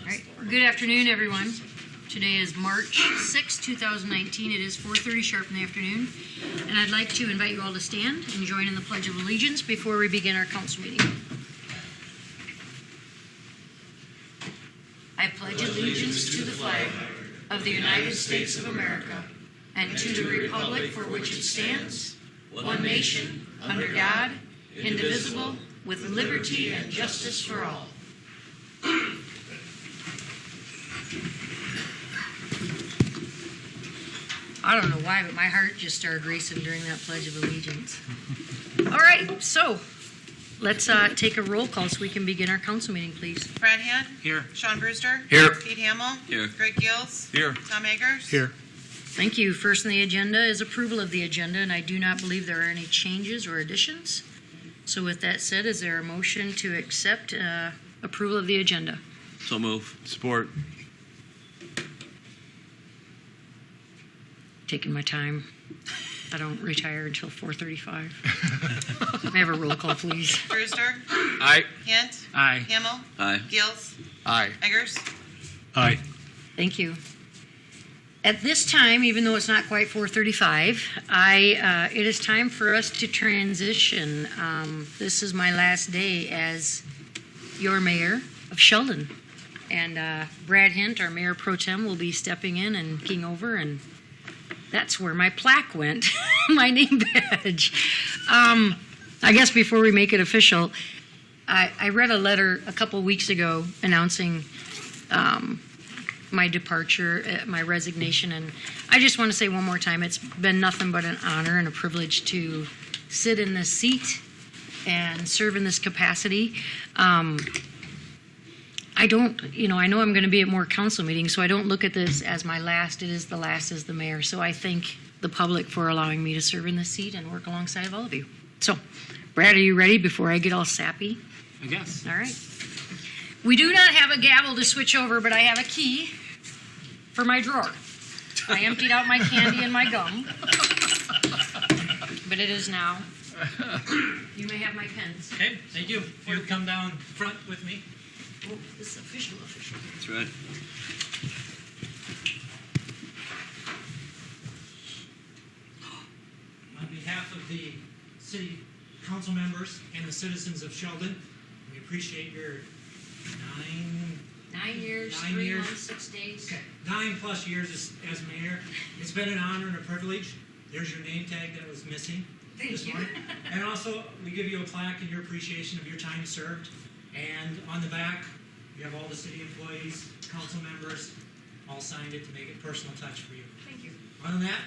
All right. Good afternoon, everyone. Today is March 6, 2019. It is 4:30 sharp in the afternoon. And I'd like to invite you all to stand and join in the Pledge of Allegiance before we begin our council meeting. I pledge allegiance to the flag of the United States of America and to the republic for which it stands, one nation, under God, indivisible, with liberty and justice for all. I don't know why, but my heart just started racing during that Pledge of Allegiance. All right, so let's take a roll call so we can begin our council meeting, please. Brad Hand. Here. Sean Brewster. Here. Pete Hamill. Here. Greg Gills. Here. Tom Eggers. Here. Thank you. First on the agenda is approval of the agenda, and I do not believe there are any changes or additions. So with that said, is there a motion to accept approval of the agenda? So move. Support. Taking my time. I don't retire until 4:35. May I have a roll call, please? Brewster. Aye. Hint. Aye. Hamill. Aye. Gills. Aye. Eggers. Aye. Thank you. At this time, even though it's not quite 4:35, it is time for us to transition. This is my last day as your mayor of Sheldon. And Brad Hint, our mayor pro tem, will be stepping in and taking over, and that's where my plaque went, my name badge. I guess before we make it official, I read a letter a couple weeks ago announcing my departure, my resignation, and I just want to say one more time, it's been nothing but an honor and a privilege to sit in this seat and serve in this capacity. I know I'm going to be at more council meetings, so I don't look at this as my last. It is the last as the mayor. So I thank the public for allowing me to serve in this seat and work alongside of all of you. So, Brad, are you ready before I get all sappy? I guess. All right. We do not have a gavel to switch over, but I have a key for my drawer. I emptied out my candy and my gum, but it is now. You may have my pens. Okay, thank you. If you would come down front with me. Oh, this is official. That's right. On behalf of the city council members and the citizens of Sheldon, we appreciate your 9 years, 9 3 years. months, 6 days. Okay, 9+ years as mayor. It's been an honor and a privilege. There's your name tag that was missing this morning. And also, we give you a plaque in your appreciation of your time served. And on the back, you have all the city employees, council members, all signed it to make it a personal touch for you. Thank you. Other than that,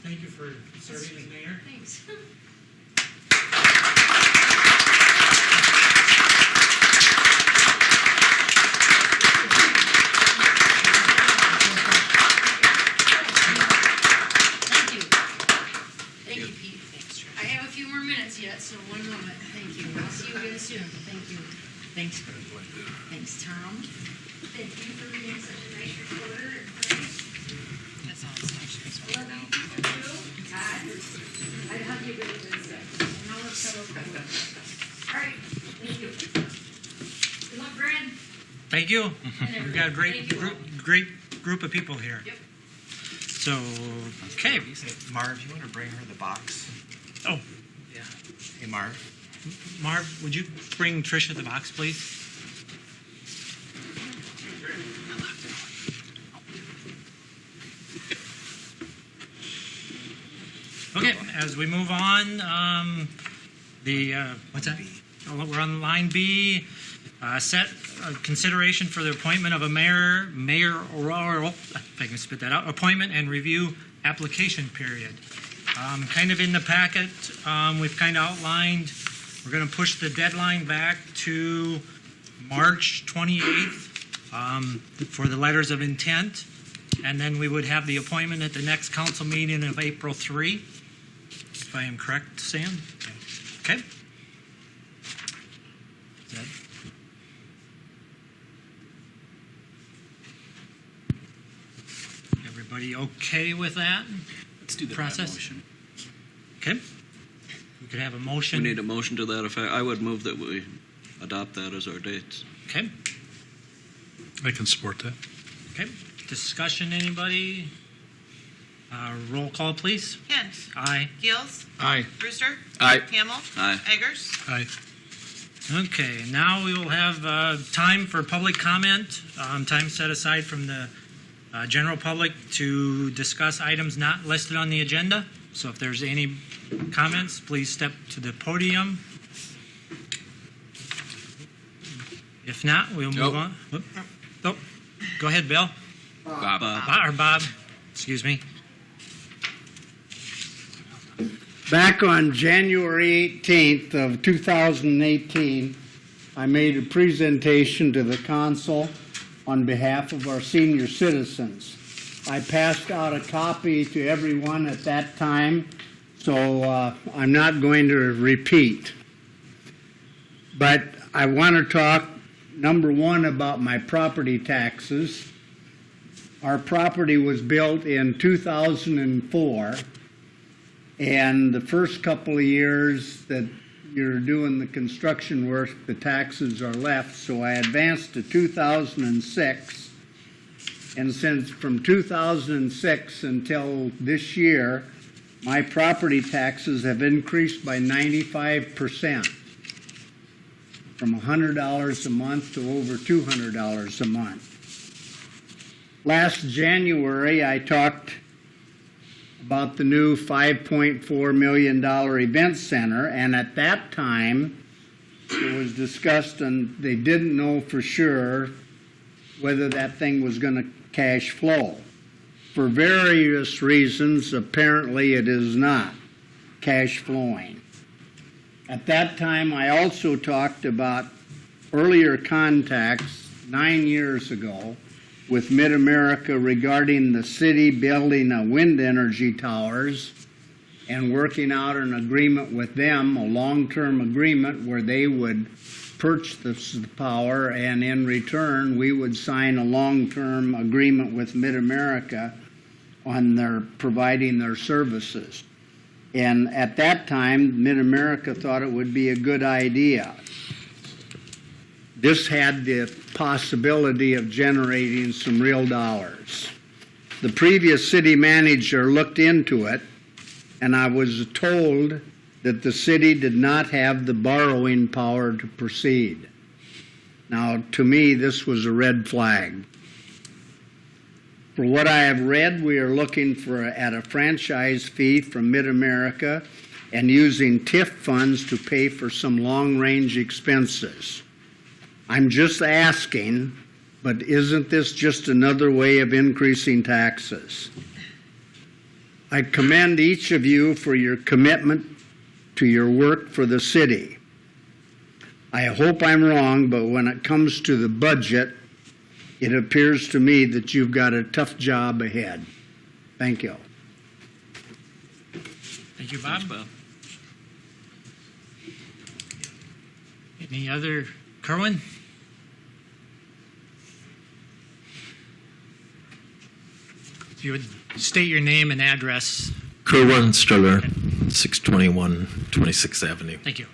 thank you for serving as mayor. Thanks. Thank you. Thank you, Pete. I have a few more minutes yet, so one moment. Thank you. I'll see you again soon. Thank you. Thanks. Thanks, Tom. Thank you for being such a nice reporter. That's all it's actually. I love you too. Todd, I love you very much. And now let's have a couple. All right. Thank you. Good luck, Brad. Thank you. And We've got a Thank you all. great group of people here. Yep. So, okay. Marv, you want to bring her the box? Oh, yeah. Hey, Marv. Marv, would you bring Tricia the box, please? Okay, as we move on, what's that? Oh, we're on line B. Set consideration for the appointment of a mayoral, if I can spit that out, appointment and review application period. Kind of in the packet, we've kind of outlined, we're going to push the deadline back to March 28th for the letters of intent, and then we would have the appointment at the next council meeting of April 3, if I am correct, Sam? Okay. Is that everybody okay with that? Let's do the Process? motion. Okay. We could have a We motion. need a motion to that effect. I would move that we adopt that as our dates. Okay. I can support that. Okay. Discussion, anybody? Roll call, please. Kent. Aye. Gills. Aye. Brewster. Aye. Hamel. Aye. Eggers. Aye. Okay, now we will have time for public comment, time set aside from the general public to discuss items not listed on the agenda. So if there's any comments, please step to the podium. If not, we'll move on. Whoop. Oh, go ahead, Bill. Bob, excuse me. Back on January 18th of 2018, I made a presentation to the council on behalf of our senior citizens. I passed out a copy to everyone at that time, so I'm not going to repeat. But I want to talk, number one, about my property taxes. Our property was built in 2004. And the first couple of years that you're doing the construction work, the taxes are left. So I advanced to 2006. And since from 2006 until this year, my property taxes have increased by 95%, from $100 a month to over $200 a month. Last January, I talked about the new $5.4 million event center, and at that time it was discussed and they didn't know for sure whether that thing was going to cash flow. For various reasons, apparently it is not cash flowing. At that time, I also talked about earlier contacts 9 years ago with Mid-America regarding the city building a wind energy towers and working out an agreement with them, a long-term agreement where they would purchase the power, and in return we would sign a long-term agreement with Mid-America on their providing their services. And at that time, Mid-America thought it would be a good idea. This had the possibility of generating some real dollars. The previous city manager looked into it, and I was told that the city did not have the borrowing power to proceed. Now, to me, this was a red flag. For what I have read, we are looking at a franchise fee from Mid-America and using TIF funds to pay for some long-range expenses. I'm just asking, but isn't this just another way of increasing taxes? I commend each of you for your commitment to your work for the city. I hope I'm wrong, but when it comes to the budget, it appears to me that you've got a tough job ahead. Thank you. Thank you, Bob. Any other? Kerwin? If you would state your name and address. Kerwin Striller, 621 26th Avenue. Thank you.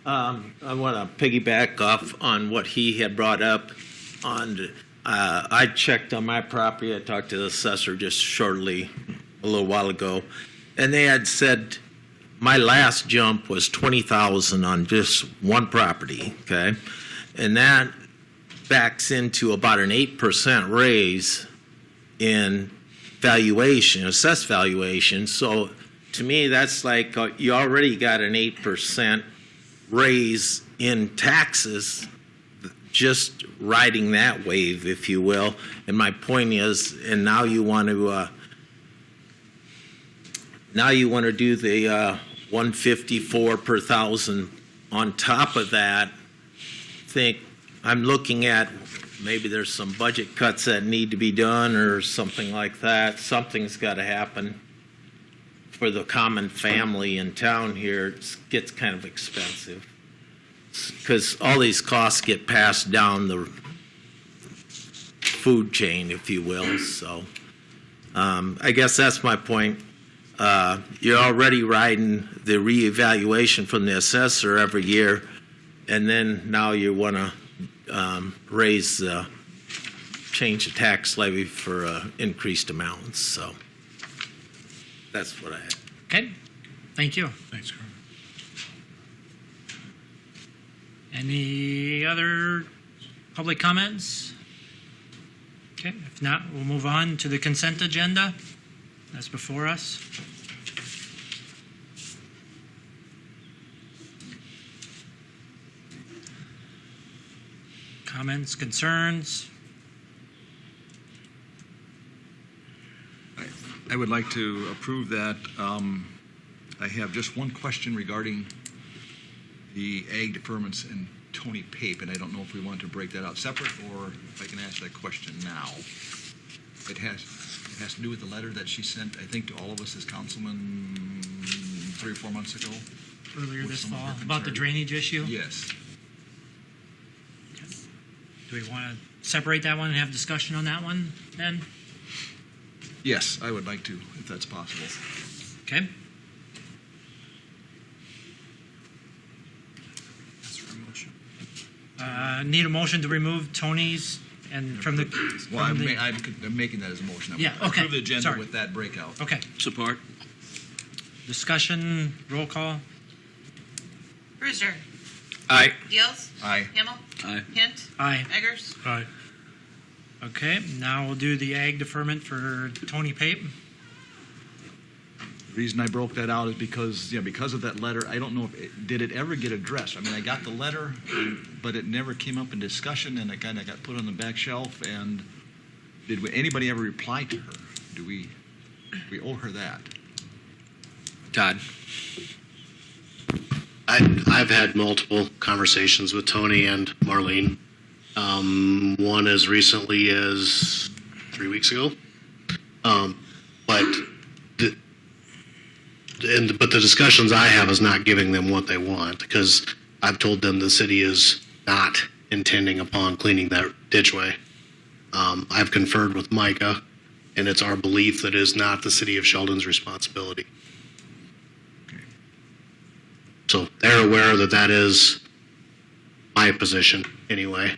I want to piggyback off on what he had brought up. I checked on my property. I talked to the assessor just shortly, a little while ago, and they had said my last jump was $20,000 on just one property. Okay, and that backs into about an 8% raise in valuation, assessed valuation. So to me, that's like you already got an 8% raise in taxes, just riding that wave, if you will. And my point is, and now you want to do the 154 per thousand on top of that. Think I'm looking at maybe there's some budget cuts that need to be done or something like that. Something's got to happen for the common family in town here. It gets kind of expensive because all these costs get passed down the food chain, if you will. So I guess that's my point. You're already riding the reevaluation from the assessor every year, and then now you want to raise the change the tax levy for increased amounts, so that's what I had. Okay, thank you. Thanks, Carl. Any other public comments? Okay, if not, we'll move on to the consent agenda that's before us. Comments, concerns? I would like to approve that. I have just one question regarding the ag deferments and Tony Pape, and I don't know if we want to break that out separate or if I can ask that question now. It has to do with the letter that she sent, I think, to all of us as councilmen 3 or 4 months ago. Earlier With this some of fall, our about the concern. drainage issue? Yes. Do we want to separate that one and have discussion on that one then? Yes, I would like to, if that's possible. Okay. Need a motion to remove Tony's and from the. Well, from the- I'm making that as a motion. I would Yeah, okay, Approve the agenda sorry. with that breakout. Okay, Support. discussion, roll call. Brewster. Aye. Gills. Aye. Hamel. Aye. Hint. Aye. Eggers. Aye. Okay, now we'll do the ag deferment for Tony Pape. The reason I broke that out is because of that letter. I don't know if did it ever get addressed. I mean, I got the letter, but it never came up in discussion, and it kind of got put on the back shelf. And did anybody ever reply to her? Do we owe her that? Todd. I've had multiple conversations with Tony and Marlene. One as recently as 3 weeks ago. But the discussions I have is not giving them what they want, because I've told them the city is not intending upon cleaning that ditchway. I've conferred with Micah, and it's our belief that it is not the city of Sheldon's responsibility. So they're aware that that is my position anyway.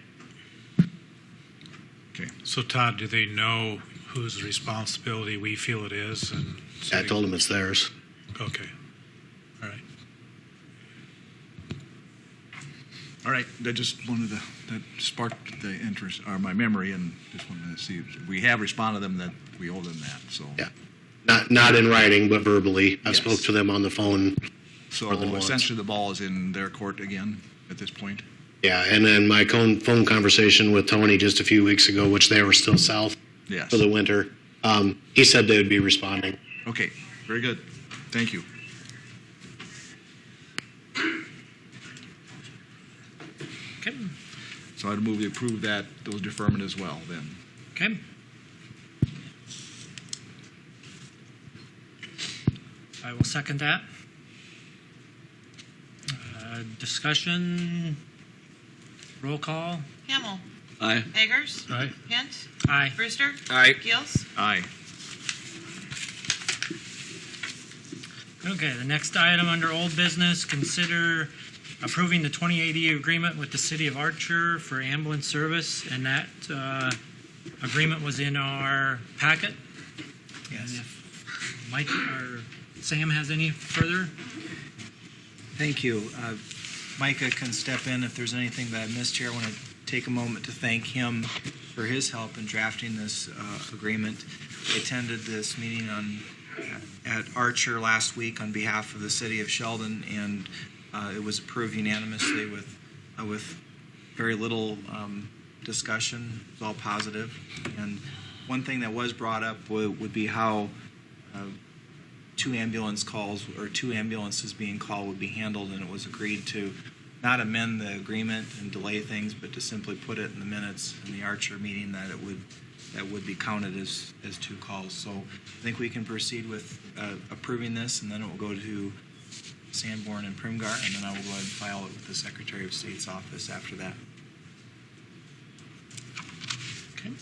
Okay. So Todd, do they know whose responsibility we feel it is? And I told them it's theirs. Okay. All right. All right. That sparked the interest or my memory, and just wanted to see if we have responded to them that we owe them that. So Yeah. Not in writing, but verbally. I've Yes. spoke to them on the phone. So more than once. essentially, the ball is in their court again at this point. Yeah, and then my phone conversation with Tony just a few weeks ago, which they were still south Yes. for the winter, he said they would be responding. Okay. Very good. Thank you. Okay, So I'd move to approve those deferment as well. Then. okay. I will second that. Discussion, roll call. Hamel. Aye. Eggers. Aye. Hint. Aye. Brewster. Aye. Gills. Aye. Okay, the next item under old business, consider approving the 2080 agreement with the city of Archer for ambulance service, and that agreement was in our packet. Yes. And if Mike or Sam has any further? Thank you. Micah can step in if there's anything that I missed here. I want to take a moment to thank him for his help in drafting this agreement. I attended this meeting at Archer last week on behalf of the city of Sheldon, and it was approved unanimously with very little discussion. It was all positive. And one thing that was brought up would be how two ambulance calls or two ambulances being called would be handled, and it was agreed to not amend the agreement and delay things, but to simply put it in the minutes in the Archer meeting that would be counted as two calls. So I think we can proceed with approving this, and then it will go to Sanborn and Primgar, and then I will go ahead and file it with the Secretary of State's office after that. Okay.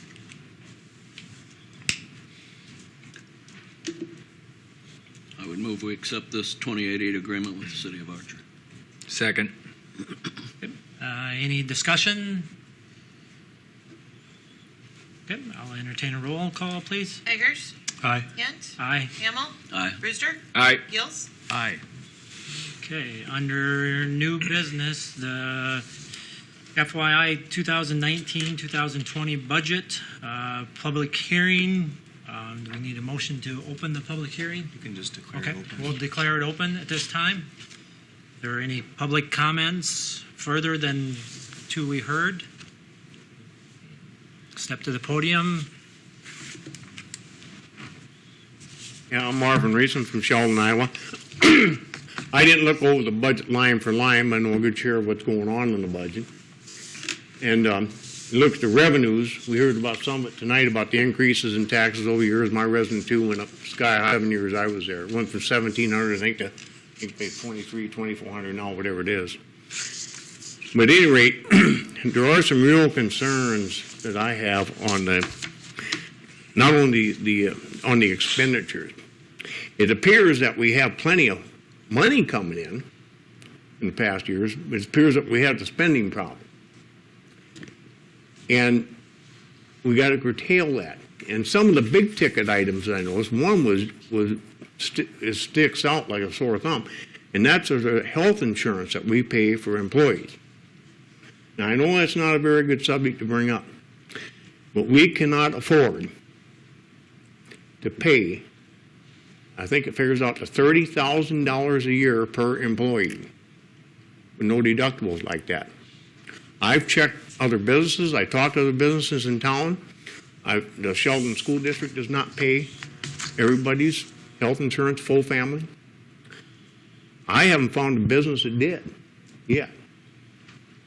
I would move we accept this 2088 agreement with the city of Archer. Second. Any discussion? Okay, I'll entertain a roll call, please. Eggers. Aye. Hint. Aye. Hamel. Aye. Brewster. Aye. Gills. Aye. Okay, under new business, the FYI 2019-2020 budget, public hearing. Do we need a motion to open the public hearing? You can just declare Okay, it open. we'll declare it open at this time. Are there any public comments further than two we heard? Step to the podium. Yeah, I'm Marvin Reeson from Sheldon, Iowa. I didn't look over the budget line for line, but I know a good share of what's going on in the budget. And look at the revenues. We heard about some of it tonight about the increases in taxes over years. My resident too went up sky high 7 years I was there. It went from 1,700, I think, to pay 2,400 now, whatever it is. But at any rate, there are some real concerns that I have on not only on the expenditures. It appears that we have plenty of money coming in the past years, but it appears that we have the spending problem. And we got to curtail that. And some of the big ticket items I noticed, one it sticks out like a sore thumb, and that's the health insurance that we pay for employees. Now, I know that's not a very good subject to bring up, but we cannot afford to pay, I think it figures out to $30,000 a year per employee with no deductibles like that. I've checked other businesses. I talked to other businesses in town. The Sheldon School District does not pay everybody's health insurance, full family. I haven't found a business that did yet.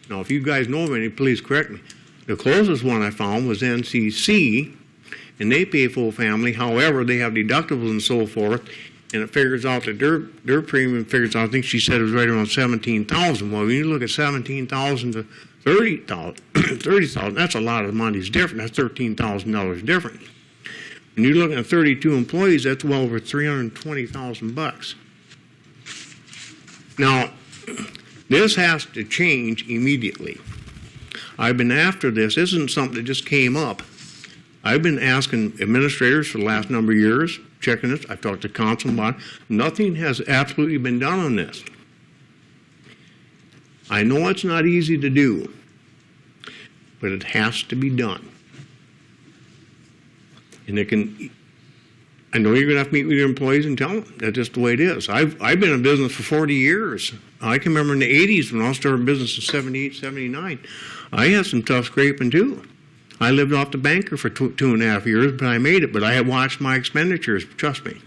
Now, if you guys know of any, please correct me. The closest one I found was NCC, and they pay full family. However, they have deductibles and so forth, and it figures out that their premium figures out, I think she said it was right around $17,000. Well, when you look at $17,000 to $30,000, that's a lot of money. It's different. That's $13,000 different. When you're looking at 32 employees, that's well over $320,000. Now, this has to change immediately. I've been after this. This isn't something that just came up. I've been asking administrators for the last number of years, checking this. I've talked to council about it. Nothing has absolutely been done on this. I know it's not easy to do, but it has to be done. And I know you're going to have to meet with your employees and tell them that's just the way it is. I've been in business for 40 years. I can remember in the 80s when I started business in 78, 79. I had some tough scraping too. I lived off the banker for 2.5 years, but I made it. But I had watched my expenditures, trust me.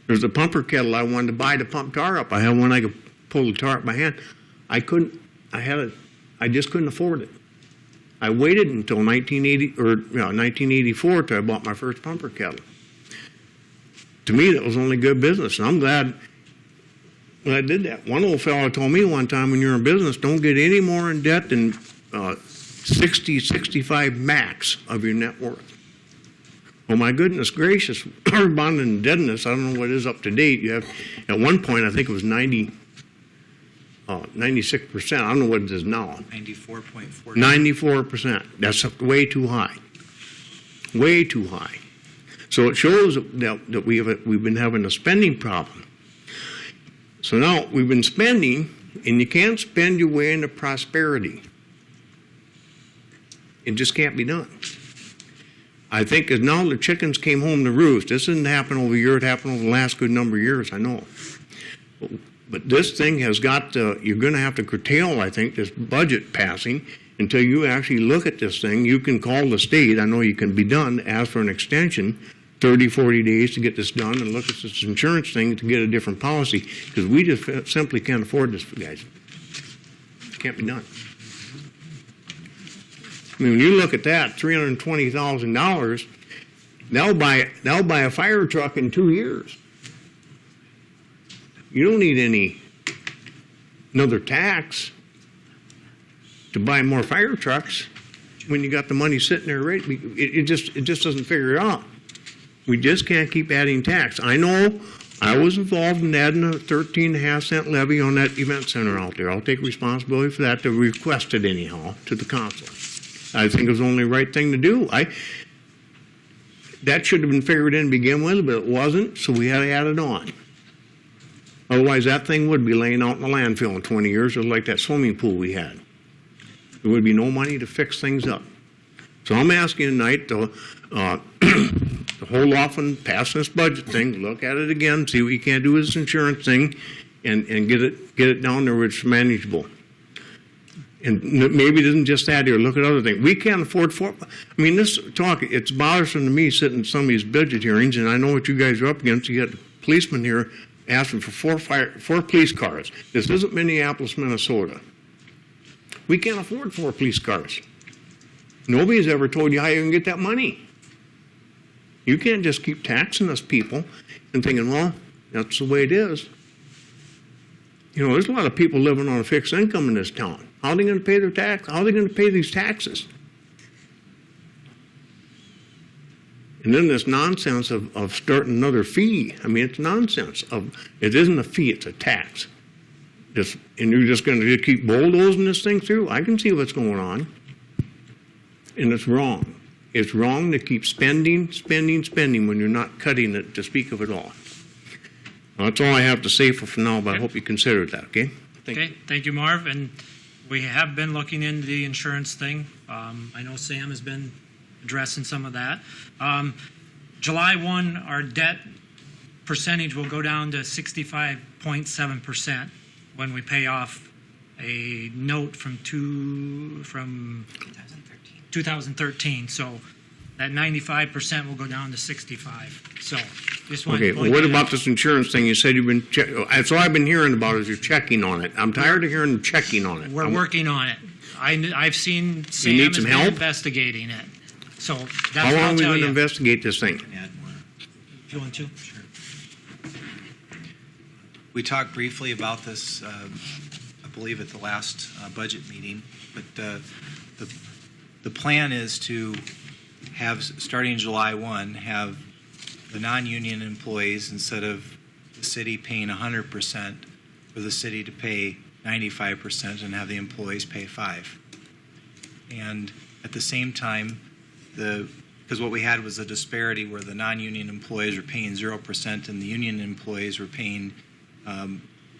There's a pumper kettle I wanted to buy to pump tar up. I had one I could pull the tar up by hand. I just couldn't afford it. I waited until 1984 till I bought my first pumper kettle. To me, that was only good business, and I'm glad when I did that. One old fellow told me one time, when you're in business, don't get any more in debt than 60, 65 max of your net worth. Well, my goodness gracious, bond and indebtedness, I don't know what it is up to date. You have, at one point, I think it was 96%. I don't know what it is now. 94.4. 94%. That's way too high. Way too high. So it shows that we've been having a spending problem. So now we've been spending, and you can't spend your way into prosperity. It just can't be done. I think as now the chickens came home to roost. This didn't happen over a year. It happened over the last good number of years, I know. But this thing has got to, you're going to have to curtail, I think, this budget passing until you actually look at this thing. You can call the state. I know you can be done, ask for an extension, 30, 40 days to get this done, and look at this insurance thing to get a different policy, because we just simply can't afford this, guys. It can't be done. I mean, when you look at that, $320,000, they'll buy a fire truck in 2 years. You don't need another tax to buy more fire trucks when you got the money sitting there ready. It just doesn't figure it out. We just can't keep adding tax. I know I was involved in adding a 13.5-cent levy on that event center out there. I'll take responsibility for that, to request it anyhow to the council. I think it was the only right thing to do. That should have been figured in to begin with, but it wasn't, so we had to add it on. Otherwise, that thing would be laying out in the landfill in 20 years, just like that swimming pool we had. There would be no money to fix things up. So I'm asking tonight to hold off on passing this budget thing, look at it again, see what you can do with this insurance thing, and get it down there where it's manageable. And maybe it isn't just that here. Look at other things. We can't afford this talk, it's bothersome to me sitting in some of these budget hearings, and I know what you guys are up against. You got policemen here asking for four police cars. This isn't Minneapolis, Minnesota. We can't afford 4 police cars. Nobody's ever told you how you can get that money. You can't just keep taxing us people and thinking, well, that's the way it is. You know, there's a lot of people living on a fixed income in this town. How are they going to pay their tax? How are they going to pay these taxes? And then this nonsense of starting another fee. I mean, it's nonsense. It isn't a fee, it's a tax. And you're just going to keep bulldozing this thing through? I can see what's going on. And it's wrong. It's wrong to keep spending when you're not cutting it to speak of it all. Well, that's all I have to say for now, but I hope you consider that, okay? Thank you, Marv. And we have been looking into the insurance thing. I know Sam has been addressing some of that. July 1, our debt percentage will go down to 65.7% when we pay off a note from 2013. So that 95% will go down to 65. So just want Okay, to well, what about this insurance thing? You said you've been that's all I've been hearing about is you're checking on it. I'm tired of hearing checking on it. We're working on it. I've seen Sam need has some been help? investigating it. So that's How what long I'll are we tell going to you. investigate this thing? If you want to. Sure. We talked briefly about this, I believe, at the last budget meeting, but the plan is to have, starting July 1, have the non-union employees, instead of the city paying 100%, for the city to pay 95% and have the employees pay 5%. And at the same time, because what we had was a disparity where the non-union employees were paying 0% and the union employees were paying,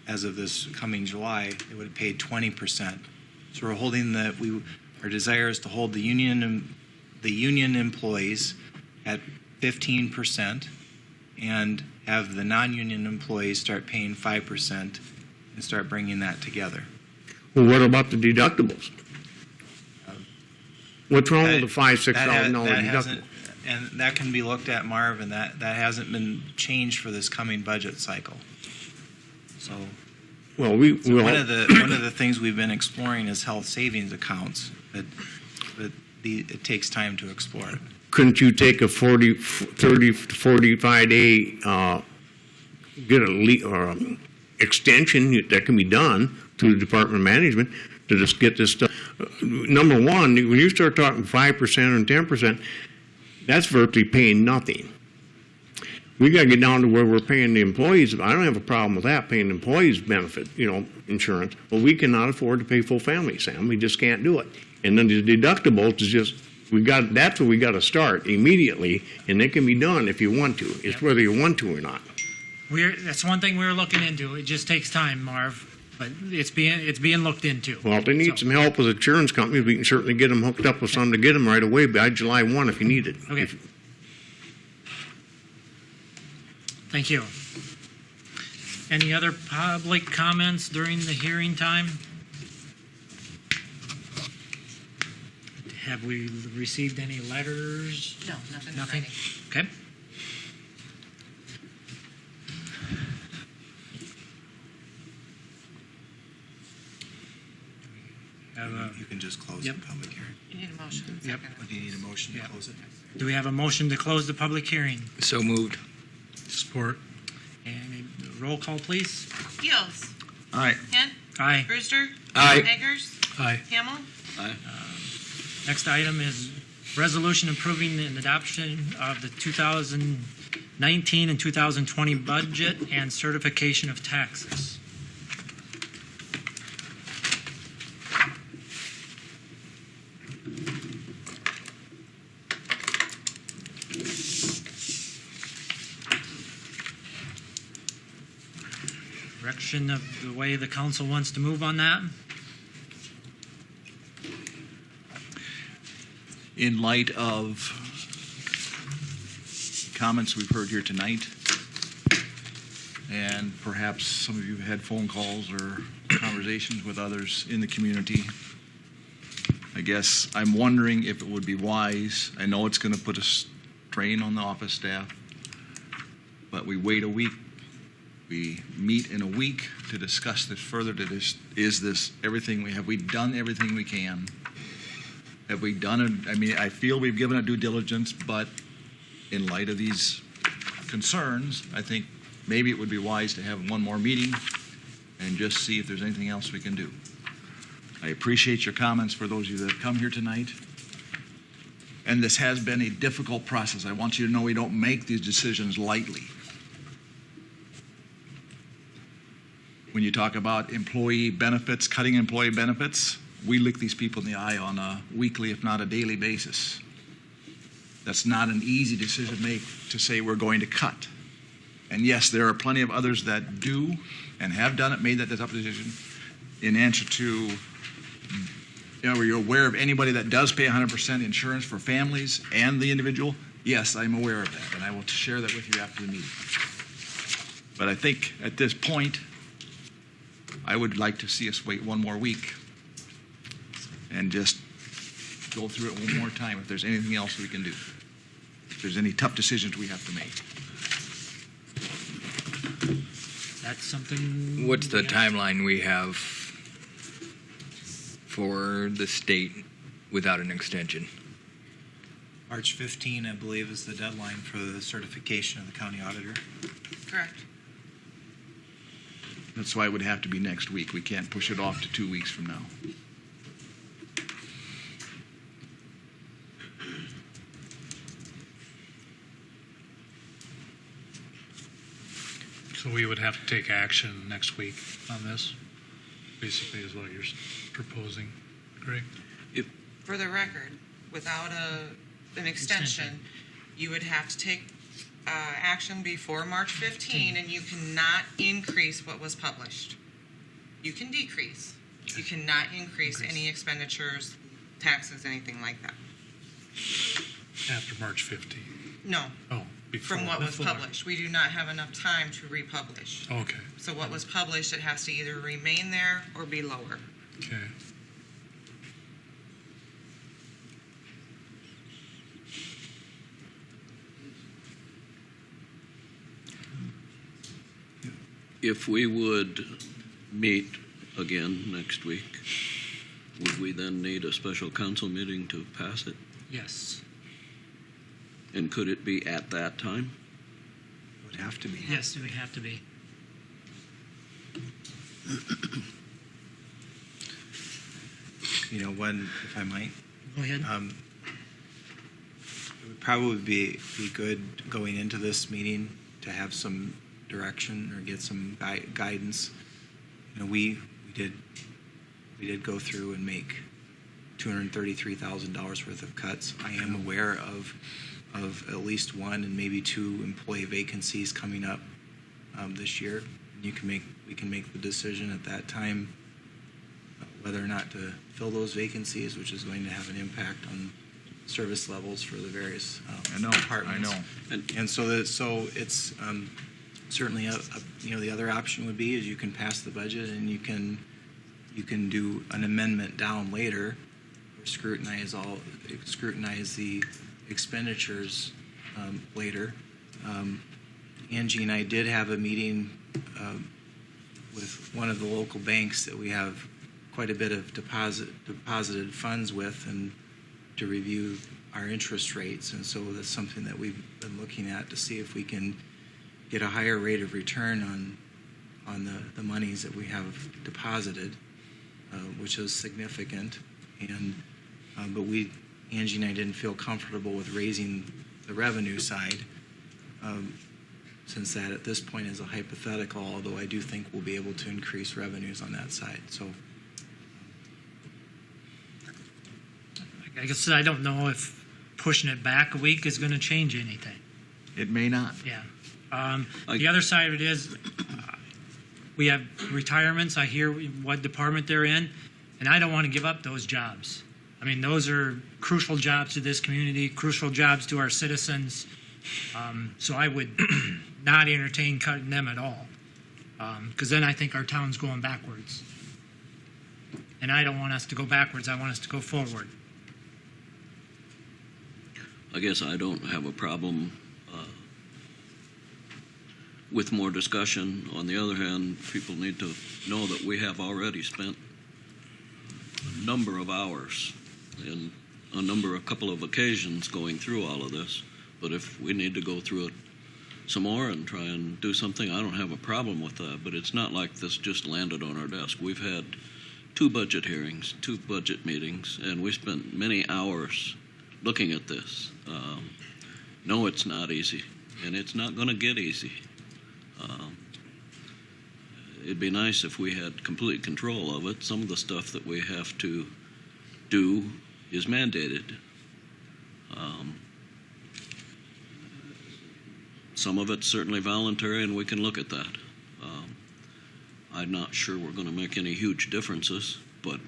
as of this coming July, they would have paid 20%. So we're holding our desire is to hold the union employees at 15% and have the non-union employees start paying 5% and start bringing that together. Well, what about the deductibles? What's wrong with the $5,000, $6,000 deductible? And that can be looked at, Marv, and that hasn't been changed for this coming budget cycle. So, Well, one of the things we've been exploring is health savings accounts, but it takes time to explore it. Couldn't you take a 30 to 45 day get or extension that can be done through the Department of Management to just get this stuff? Number one, when you start talking 5% and 10%, that's virtually paying nothing. We got to get down to where we're paying the employees. I don't have a problem with that, paying the employees benefit, insurance. But we cannot afford to pay full family, Sam. We just can't do it. And then the deductibles is just, that's where we got to start immediately, and it can be done if you want to. It's whether you want to or not. That's one thing we're looking into. It just takes time, Marv, but it's being looked into. Well, if they need some help with insurance companies, we can certainly get them hooked up with some to get them right away by July 1 if you need it. Okay. Thank you. Any other public comments during the hearing time? Have we received any letters? No, nothing. Nothing? Okay. You can just close Yep. the public hearing. You need a motion. Yep. Second. Do you need a motion to Yep. close it? Do we have a motion to close the public hearing? So moved. Support. And a roll call, please. Deals. Aye. Kent. Aye. Brewster. Aye. Eggers. Aye. Hamel. Next item is resolution approving an adoption of the 2019 and 2020 budget and certification of taxes. direction of the way the council wants to move on that? In light of comments we've heard here tonight, and perhaps some of you have had phone calls or conversations with others in the community, I guess I'm wondering if it would be wise, I know it's going to put a strain on the office staff, but we wait a week. We meet in a week to discuss this further. Is this everything have we done everything we can? Have we done it? I mean, I feel we've given it due diligence, but in light of these concerns, I think maybe it would be wise to have one more meeting and just see if there's anything else we can do. I appreciate your comments for those of you that have come here tonight. And this has been a difficult process. I want you to know we don't make these decisions lightly. When you talk about employee benefits, cutting employee benefits, we look these people in the eye on a weekly, if not a daily basis. That's not an easy decision to make, to say we're going to cut. And yes, there are plenty of others that do and have done it, made that tough decision. In answer to, are you aware of anybody that does pay 100% insurance for families and the individual? Yes, I'm aware of that, and I will share that with you after the meeting. But I think at this point, I would like to see us wait one more week and just go through it one more time if there's anything else we can do. If there's any tough decisions we have to make. That's something. What's the timeline we have for the state without an extension? March 15, I believe, is the deadline for the certification of the county auditor. Correct. That's why it would have to be next week. We can't push it off to 2 weeks from now. So we would have to take action next week on this, basically is what you're proposing, Greg? For the record, without an extension, you would have to take action before March 15, and you cannot increase what was published. You can decrease. You cannot increase any expenditures, taxes, anything like that. After March 15? No, Oh, before. from what was published. We do not have enough time to republish. Okay, So what was published, it has to either remain there or be lower. okay. If we would meet again next week, would we then need a special council meeting to pass it? Yes. And could it be at that time? It would have to be. Yes, it would have to be. You know, when, if I might, Go ahead. it would probably be good going into this meeting to have some direction or get some guidance. You know, we did go through and make $233,000 worth of cuts. I am aware of at least one and maybe two employee vacancies coming up this year. We can make the decision at that time whether or not to fill those vacancies, which is going to have an impact on service levels for the various departments. I know. And so it's certainly the other option would be is you can pass the budget and you can do an amendment down later or scrutinize the expenditures later. Angie and I did have a meeting with one of the local banks that we have quite a bit of deposited funds with, and to review our interest rates. And so that's something that we've been looking at to see if we can get a higher rate of return on the monies that we have deposited, which is significant. And but Angie and I didn't feel comfortable with raising the revenue side, since that at this point is a hypothetical, although I do think we'll be able to increase revenues on that side. So I guess I don't know if pushing it back a week is going to change anything. It may not. Yeah. The other side of it is, we have retirements. I hear what department they're in, and I don't want to give up those jobs. I mean, those are crucial jobs to this community, crucial jobs to our citizens. So I would not entertain cutting them at all, because then I think our town's going backwards. And I don't want us to go backwards. I want us to go forward. I guess I don't have a problem with more discussion. On the other hand, people need to know that we have already spent a number of hours and a couple of occasions going through all of this. But if we need to go through it some more and try and do something, I don't have a problem with that. But it's not like this just landed on our desk. We've had 2 budget hearings, 2 budget meetings, and we spent many hours looking at this. No, it's not easy, and it's not going to get easy. It'd be nice if we had complete control of it. Some of the stuff that we have to do is mandated. Some of it's certainly voluntary, and we can look at that. I'm not sure we're going to make any huge differences, but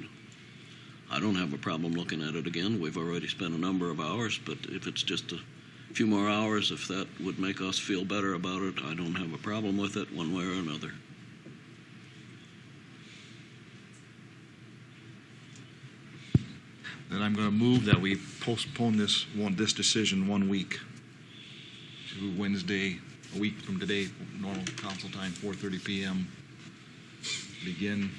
I don't have a problem looking at it again. We've already spent a number of hours, but if it's just a few more hours, if that would make us feel better about it, I don't have a problem with it one way or another. Then I'm going to move that we postpone this decision 1 week to Wednesday, a week from today, normal council time, 4:30 p.m. Begin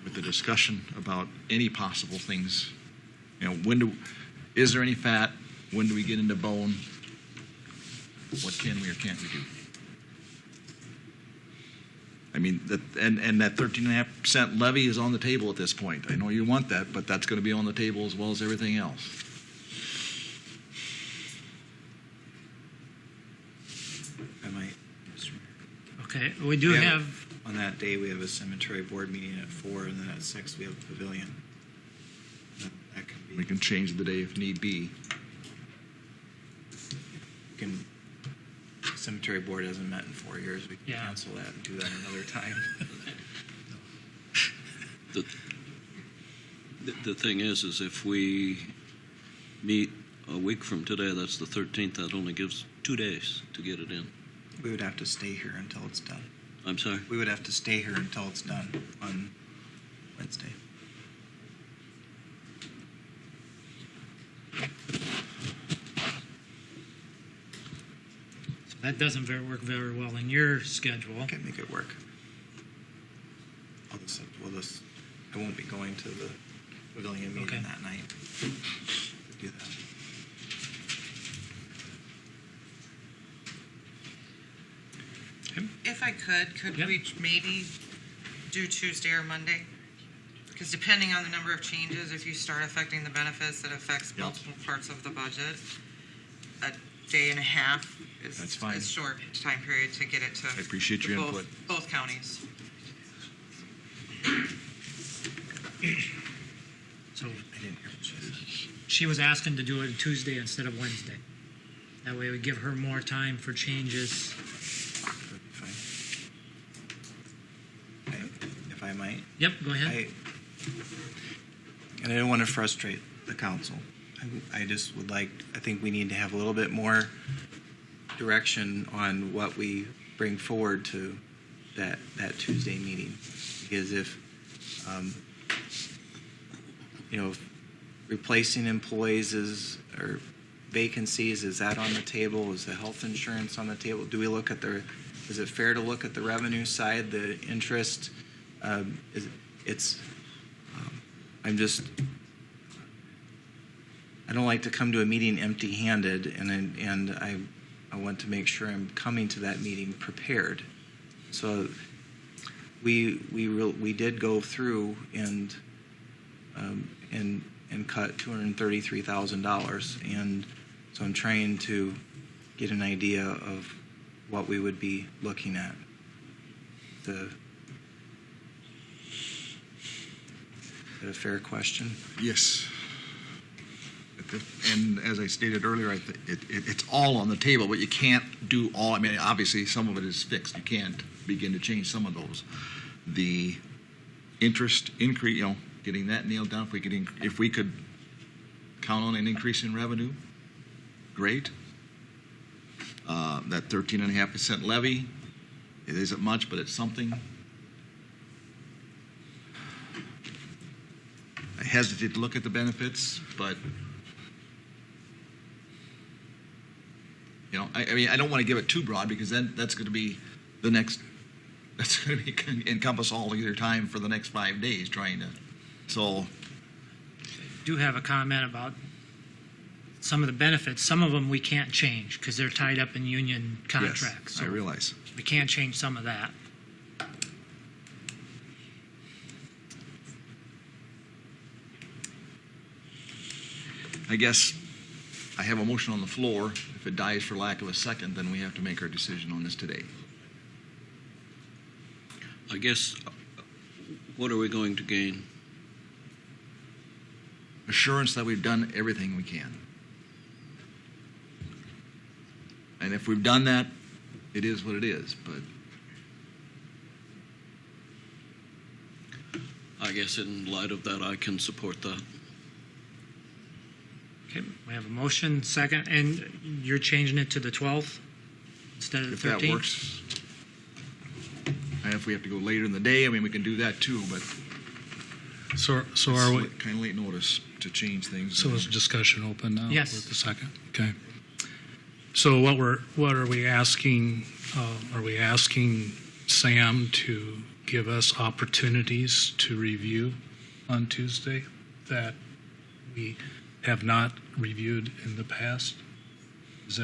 with the discussion about any possible things. You know, is there any fat? When do we get into bone? What can we or can't we do? I mean, and that 13.5% levy is on the table at this point. I know you want that, but that's going to be on the table as well as everything else. I might. Okay, we do have. On that day, we have a cemetery board meeting at 4, and then at 6 we have a pavilion. That can be. We can change the day if need be. Cemetery board hasn't met in 4 years. We can Yeah. cancel that and do that another time. The thing is if we meet a week from today, that's the 13th, that only gives 2 days to get it in. We would have to stay here until it's done. I'm sorry? We would have to stay here until it's done on Wednesday. That doesn't work very well in your schedule. I can make it work. I won't be going to the pavilion meeting that night. Do that. If I could Yep. we maybe do Tuesday or Monday? Because depending on the number of changes, if you start affecting the benefits, that affects multiple parts of the budget. A day and a half is That's fine. a short time period to get it to. I appreciate your input. Both counties. So I didn't hear what she said. she was asking to do it Tuesday instead of Wednesday. That way we give her more time for changes. Fine. If I might. Yep, go ahead. And I don't want to frustrate the council. I just would I think we need to have a little bit more direction on what we bring forward to that Tuesday meeting. Because if, replacing employees or vacancies, is that on the table? Is the health insurance on the table? Do we look at is it fair to look at the revenue side, the interest? I don't like to come to a meeting empty-handed, and I want to make sure I'm coming to that meeting prepared. So we did go through and cut $233,000, and so I'm trying to get an idea of what we would be looking at. Is that a fair question? Yes. And as I stated earlier, it's all on the table, but you can't do all. I mean, obviously, some of it is fixed. You can't begin to change some of those. The interest increase, getting that nailed down. If we could count on an increase in revenue, great. That 13.5% levy, it isn't much, but it's something. I hesitate to look at the benefits, but I mean, I don't want to give it too broad because then that's going to be the next. That's going to encompass all of your time for the next 5 days trying to. So, Do have a comment about some of the benefits. Some of them we can't change because they're tied up in union contracts. yes, I realize. We can't change some of that. I guess I have a motion on the floor. If it dies for lack of a second, then we have to make our decision on this today. I guess, what are we going to gain? Assurance that we've done everything we can. And if we've done that, it is what it is. But I guess in light of that, I can support that. Okay, we have a motion, second, and you're changing it to the 12th instead of the if 13th? that works, and if we have to go later in the day, I mean, we can do that too. But So are we, kind of late notice to change things? so is discussion open now? Yes. With the second? Okay. So what are we asking? Are we asking Sam to give us opportunities to review on Tuesday that we have not reviewed in the past? Does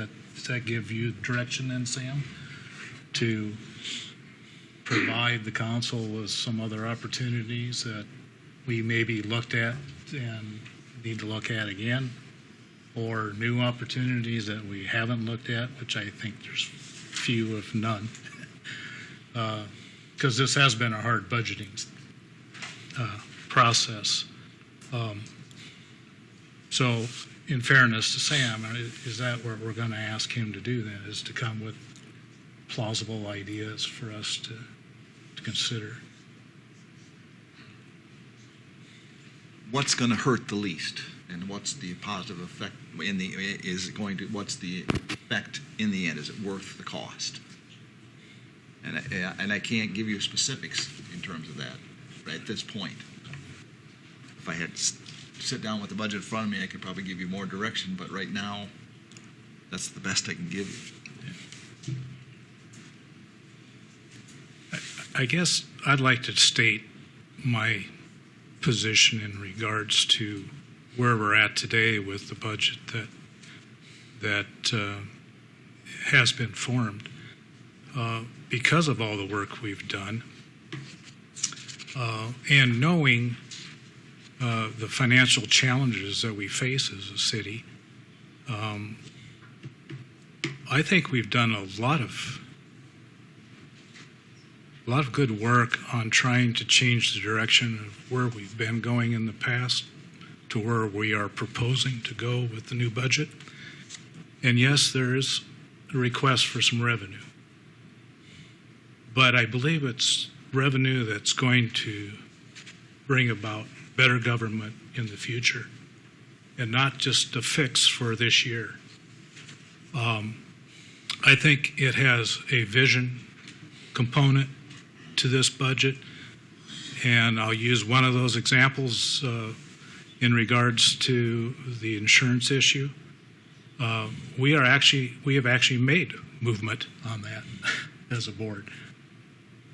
that give you direction then, Sam, to provide the council with some other opportunities that we maybe looked at and need to look at again, or new opportunities that we haven't looked at, which I think there's few if none, because this has been a hard budgeting process. So in fairness to Sam, is that what we're going to ask him to do then, is to come with plausible ideas for us to consider? What's going to hurt the least, and what's the positive effect what's the effect in the end? Is it worth the cost? And I can't give you specifics in terms of that right at this point. If I had sit down with the budget in front of me, I could probably give you more direction, but right now, that's the best I can give you. I guess I'd like to state my position in regards to where we're at today with the budget that has been formed. Because of all the work we've done, and knowing the financial challenges that we face as a city, I think we've done a lot of good work on trying to change the direction of where we've been going in the past to where we are proposing to go with the new budget. And yes, there is a request for some revenue. But I believe it's revenue that's going to bring about better government in the future and not just a fix for this year. I think it has a vision component to this budget, and I'll use one of those examples in regards to the insurance issue. We have actually made movement on that as a board.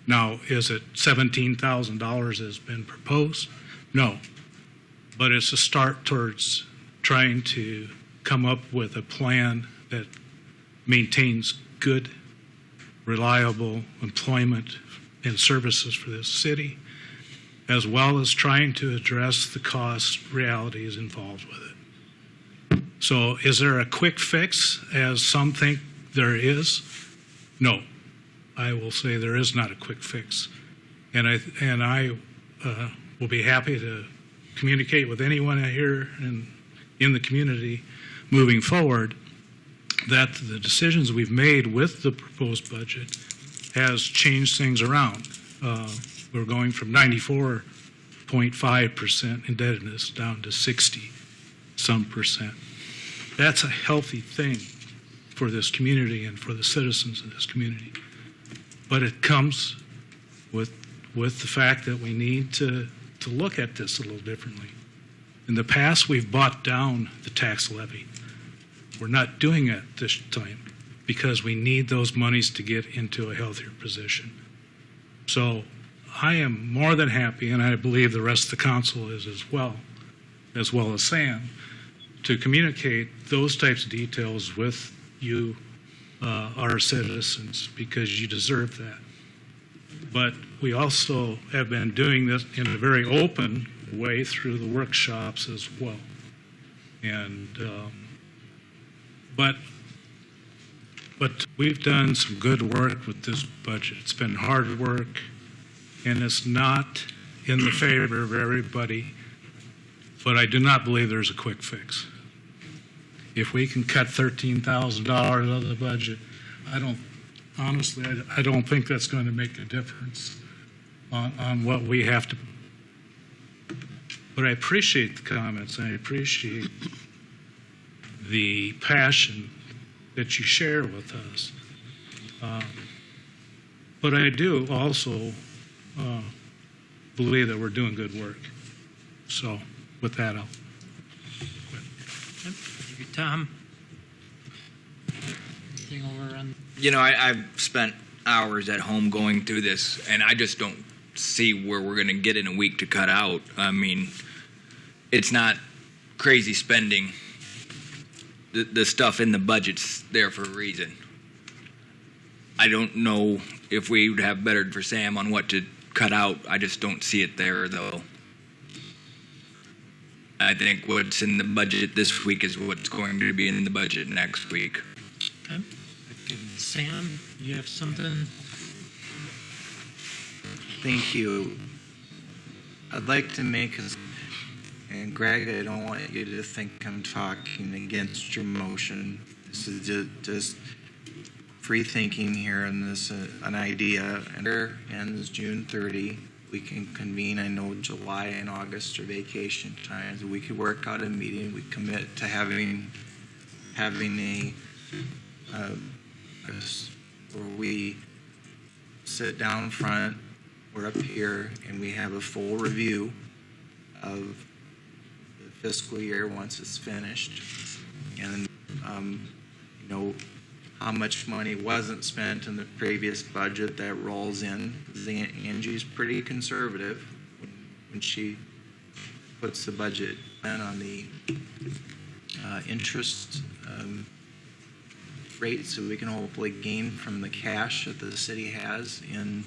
Now, is it $17,000 has been proposed? No, but it's a start towards trying to come up with a plan that maintains good, reliable employment and services for this city, as well as trying to address the cost realities involved with it. So is there a quick fix, as some think there is? No. I will say there is not a quick fix. And I will be happy to communicate with anyone here in the community moving forward, that the decisions we've made with the proposed budget has changed things around. We're going from 94.5% indebtedness down to 60-some percent. That's a healthy thing for this community and for the citizens of this community. But it comes with the fact that we need to look at this a little differently. In the past, we've bought down the tax levy. We're not doing it this time because we need those monies to get into a healthier position. So I am more than happy, and I believe the rest of the council is as well as Sam, to communicate those types of details with you, our citizens, because you deserve that. But we also have been doing this in a very open way through the workshops as well. And but we've done some good work with this budget. It's been hard work, and it's not in the favor of everybody, but I do not believe there's a quick fix. If we can cut $13,000 out of the budget, I don't think that's going to make a difference on what we have to. But I appreciate the comments. I appreciate the passion that you share with us. But I do also believe that we're doing good work. So with that, I'll quit. Thank you, Tom. Anything over on? I've spent hours at home going through this, and I just don't see where we're going to get in a week to cut out. I mean, it's not crazy spending. The stuff in the budget's there for a reason. I don't know if we would have bettered for Sam on what to cut out. I just don't see it there, though. I think what's in the budget this week is what's going to be in the budget next week. Okay. Sam, you have something? Thank you. I'd like to make, and Greg, I don't want you to think I'm talking against your motion. This is just free thinking here, and this an idea. And it ends June 30. We can convene. I know July and August are vacation times. We could work out a meeting. We commit to having a where we sit down front. We're up here, and we have a full review of the fiscal year once it's finished, and how much money wasn't spent in the previous budget that rolls in. Angie's pretty conservative when she puts the budget in on the interest rate, so we can hopefully gain from the cash that the city has in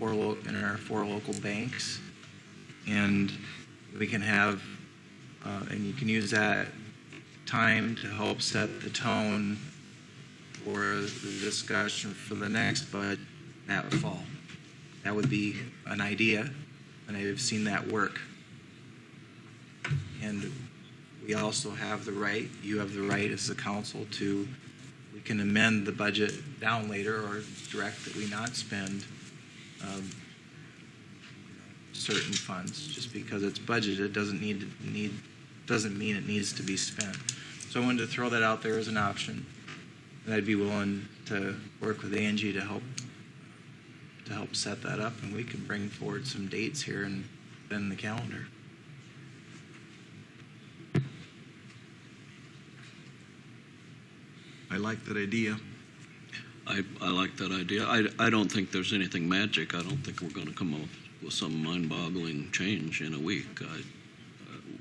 our 4 local banks, and we can have and you can use that time to help set the tone for the discussion for the next budget that fall. That would be an idea, and I've seen that work. And we also have the right, you have the right as the council we can amend the budget down later or direct that we not spend certain funds. Just because it's budgeted doesn't mean it needs to be spent. So I wanted to throw that out there as an option. And I'd be willing to work with Angie to help set that up, and we can bring forward some dates here and bend the calendar. I like that idea. I like that idea. I don't think there's anything magic. I don't think we're going to come up with some mind-boggling change in a week.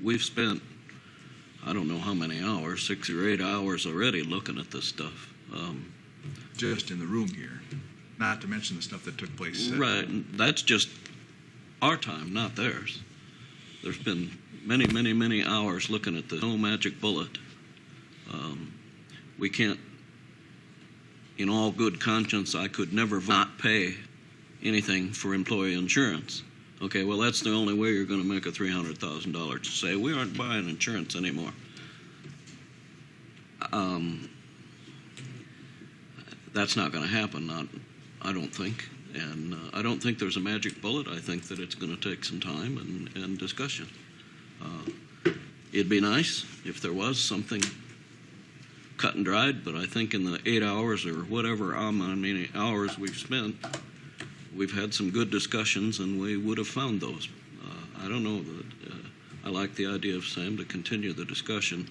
We've spent, I don't know how many hours, 6 or 8 hours already looking at this stuff. Just in the room here, not to mention the stuff that took place. Right. That's just our time, not theirs. There's been many, many, many hours looking at this. No magic bullet. We can't, in all good conscience, I could never not pay anything for employee insurance. Okay, well, that's the only way you're going to make a $300,000 to say, we aren't buying insurance anymore. That's not going to happen, I don't think. And I don't think there's a magic bullet. I think that it's going to take some time and discussion. It'd be nice if there was something cut and dried, but I think in the 8 hours or whatever hours we've spent, we've had some good discussions, and we would have found those. I don't know that I like the idea of Sam to continue the discussion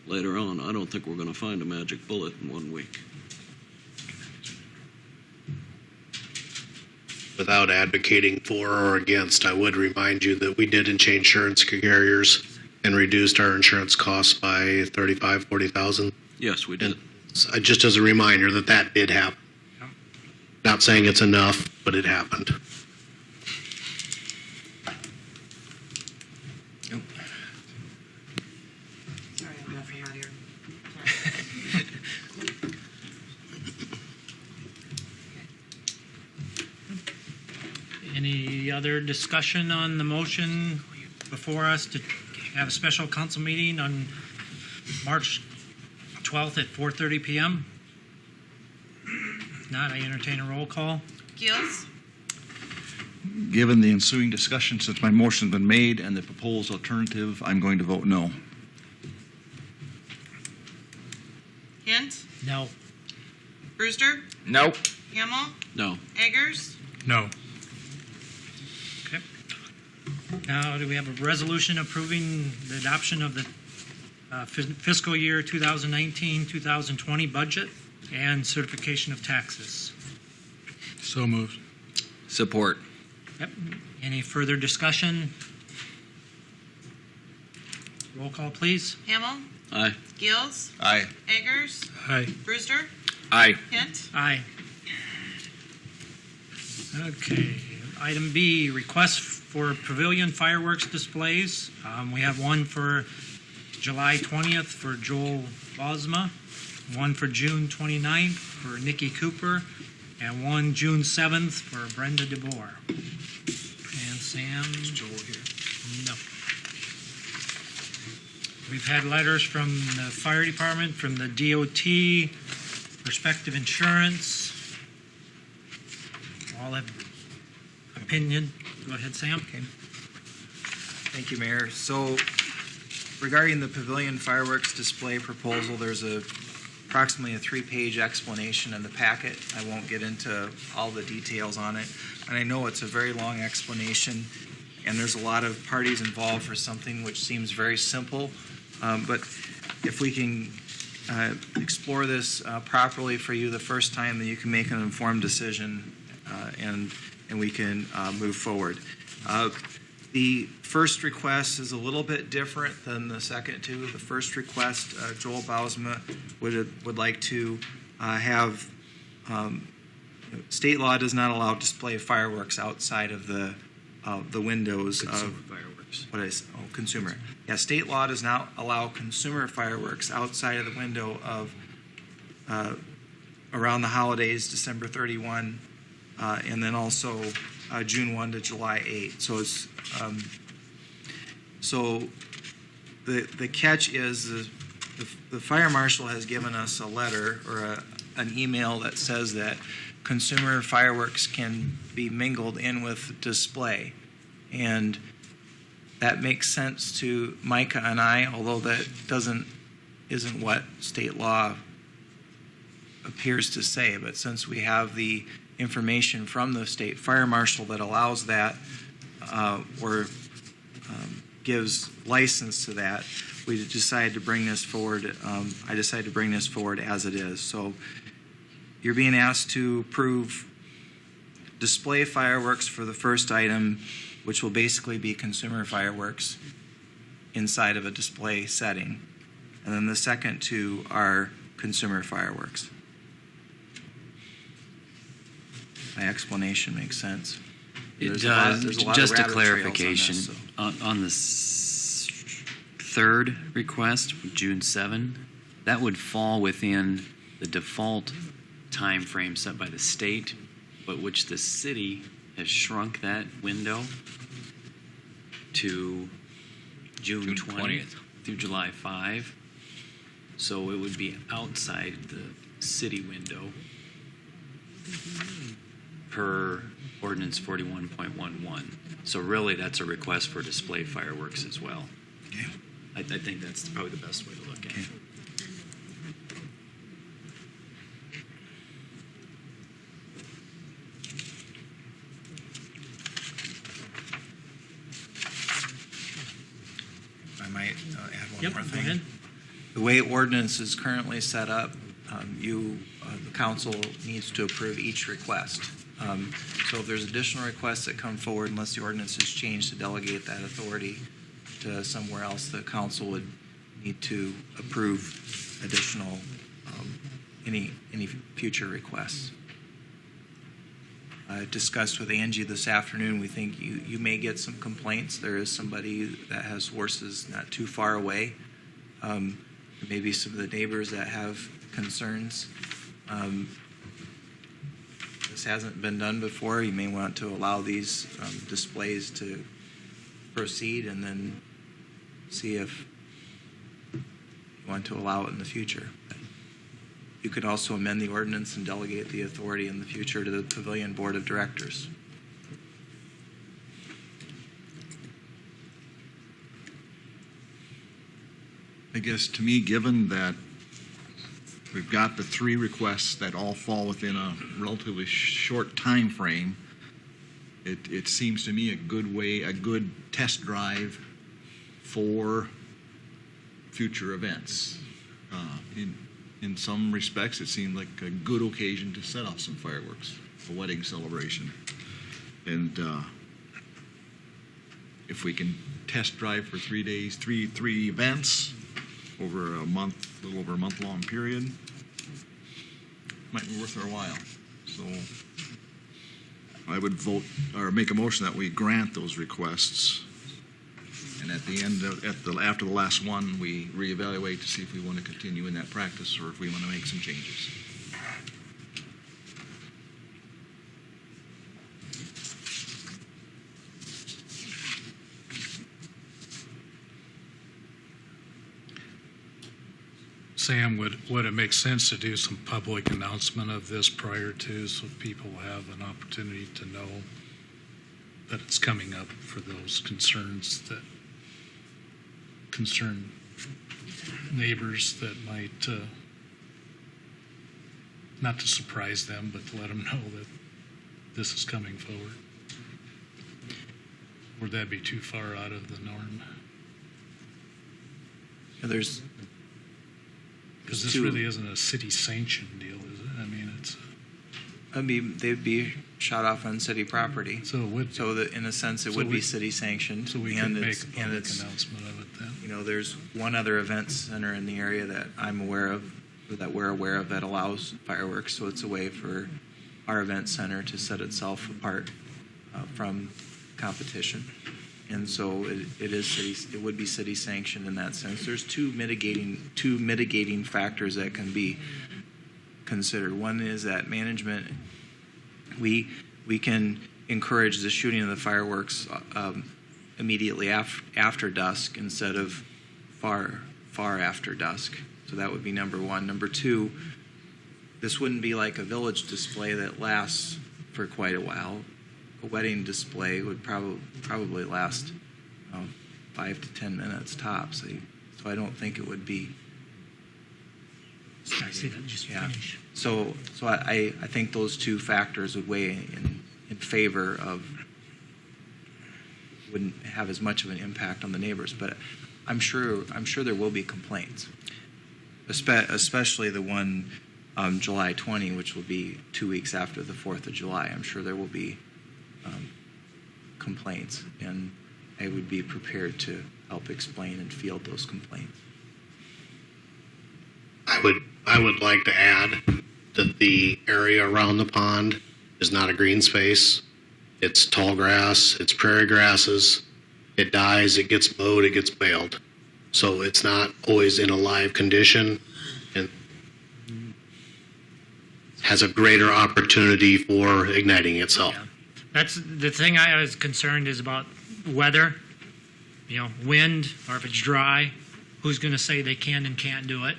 later on. I don't think we're going to find a magic bullet in 1 week. Without advocating for or against, I would remind you that we did change insurance carriers and reduced our insurance costs by $40,000. Yes, we did. And just as a reminder that did happen. Not saying it's enough, but it happened. Sorry, I'm laughing out here. Any other discussion on the motion before us to have a special council meeting on March 12th at 4:30 p.m.? If not, I entertain a roll call. Gills, Given the ensuing discussion, since my motion's been made and the proposed alternative, I'm going to vote no. Hint, No. Brewster, Nope. Hamel, No. Eggers, No. Okay. Now, do we have a resolution approving the adoption of the fiscal year 2019-2020 budget and certification of taxes? So moved. Support. Yep. Any further discussion? Roll call, please. Hamel, Aye. Gills, Aye. Eggers, Aye. Brewster, Aye. Hint, Aye. Okay. Item B, request for pavilion fireworks displays. We have one for July 20th for Joel Bosma, one for June 29th for Nikki Cooper, and one June 7th for Brenda DeBoer. And Sam? Is Joel here? No. We've had letters from the fire department, from the DOT, Perspective Insurance. All have opinion. Go ahead, Sam. Okay. Thank you, Mayor. So regarding the pavilion fireworks display proposal, there's approximately a 3-page explanation in the packet. I won't get into all the details on it. And I know it's a very long explanation, and there's a lot of parties involved for something which seems very simple. But if we can explore this properly for you the first time, then you can make an informed decision and we can move forward. The first request is a little bit different than the second two. The first request, Joel Bausma would like to have, state law does not allow display of fireworks outside of the windows of fireworks. Consumer. Yeah, state law does not allow consumer fireworks outside of the window of around the holidays, December 31, and then also June 1 to July 8. So it's so the catch is the fire marshal has given us a letter or an email that says that consumer fireworks can be mingled in with display, and that makes sense to Micah and I, although that isn't what state law appears to say. But since we have the information from the state fire marshal that allows that or gives license to that, we decided to bring this forward. I decided to bring this forward as it is. So you're being asked to approve display fireworks for the first item, which will basically be consumer fireworks inside of a display setting. And then the second two are consumer fireworks. My explanation makes sense. It There's does. there's a lot Just of a rabbit trails on clarification this, so. on the third request, June 7, that would fall within the default time frame set by the state, but which the city has shrunk that window to June June 20th through July 5. So it would be outside the city window per ordinance 41.11. So really, that's a request for display fireworks as well. Okay. I think that's probably the best way to look at it. I might add one Yep, more go thing. ahead. The way ordinance is currently set up, the council needs to approve each request. So if there's additional requests that come forward, unless the ordinance is changed to delegate that authority to somewhere else, the council would need to approve additional, any future requests. I discussed with Angie this afternoon, we think you may get some complaints. There is somebody that has horses not too far away. Maybe some of the neighbors that have concerns. This hasn't been done before. You may want to allow these displays to proceed and then see if you want to allow it in the future. You could also amend the ordinance and delegate the authority in the future to the Pavilion Board of Directors. I guess to me, given that we've got the 3 requests that all fall within a relatively short time frame, it seems to me a good test drive for future events. In some respects, it seemed like a good occasion to set off some fireworks, a wedding celebration. And if we can test drive for 3 days, three events over a little over a month-long period, might be worth our while. So I would vote or make a motion that we grant those requests, and at the end after the last one, we reevaluate to see if we want to continue in that practice or if we want to make some changes. Sam, would it make sense to do some public announcement of this prior to, so people have an opportunity to know that it's coming up for those concerns that concern neighbors that might, not to surprise them, but to let them know that this is coming forward? Would that be too far out of the norm? There's Because this really isn't a city-sanctioned deal, is it? I mean, they'd be shot off on city property. So it would. So that, in a sense, it would be city-sanctioned. So we and could make it's- a and public it's- announcement of it then. You know, there's one other event center in the area that I'm aware of, or that we're aware of, that allows fireworks. So it's a way for our event center to set itself apart from competition. And so it would be city sanctioned in that sense. There's two mitigating factors that can be considered. One is that management, we can encourage the shooting of the fireworks immediately after dusk instead of far after dusk. So that would be number one. Number two, this wouldn't be like a village display that lasts for quite a while. A wedding display would probably last 5 to 10 minutes tops. So I don't think it would be. I see that. Just finish. So I think those two factors would weigh in favor of, wouldn't have as much of an impact on the neighbors, but I'm sure there will be complaints, especially the one July 20, which will be 2 weeks after the 4th of July. I'm sure there will be complaints, and I would be prepared to help explain and field those complaints. I would like to add that the area around the pond is not a green space. It's tall grass, it's prairie grasses. It dies, it gets mowed, it gets baled. So it's not always in a live condition and has a greater opportunity for igniting itself. Yeah. That's the thing I was concerned is about weather. wind or if it's dry, who's going to say they can and can't do it?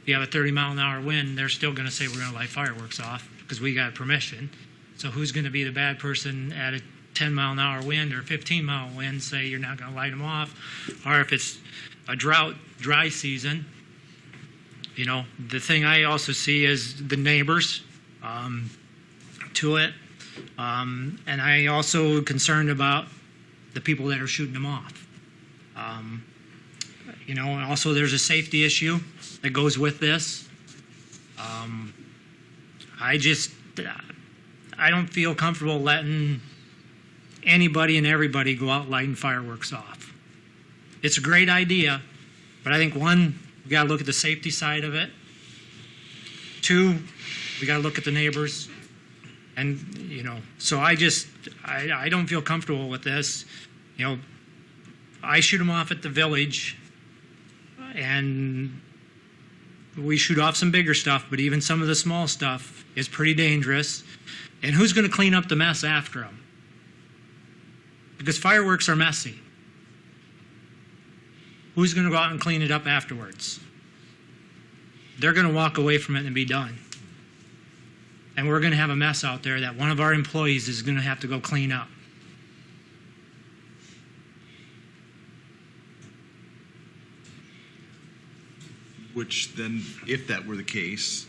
If you have a 30-mile-an-hour wind, they're still going to say we're going to light fireworks off because we got permission. So who's going to be the bad person at a 10-mile-an-hour wind or 15-mile wind say you're not going to light them off? Or if it's a dry season, the thing I also see is the neighbors to it. And I also concerned about the people that are shooting them off. And also there's a safety issue that goes with this. I don't feel comfortable letting anybody and everybody go out lighting fireworks off. It's a great idea, but I think one, we got to look at the safety side of it. Two, we got to look at the neighbors. And, so I don't feel comfortable with this. I shoot them off at the village, and we shoot off some bigger stuff, but even some of the small stuff is pretty dangerous. And who's going to clean up the mess after them? Because fireworks are messy. Who's going to go out and clean it up afterwards? They're going to walk away from it and be done. And we're going to have a mess out there that one of our employees is going to have to go clean up. Which then, if that were the case,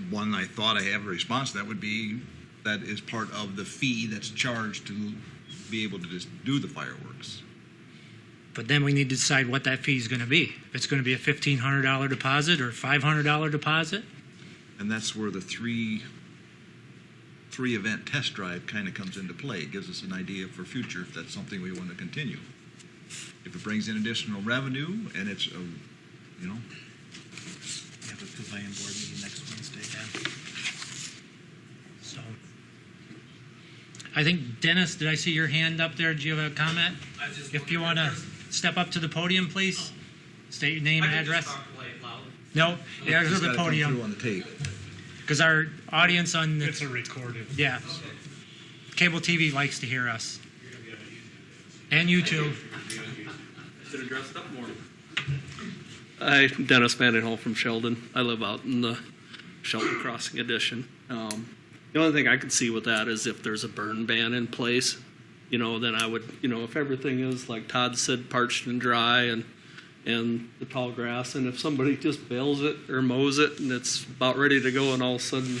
one I thought I have a response to that would be that is part of the fee that's charged to be able to just do the fireworks. But then we need to decide what that fee is going to be. If it's going to be a $1,500 deposit or $500 deposit. And that's where the three event test drive kind of comes into play. It gives us an idea for future if that's something we want to continue. If it brings in additional revenue and it's a, We have a pavilion board meeting next Wednesday, So, I think, Dennis, did I see your hand up there? Do you have a comment? If you want to step up to the podium, please. State your name and address. No, yeah, go to the podium. On the tape. Because our audience on the... It's a recorded. Yeah. Cable TV likes to hear us. And YouTube. Should have dressed up more. I'm Dennis Vandenhall from Sheldon. I live out in the Sheldon Crossing Addition. The only thing I could see with that is if there's a burn ban in place, then I would, if everything is, like Todd said, parched and dry and the tall grass, and if somebody just bales it or mows it and it's about ready to go and all of a sudden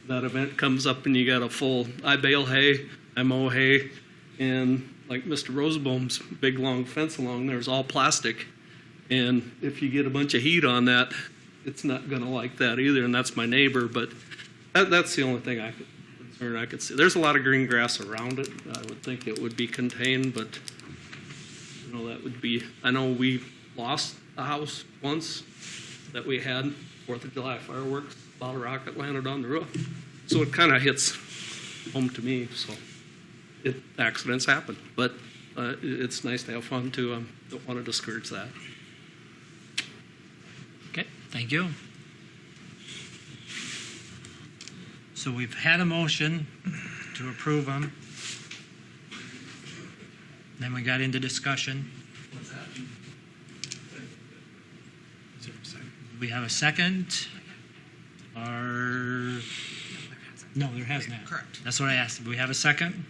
that event comes up and you got a full, I bale hay, I mow hay, and like Mr. Rosenbaum's big long fence along there's all plastic. And if you get a bunch of heat on that, it's not going to like that either, and that's my neighbor. But that's the only thing I could see. There's a lot of green grass around it. I would think it would be contained, but that would be. I know we lost a house once that we had 4th of July fireworks. A bottle rocket landed on the roof, so it kind of hits home to me. So accidents happen, but it's nice to have fun too. I don't want to discourage that. Okay, thank you. So we've had a motion to approve them. Then we got into discussion. We have a second? Or no, there has not. Correct. That's what I asked. Do we have a second?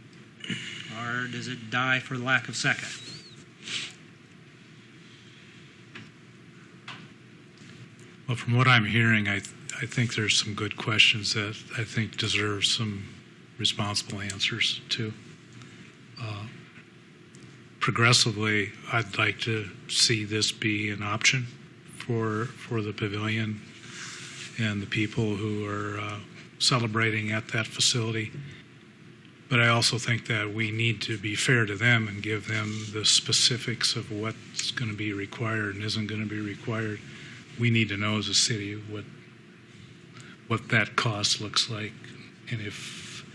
Or does it die for lack of second? Well, from what I'm hearing, I think there's some good questions that I think deserve some responsible answers to. Progressively, I'd like to see this be an option for the pavilion and the people who are celebrating at that facility. But I also think that we need to be fair to them and give them the specifics of what's going to be required and isn't going to be required. We need to know as a city what that cost looks like, and if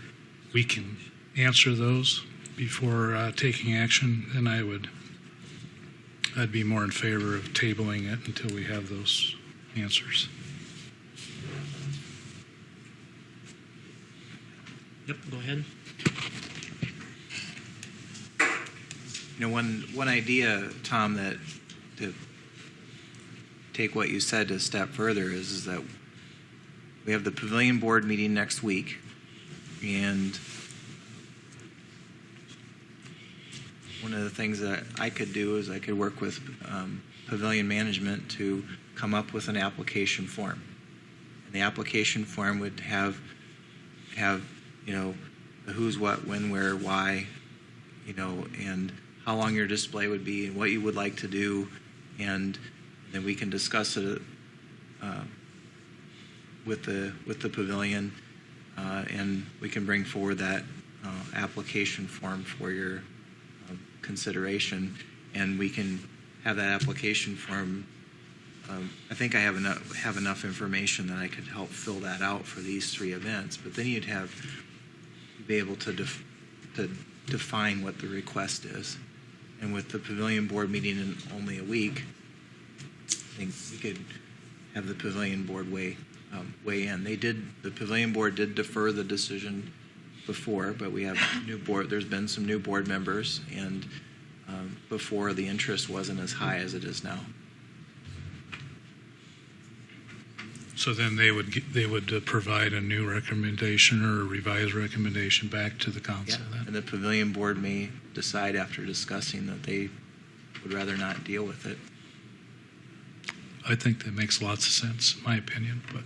we can answer those before taking action, then I'd be more in favor of tabling it until we have those answers. Yep, go ahead. One idea, Tom, that to take what you said a step further is that we have the Pavilion Board meeting next week, and one of the things that I could do is I could work with Pavilion Management to come up with an application form. And the application form would have the who's, what, when, where, why, and how long your display would be and what you would like to do, and then we can discuss it with the pavilion, and we can bring forward that application form for your consideration, and we can have that application form. I think I have enough information that I could help fill that out for these 3 events, but then you'd be able to define what the request is. And with the Pavilion Board meeting in only a week, I think we could have the Pavilion Board weigh in. The Pavilion Board did defer the decision before, but we have new board. There's been some new board members, and before the interest wasn't as high as it is now. So then they would provide a new recommendation or a revised recommendation back to the council. Yeah. Then? And the Pavilion Board may decide after discussing that they would rather not deal with it. I think that makes lots of sense, in my opinion. But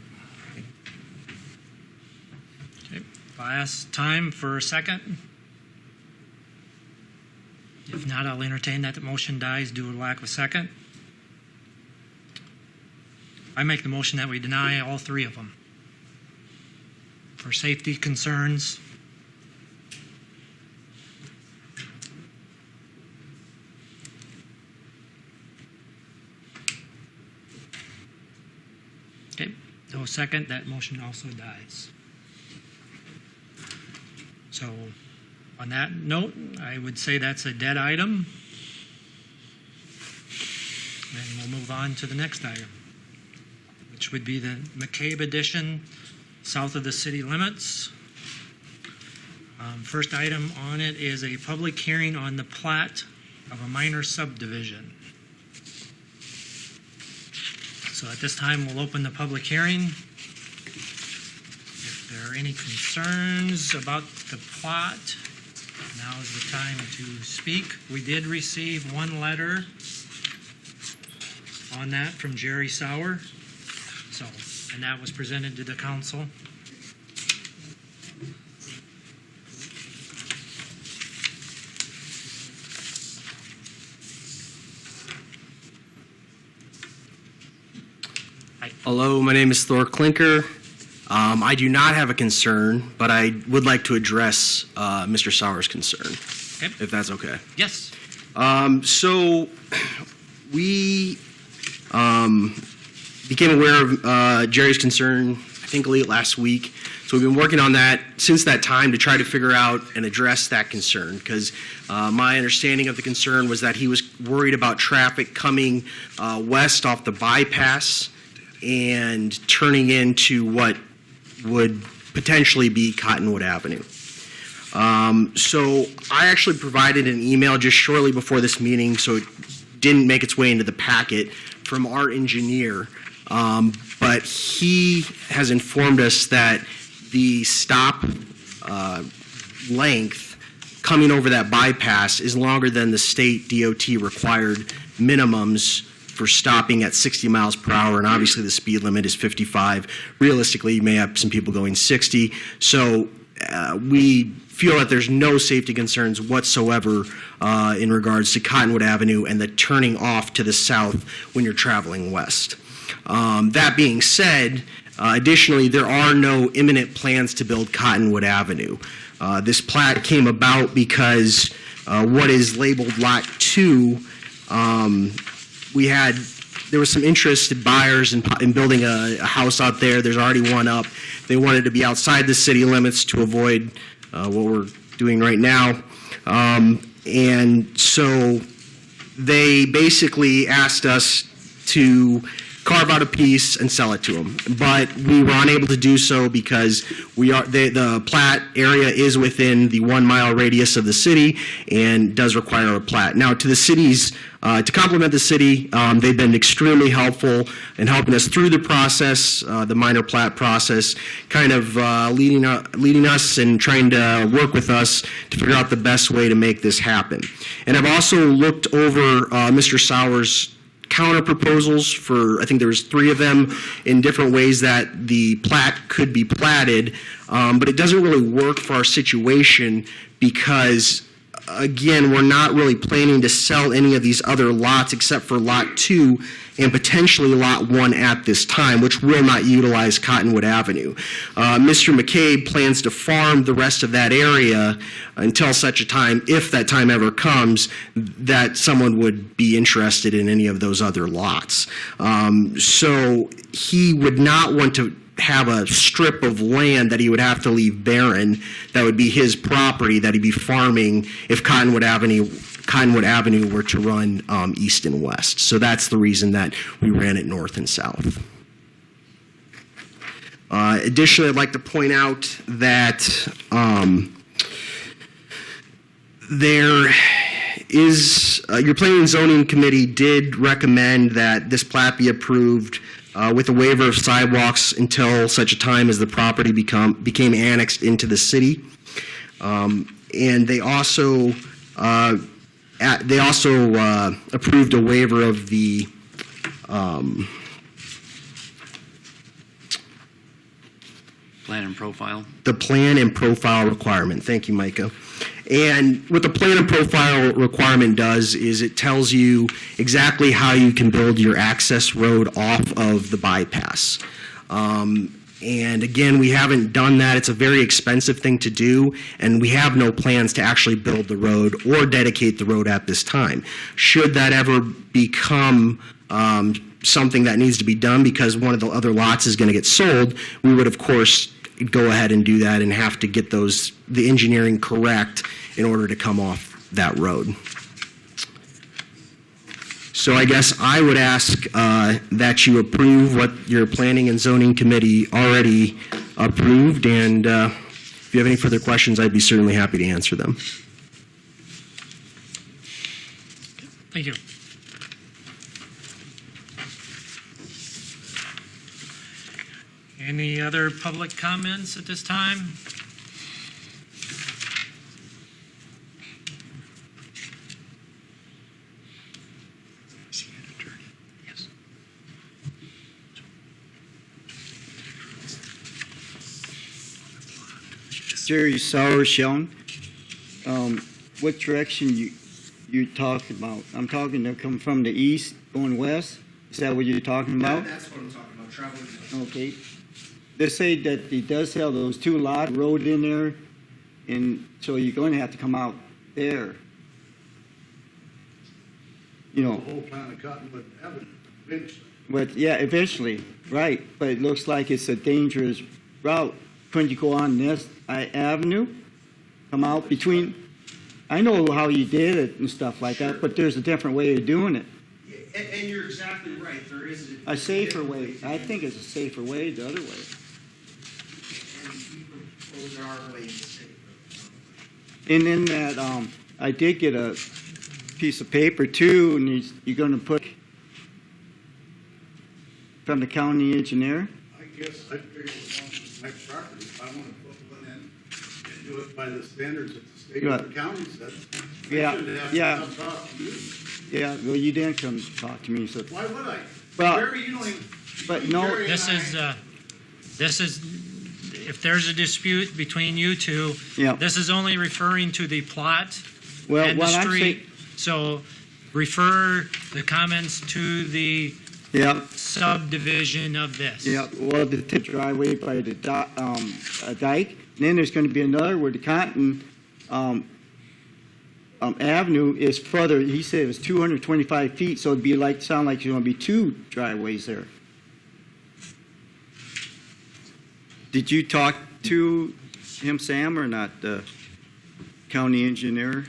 Okay. Last time for a second. If not, I'll entertain that the motion dies due to lack of a second. I make the motion that we deny all 3 of them for safety concerns. Okay, no second, that motion also dies. So, on that note, I would say that's a dead item. And we'll move on to the next item, which would be the McCabe addition south of the city limits. First item on it is a public hearing on the plat of a minor subdivision. So at this time, we'll open the public hearing. If there are any concerns about the plat, now is the time to speak. We did receive 1 letter on that from Jerry Sauer. So, and that was presented to the council. Hello, my name is Thor Klinker. I do not have a concern, but I would like to address Mr. Sauer's concern, Okay. if that's okay. Yes. So we became aware of Jerry's concern, I think, late last week. So we've been working on that since that time to try to figure out and address that concern, because my understanding of the concern was that he was worried about traffic coming west off the bypass and turning into what would potentially be Cottonwood Avenue. So I actually provided an email just shortly before this meeting, so it didn't make its way into the packet, from our engineer. But he has informed us that the stop length coming over that bypass is longer than the state DOT required minimums for stopping at 60 miles per hour, and obviously the speed limit is 55. Realistically, you may have some people going 60. So we feel that there's no safety concerns whatsoever in regards to Cottonwood Avenue and the turning off to the south when you're traveling west. That being said, additionally, there are no imminent plans to build Cottonwood Avenue. This plat came about because what is labeled Lot 2, there was some interested buyers in building a house out there. There's already one up. They wanted to be outside the city limits to avoid what we're doing right now. And so they basically asked us to carve out a piece and sell it to them. But we were unable to do so because the plat area is within the 1 mile radius of the city and does require a plat. Now, to the cities, to complement the city, they've been extremely helpful in helping us through the process, the minor plat process, kind of leading us and trying to work with us to figure out the best way to make this happen. And I've also looked over Mr. Sauer's counter proposals for, I think there was 3 of them in different ways that the plat could be platted, but it doesn't really work for our situation because, again, we're not really planning to sell any of these other lots except for Lot 2 and potentially Lot 1 at this time, which will not utilize Cottonwood Avenue. Mr. McCabe plans to farm the rest of that area until such a time, if that time ever comes, that someone would be interested in any of those other lots. So he would not want to have a strip of land that he would have to leave barren that would be his property that he'd be farming if Cottonwood Avenue were to run east and west. So that's the reason that we ran it north and south. Additionally, I'd like to point out that there is, your Planning and Zoning Committee did recommend that this plat be approved with a waiver of sidewalks until such a time as the property became annexed into the city. And they also approved a waiver of the Plan and profile. The plan and profile requirement. Thank you, Micah. And what the plan and profile requirement does is it tells you exactly how you can build your access road off of the bypass. And again, we haven't done that. It's a very expensive thing to do, and we have no plans to actually build the road or dedicate the road at this time. Should that ever become something that needs to be done because one of the other lots is going to get sold, we would, of course, go ahead and do that and have to get the engineering correct in order to come off that road. So I guess I would ask that you approve what your Planning and Zoning Committee already approved, and if you have any further questions, I'd be certainly happy to answer them. Thank you. Any other public comments at this time? Jerry Sauer, Sheldon. What direction you talking about? I'm talking to come from the east going west. Is that what you're talking about? That's what I'm talking about, traveling. Okay. They say that he does have those 2 lot road in there, and so you're going to have to come out there. You know. The whole plan of Cottonwood Avenue, eventually. But yeah, eventually, right. But it looks like it's a dangerous route. Couldn't you go on this avenue, come out between? I know how you did it and stuff like that, but there's a different way of doing it. And you're exactly right. There is A safer way. I think it's a safer way the other way. There are ways to save. And then that, I did get a piece of paper too, and you're going to put from the county engineer. I guess I'd figure it on my property, if I want to put one in and do it by the standards that the state or the county says. Yeah, I shouldn't have yeah. to come talk to you. Yeah, well, you didn't come talk to me, so. Why would I? Well, Jerry, you don't even. but no. Jerry and This is, if there's a dispute between you two, Yeah. this is only referring to the plot Well, and the what I'm street. So refer the comments to the Yeah. subdivision of this. Yeah, well, the driveway by the dike, and then there's going to be another where the Cotton Avenue is further. He said it was 225 feet, so it'd be like sound like there's going to be 2 driveways there. Did you talk to him, Sam, or not, the county engineer?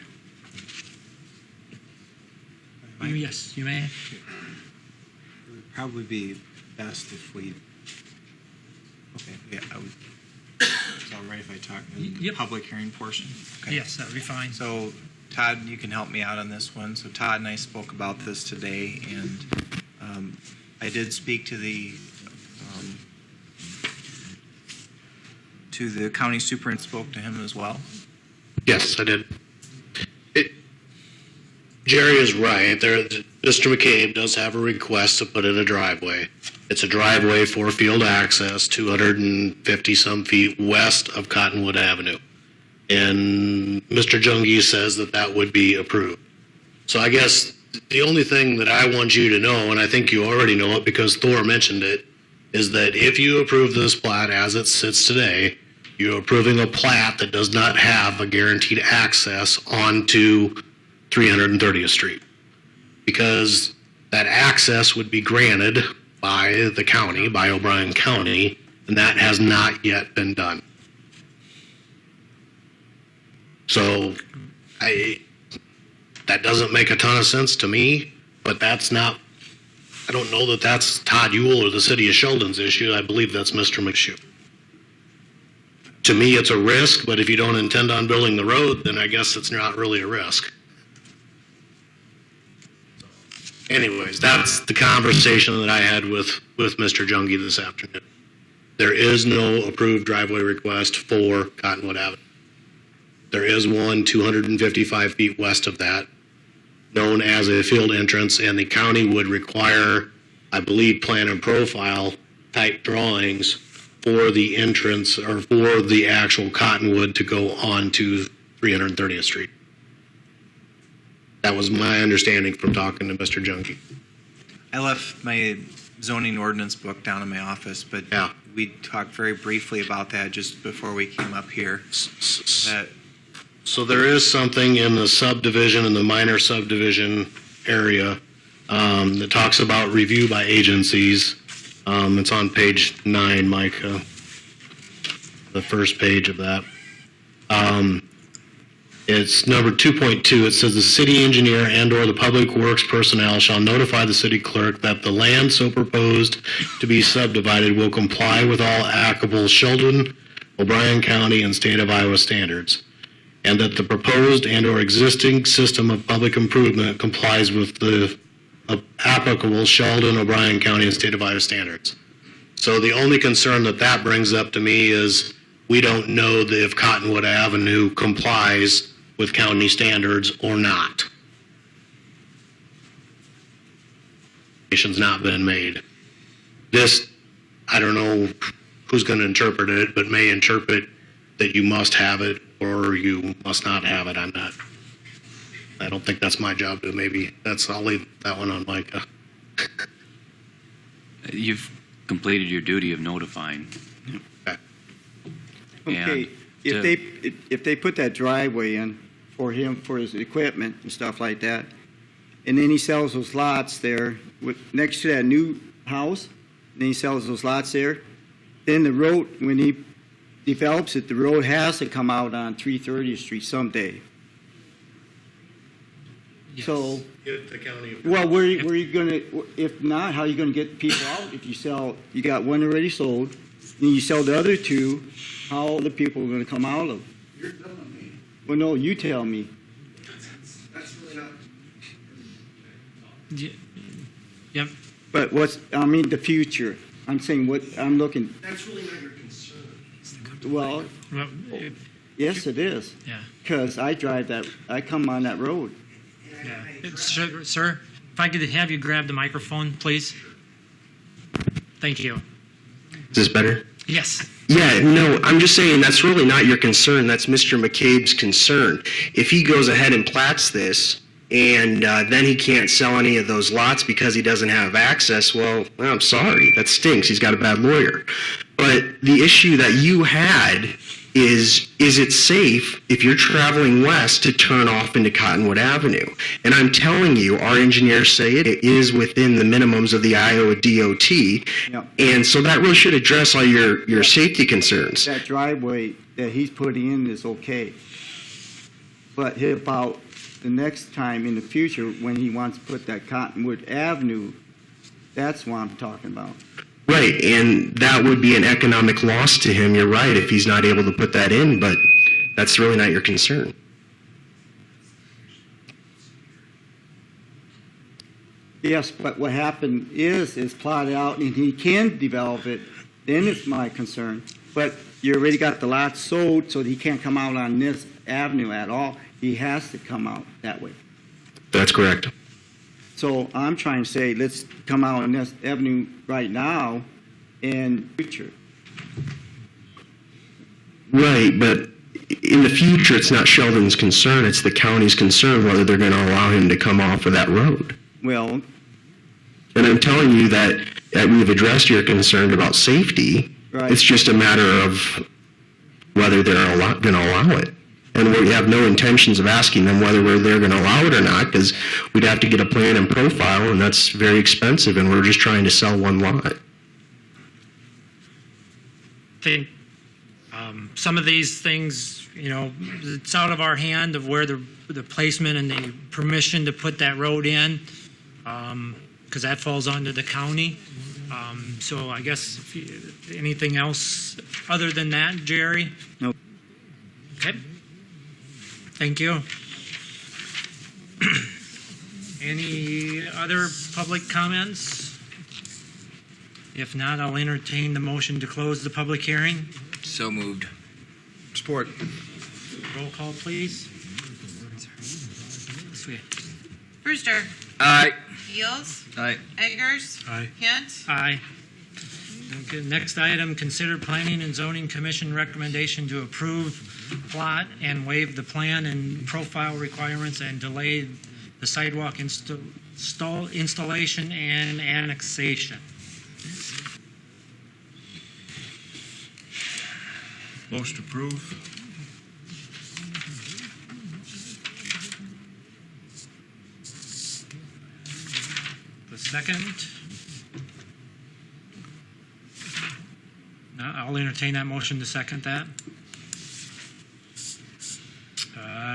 Yes, you may. Probably be best if we, okay, yeah, it's all right if I talk in the Yep. public hearing portion? Okay. Yes, that would be fine. So Todd, you can help me out on this one. So Todd and I spoke about this today, and I did speak to the county superintendent, spoke to him as well. Yes, I did. Jerry is right. Mr. McCabe does have a request to put in a driveway. It's a driveway for field access, 250 some feet west of Cottonwood Avenue. And Mr. Jungie says that that would be approved. So I guess the only thing that I want you to know, and I think you already know it because Thor mentioned it, is that if you approve this plat as it sits today, you're approving a plat that does not have a guaranteed access onto 330th Street. Because that access would be granted by the county, by O'Brien County, and that has not yet been done. So that doesn't make a ton of sense to me, but that's not, I don't know that that's Todd Ewell or the city of Sheldon's issue. I believe that's Mr. McShoe. To me, it's a risk, but if you don't intend on building the road, then I guess it's not really a risk. Anyways, that's the conversation that I had with Mr. Jungie this afternoon. There is no approved driveway request for Cottonwood Avenue. There is one 255 feet west of that, known as a field entrance, and the county would require, I believe, plan and profile type drawings for the entrance or for the actual Cottonwood to go on to 330th Street. That was my understanding from talking to Mr. Junkie. I left my zoning ordinance book down in my office, but yeah, we talked very briefly about that just before we came up here. So there is something in the subdivision, in the minor subdivision area, that talks about review by agencies. It's on page 9, Mike, the first page of that. It's number 2.2. It says the city engineer and/or the public works personnel shall notify the city clerk that the land so proposed to be subdivided will comply with all applicable Sheldon, O'Brien County, and state of Iowa standards, and that the proposed and/or existing system of public improvement complies with the applicable Sheldon, O'Brien County, and state of Iowa standards. So the only concern that brings up to me is we don't know if Cottonwood Avenue complies with county standards or not. It's not been made. This, I don't know who's going to interpret it, but may interpret that you must have it or you must not have it. I don't think that's my job to. Maybe I'll leave that one on Micah. You've completed your duty of notifying. Okay, if they put that driveway in for him, for his equipment and stuff like that, and then he sells those lots there next to that new house, and then he sells those lots there, then the road, when he develops it, the road has to come out on 330th Street someday. Yes. So, If the county. well, where are you gonna, if not, how are you gonna get people out if you got one already sold, and you sell the other two, how are the people going to come out of? You're telling me. Well, no, you tell me. That's really not. Yep. But the future. I'm saying I'm looking. That's really not your concern. Well, yes, it is. Yeah. Because I come on that road. Yeah. Sir, if I could have you grab the microphone, please. Thank you. Is this better? Yes. Yeah, no, I'm just saying that's really not your concern. That's Mr. McCabe's concern. If he goes ahead and plats this and then he can't sell any of those lots because he doesn't have access, well, I'm sorry. That stinks. He's got a bad lawyer. But the issue that you had is it safe if you're traveling west to turn off into Cottonwood Avenue? And I'm telling you, our engineers say it is within the minimums of the Iowa DOT. Yep. And so that really should address all your safety concerns. That driveway that he's putting in is okay. But about the next time in the future when he wants to put that Cottonwood Avenue, that's what I'm talking about. Right, and that would be an economic loss to him, you're right, if he's not able to put that in, but that's really not your concern. Yes, but what happened is plotted out and he can develop it, then it's my concern. But you already got the lot sold, so he can't come out on this avenue at all. He has to come out that way. That's correct. So I'm trying to say, let's come out on this avenue right now and future. Right, but in the future, it's not Sheldon's concern, it's the county's concern whether they're going to allow him to come off of that road. Well, and I'm telling you that we've addressed your concern about safety. Right. It's just a matter of whether they're going to allow it. And we have no intentions of asking them whether they're going to allow it or not, because we'd have to get a plan and profile, and that's very expensive, and we're just trying to sell one lot. I think some of these things, it's out of our hand of where the placement and the permission to put that road in, because that falls under the county. So I guess anything else other than that, Jerry? Nope. Okay. Thank you. Any other public comments? If not, I'll entertain the motion to close the public hearing. So moved. Support. Roll call, please. Brewster. Aye. Beals. Aye. Eggers. Aye. Hint. Aye. Okay, next item, consider Planning and Zoning Commission recommendation to approve plot and waive the plan and profile requirements and delay the sidewalk installation and annexation. Motion to approve. The second. I'll entertain that motion to second that.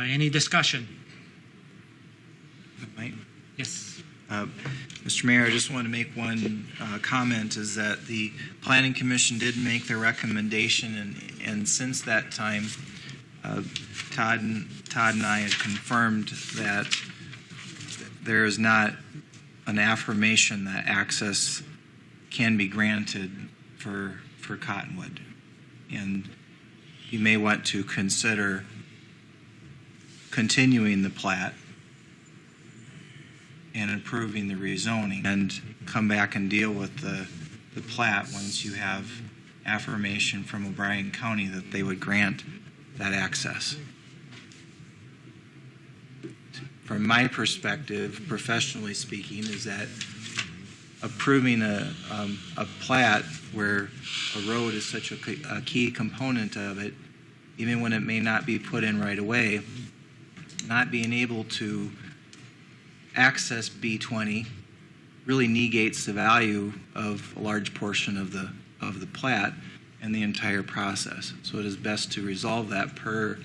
Any discussion? Mike? Yes. Mr. Mayor, I just want to make one comment, is that the Planning Commission did make their recommendation, and since that time, Todd and I had confirmed that there is not an affirmation that access can be granted for Cottonwood. And you may want to consider continuing the plat and approving the rezoning and come back and deal with the plat once you have affirmation from O'Brien County that they would grant that access. From my perspective, professionally speaking, is that approving a plat where a road is such a key component of it, even when it may not be put in right away, not being able to access B20 really negates the value of a large portion of the plat and the entire process. So it is best to resolve that per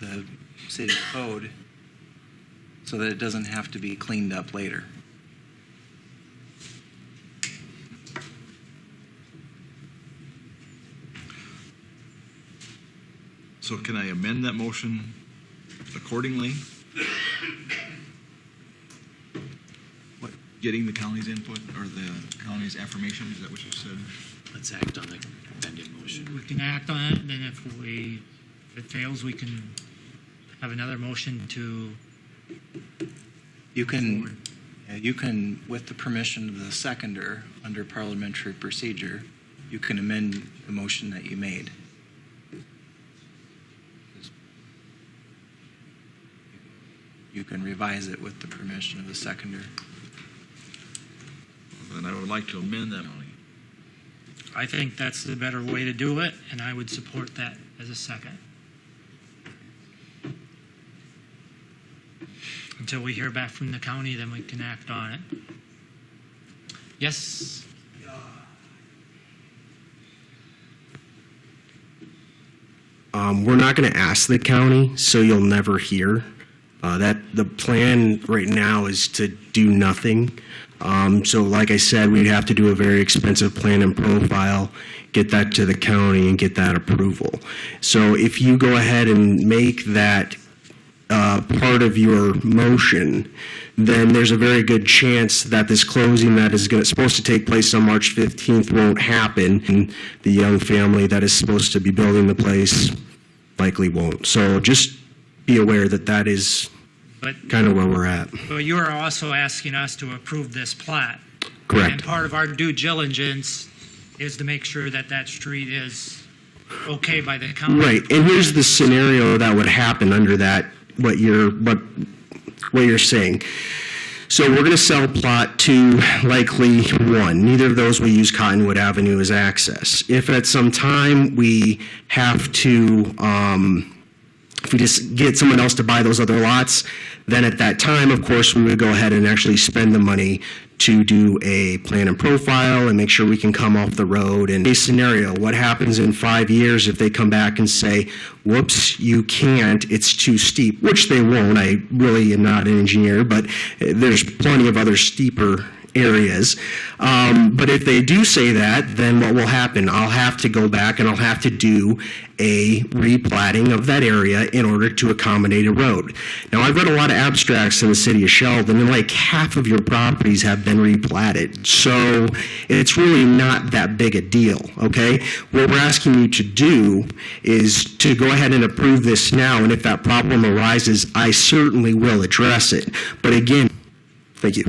the city code so that it doesn't have to be cleaned up later. So can I amend that motion accordingly? What, getting the county's input or the county's affirmation, is that what you said? Let's act on the amended motion. We can act on it, and then if it fails, we can have another motion to. You can, with the permission of the seconder under parliamentary procedure, you can amend the motion that you made. You can revise it with the permission of the seconder. Then I would like to amend that. I think that's the better way to do it, and I would support that as a second. Until we hear back from the county, then we can act on it. Yes? We're not going to ask the county, so you'll never hear. That the plan right now is to do nothing. So like I said, we'd have to do a very expensive plan and profile, get that to the county and get that approval. So if you go ahead and make that part of your motion, then there's a very good chance that this closing that is supposed to take place on March 15th won't happen, and the young family that is supposed to be building the place likely won't. So just be aware that that is kind of where we're at. But you are also asking us to approve this plat. Correct. And part of our due diligence is to make sure that that street is okay by the county. Right, and here's the scenario that would happen under that, what you're saying. So we're going to sell plot 2, likely 1. Neither of those will use Cottonwood Avenue as access. If at some time we have to, if we just get someone else to buy those other lots, then at that time, of course, we would go ahead and actually spend the money to do a plan and profile and make sure we can come off the road. And a scenario, what happens in 5 years if they come back and say, whoops, you can't, it's too steep, which they won't. I really am not an engineer, but there's plenty of other steeper areas. But if they do say that, then what will happen? I'll have to go back and I'll have to do a replatting of that area in order to accommodate a road. Now, I've read a lot of abstracts in the city of Sheldon, and like half of your properties have been replatted. So it's really not that big a deal, okay? What we're asking you to do is to go ahead and approve this now, and if that problem arises, I certainly will address it. But again, thank you.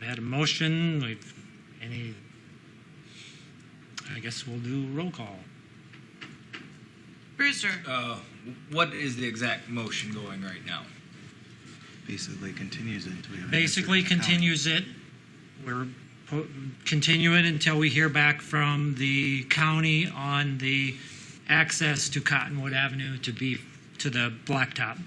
Had a motion, I guess we'll do roll call. Brewster. What is the exact motion going right now? Basically continues it until we have. Basically continues it. We're continuing until we hear back from the county on the access to Cottonwood Avenue to the blacktop.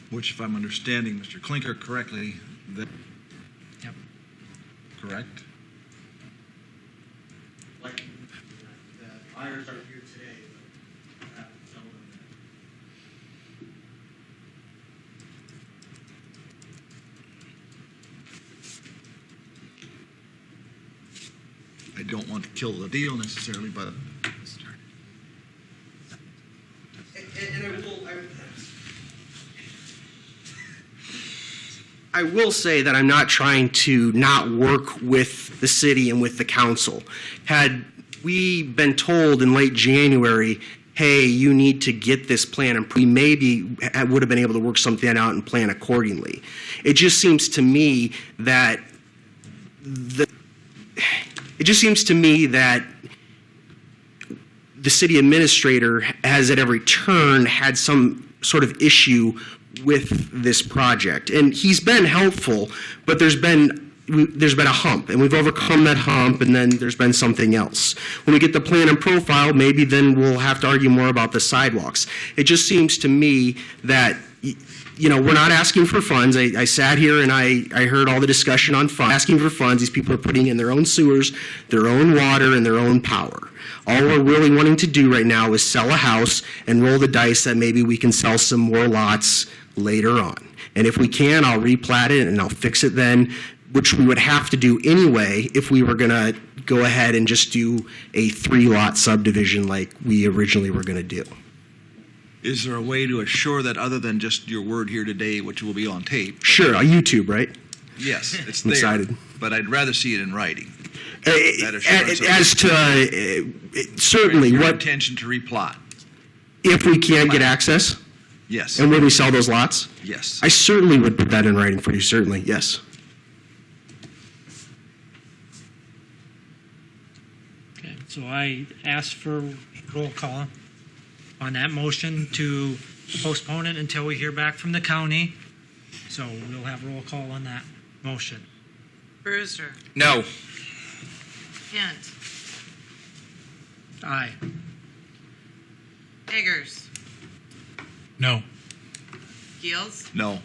Which, if I'm understanding Mr. Klinker correctly, that. Yep. Correct? Like, the buyers aren't here today, but I have to tell them I don't want to kill the deal necessarily, but. I will say that I'm not trying to not work with the city and with the council. Had we been told in late January, hey, you need to get this plan, and we maybe would have been able to work something out and plan accordingly. It just seems to me that the city administrator has at every turn had some sort of issue with this project. And he's been helpful, but there's been a hump, and we've overcome that hump, and then there's been something else. When we get the plan and profile, maybe then we'll have to argue more about the sidewalks. It just seems to me that, you know, we're not asking for funds. I sat here and I heard all the discussion on funds. Asking for funds, these people are putting in their own sewers, their own water, and their own power. All we're really wanting to do right now is sell a house and roll the dice that maybe we can sell some more lots later on. And if we can, I'll replat it and I'll fix it then, which we would have to do anyway if we were going to go ahead and just do a 3-lot subdivision like we originally were going to do. Is there a way to assure that other than just your word here today, which will be on tape? Sure, on YouTube, right? Yes, it's I'm there. excited. But I'd rather see it in writing. Certainly, your what intention to replot? If we can get access? Yes. And when we sell those lots? Yes. I certainly would put that in writing for you, certainly, yes. Okay, so I asked for roll call on that motion to postpone it until we hear back from the county. So we'll have roll call on that motion. Brewster. No. Kent. Aye. Eggers. No. Geels. No.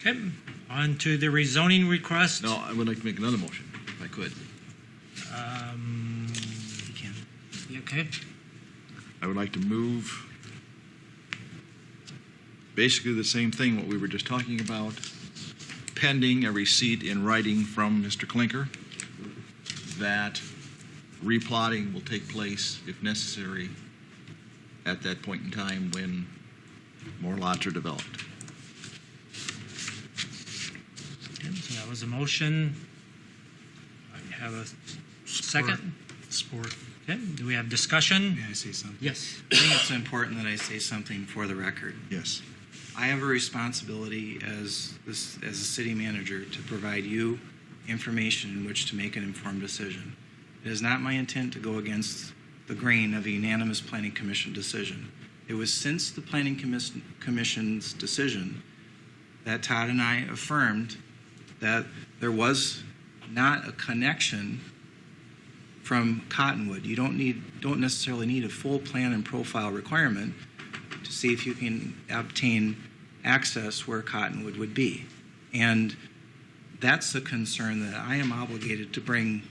Okay, on to the rezoning request. No, I would like to make another motion, if I could. Okay, I would like to move basically the same thing, what we were just talking about, pending a receipt in writing from Mr. Klinker, that replotting will take place, if necessary, at that point in time when more lots are developed. okay, so that was a motion. I have a second. Support. Okay, do we have discussion? May I say something? Yes. I think it's important that I say something for the record. Yes. I have a responsibility as a city manager to provide you information in which to make an informed decision. It is not my intent to go against the grain of a unanimous Planning Commission decision. It was since the Planning Commission's decision that Todd and I affirmed that there was not a connection from Cottonwood. You don't necessarily need a full plan and profile requirement to see if you can obtain access where Cottonwood would be. And that's the concern that I am obligated to bring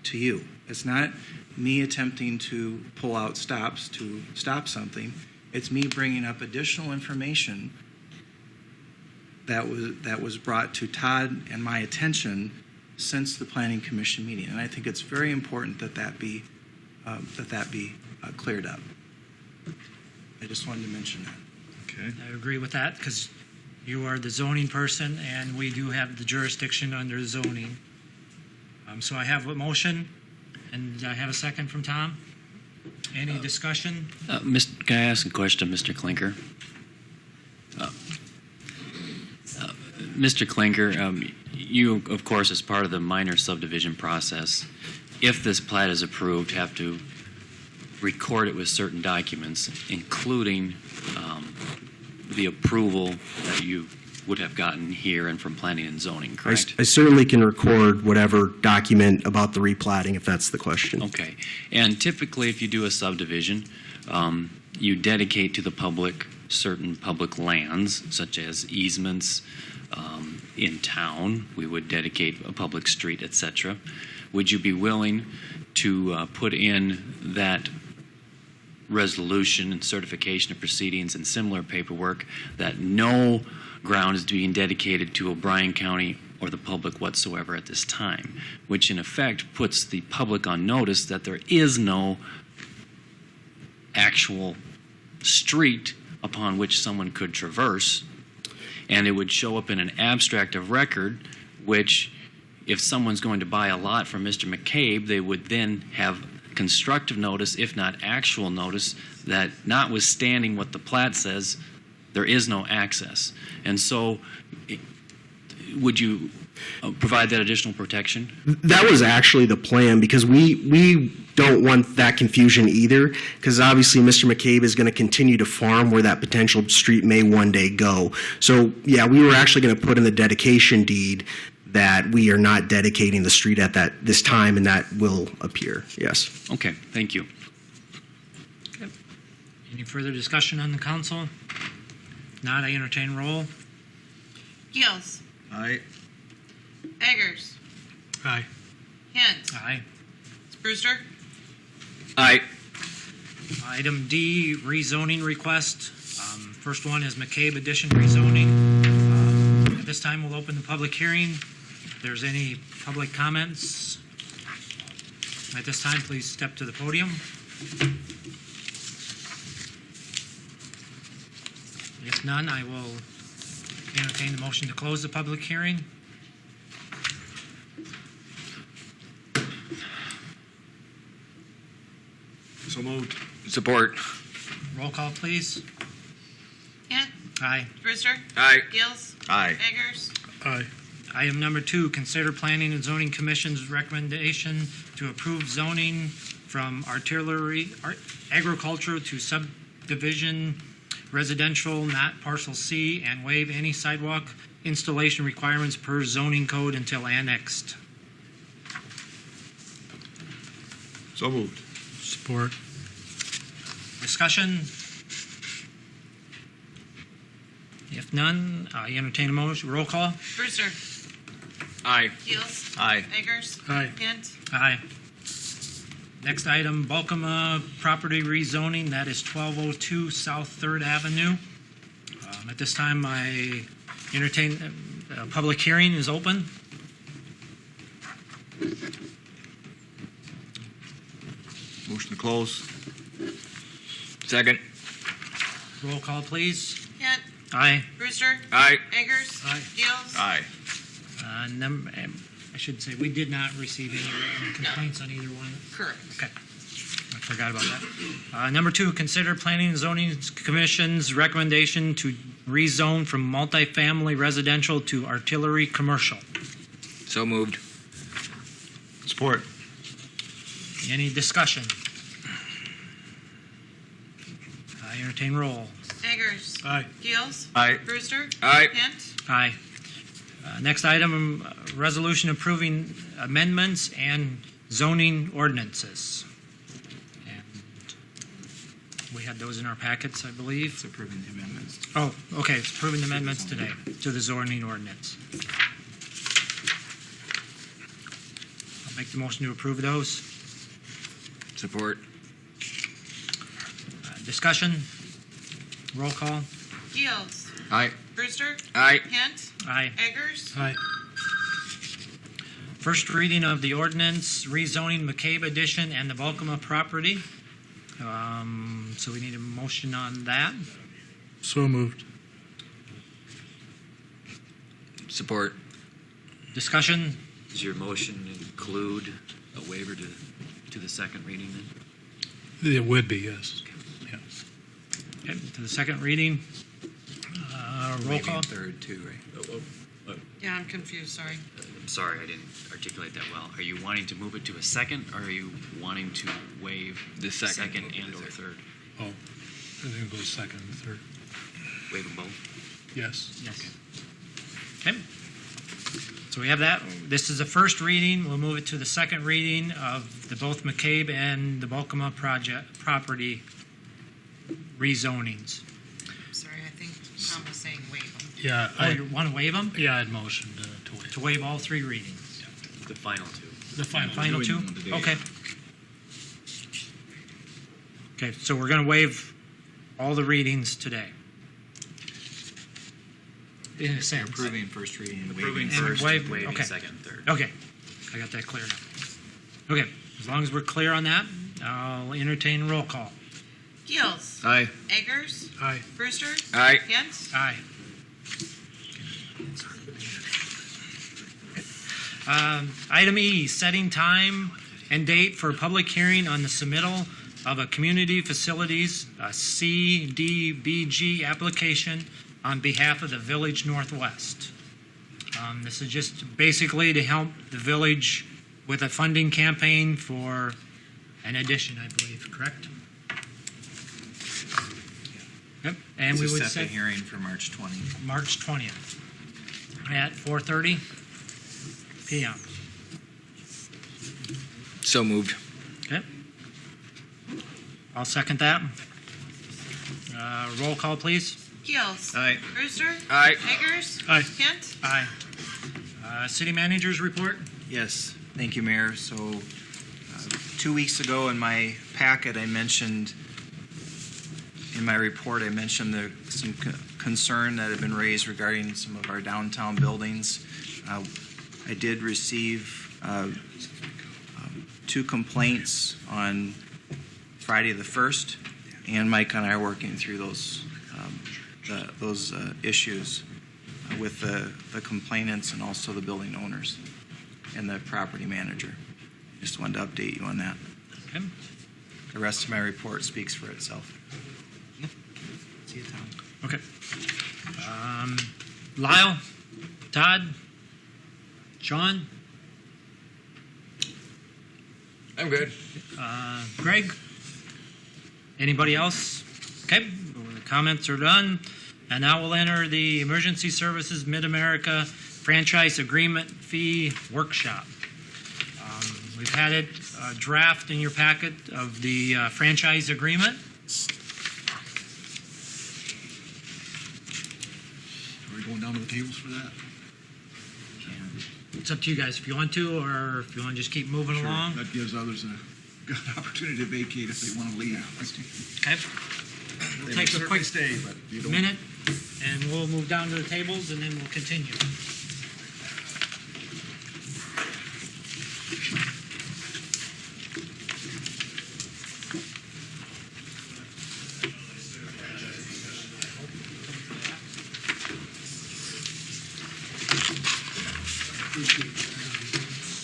to you. It's not me attempting to pull out stops to stop something. It's me bringing up additional information that was brought to Todd and my attention since the Planning Commission meeting. And I think it's very important that that be cleared up. I just wanted to mention that. Okay. I agree with that because you are the zoning person and we do have the jurisdiction under zoning. So I have a motion and I have a second from Tom. Any discussion? Can I ask a question, Mr. Klinker? Mr. Klinker, you, of course, as part of the minor subdivision process, if this plat is approved, have to record it with certain documents, including the approval that you would have gotten here and from planning and zoning, correct? I certainly can record whatever document about the replatting, if that's the question. Okay. And typically, if you do a subdivision, you dedicate to the public certain public lands, such as easements. In town, we would dedicate a public street, etc. Would you be willing to put in that resolution and certification of proceedings and similar paperwork that no ground is being dedicated to O'Brien County or the public whatsoever at this time, which in effect puts the public on notice that there is no actual street upon which someone could traverse, and it would show up in an abstract of record, which if someone's going to buy a lot from Mr. McCabe, they would then have constructive notice, if not actual notice, that notwithstanding what the plat says, there is no access. And so would you provide that additional protection? That was actually the plan, because we don't want that confusion either, because obviously Mr. McCabe is going to continue to farm where that potential street may one day go. So yeah, we were actually going to put in the dedication deed that we are not dedicating the street at this time, and that will appear, yes. Okay, thank you. Okay. Any further discussion on the council? If not, I entertain roll. Gills. Aye. Eggers. Aye. Hint. Aye. Brewster. Aye. Item D, rezoning request. First one is McCabe Addition rezoning. At this time, we'll open the public hearing. If there's any public comments, at this time, please step to the podium. If none, I will entertain the motion to close the public hearing. So moved. Support. Roll call, please. Hint. Aye. Brewster. Aye. Gills. Aye. Eggers. Aye. Item number 2, consider Planning and Zoning Commission's recommendation to approve zoning from agriculture to subdivision residential, not parcel C, and waive any sidewalk installation requirements per zoning code until annexed. So moved. Support. Discussion? If none, I entertain a motion. Roll call. Brewster. Aye. Keels. Aye. Eggers. Aye. Hint. Aye. Next item, Bulkema property rezoning. That is 1202 South 3rd Avenue. At this time, I entertain, public hearing is open. Motion to close. Second. Roll call, please. Hint. Aye. Brewster. Aye. Eggers. Aye. Keels. Aye. I should say, we did not receive any complaints on either one. Correct. Okay. I forgot about that. Number 2, consider Planning and Zoning Commission's recommendation to rezone from multifamily residential to artillery commercial. So moved. Support. Any discussion? I entertain roll. Eggers. Aye. Keels. Aye. Brewster. Aye. Hint. Aye. Next item, resolution approving amendments and zoning ordinances. And we had those in our packets, I believe. It's approving the amendments. Oh, okay, it's approving the amendments today to the zoning ordinance. I'll make the motion to approve those. Support. Discussion? Roll call? Keels. Aye. Brewster. Aye. Hint. Aye. Eggers. Aye. First reading of the ordinance rezoning McCabe Edition and the Bulkema property. So we need a motion on that. So moved. Support. Discussion? Does your motion include a waiver to the second reading then? It would be, yes. Yeah. Okay, to the second reading. Roll call? Third too, right? Yeah, I'm confused, sorry. I'm sorry, I didn't articulate that well. Are you wanting to move it to a second, or are you wanting to waive The second. and or third? Oh, I think it goes second and third. Waive them both? Yes. Yes. Okay. So we have that. This is the first reading. We'll move it to the second reading of the both McCabe and the Bulkema project property rezonings. Sorry, I think Tom was saying waive them. Yeah. Oh, you want to waive them? Yeah, I'd motion to waive. To waive all 3 readings? The final two. The final. Final 2? Doing them today. Okay. Okay, so we're going to waive all the readings today. In a sense. Approving first reading and Approving waiving And first, waive- waiving okay. second, and third. Okay, I got that clear now. Okay, as long as we're clear on that, I'll entertain roll call. Keels. Aye. Eggers. Aye. Brewster. Aye. Hint. Aye. Item E, setting time and date for a public hearing on the submittal of a community facilities, a CDBG application on behalf of the Village Northwest. This is just basically to help the village with a funding campaign for an addition, I believe, correct? Yep, and we would set the set hearing for March 20. March 20th at 4:30 p.m. So moved. Okay. I'll second that. Roll call, please. Keels. Aye. Brewster. Aye. Eggers. Aye. Hint. Aye. City Manager's report? Yes, thank you, Mayor. So 2 weeks ago in my packet, I mentioned, in my report, I mentioned some concern that had been raised regarding some of our downtown buildings. I did receive 2 complaints on Friday the 1st, and Mike and I are working through those issues with the complainants and also the building owners and the property manager. Just wanted to update you on that. Okay. The rest of my report speaks for itself. See you, Tom. Okay. Lyle? Todd? Sean? I'm good. Greg? Anybody else? Okay, the comments are done. And now we'll enter the Emergency Services Mid-America Franchise Agreement Fee Workshop. We've had it draft in your packet of the franchise agreement. tables for that? It's up to you guys if you want to, or if you want to just keep moving Sure. along. That gives others a good opportunity to vacate if they want to leave. Okay. We'll take a quick stay, but you don't. minute, and we'll move down to the tables, and then we'll continue.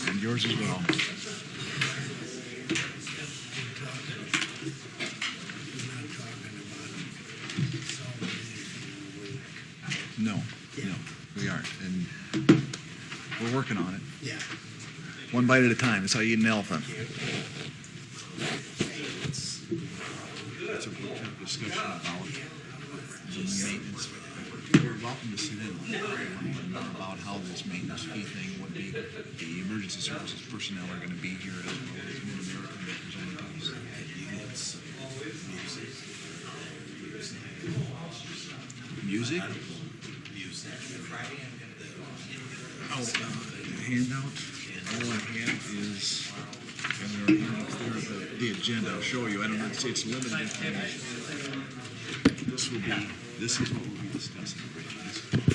And yours as well. No, we aren't, and we're working on it. Yeah. One bite at a time. That's how you eat an elephant. That's a good kind of discussion about the maintenance. You're welcome to sit in on it and learn about how this maintenance fee thing would be. The emergency services personnel are going to be here as well as Mid-American representatives. Music? Oh, handout. All I have is, and there are handout there, the agenda. I'll show you. I don't know. It's limited information. This is what we'll be discussing. Those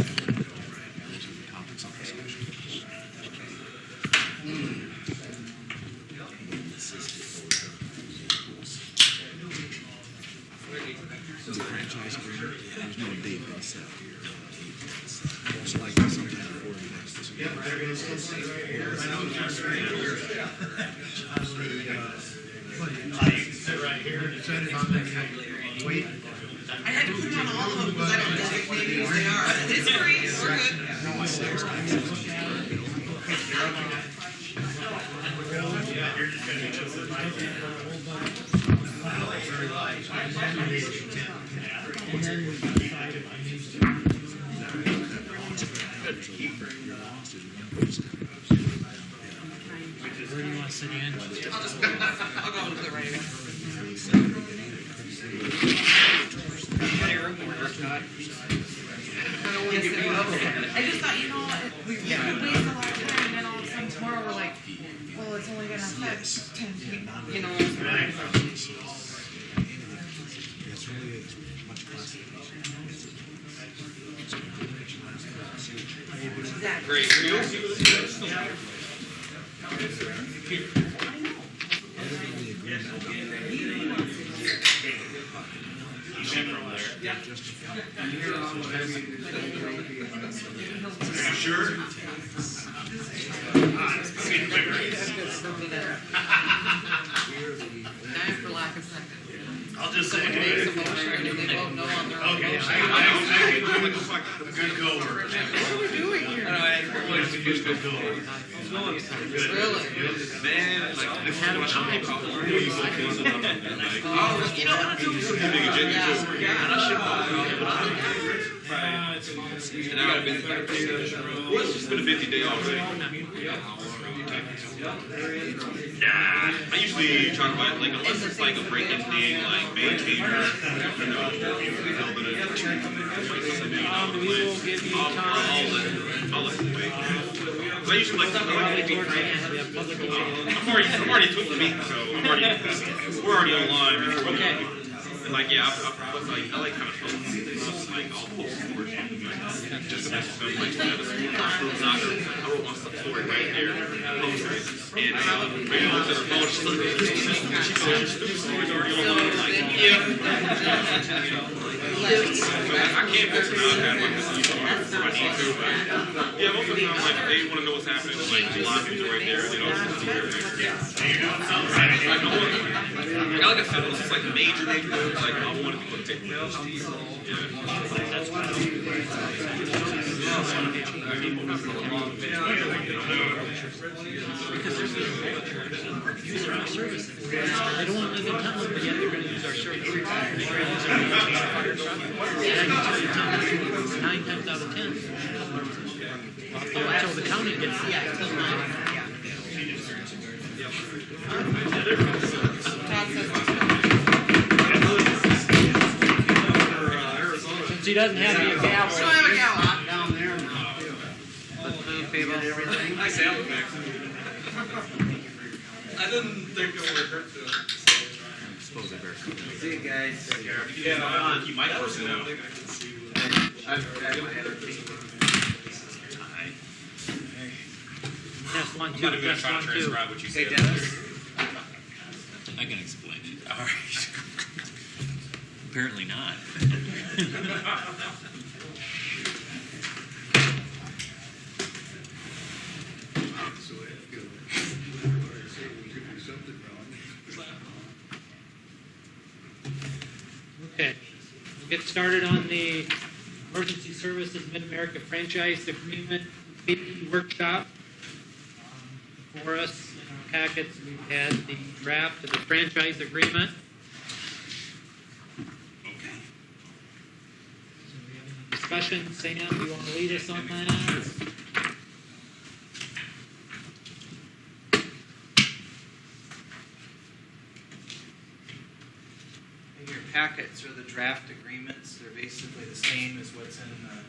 are the topics of discussion. The franchise agreement, there's no date been set. It's like sometime before the next Right here, it's wait. I had to put on all of them because I don't designate whose they are. It's free, we're Where do you want to sit in? I'll go to the right. I just thought, we waste a lot of time, and then all of a sudden tomorrow we're like, well, it's only gonna affect 10 people, For lack of second. I'll just say Someone makes a motion and they vote no on their own motion. Good go-work. What are we doing here? Really? Man, like, this is what I'm Well, it's just been a busy day already. Nah, I usually talk about like unless it's like a break-in thing, like maintainer, I'll let wait. I usually like to be I'm already took the meeting, so we're already online. And like, yeah, I like kind of focusing like all post sports. Just to make it feel like that. I wrote my story right there. And we looked at her phone. She's like, stupid stories already online. Like, yeah. I can't post an iPad like this if I need to. But yeah, most of the time, like, they want to know what's happening. Like, a lot of things are right there. They don't see everything. Like I said, this is like major moves. Like, I wanted people to take notes. Use our services. They don't want to live in town, but yet they're going to use our services. They're going to use our fire truck. And I can tell you 9 times out of 10. Until the county gets till 9. Since he doesn't have any gavel. We don't have a gavel. Down there now. You got everything? I sailed back. I didn't think it would hurt to. Suppose I better. See you guys. Yeah, I'll keep my person now. Test one, I'm two, not even gonna test try one, to two. transcribe what you Hey, said. Dennis. I can explain it. All right. Apparently not. Okay, we'll get started on the Emergency Services Mid-America Franchise Agreement Committee Workshop. Before us in our packets, we've had the draft of the franchise agreement. So we have any discussion. Sam, do you want to lead us on that? In your packets are the draft agreements. They're basically the same as what's in the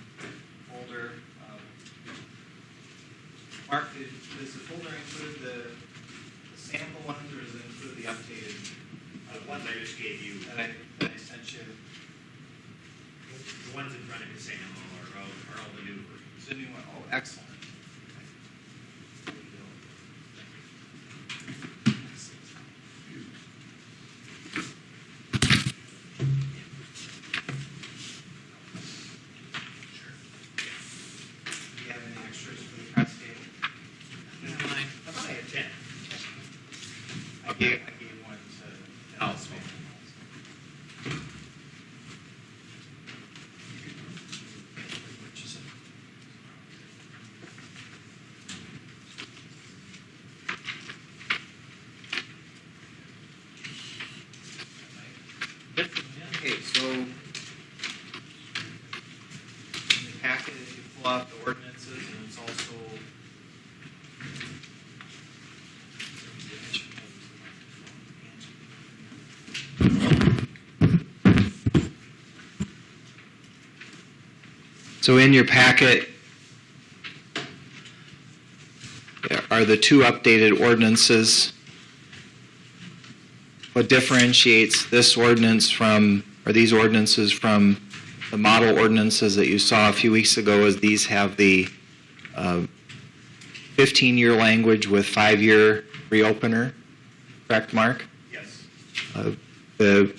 folder. Mark, does the folder include the sample ones, or does it include the updated? The ones I just gave you, That I sent you. the ones in front of you, Sam, are all the new versions. The new one. Oh, excellent. Do you have any extras for the press table? I thought I had 10. I gave one to Alice. Okay, so in the packet, if you pull out the ordinances, and it's also So in your packet are the two updated ordinances. What differentiates this ordinance from, or these ordinances from the model ordinances that you saw a few weeks ago is these have the 15-year language with 5-year reopener. Correct, Mark? Yes. The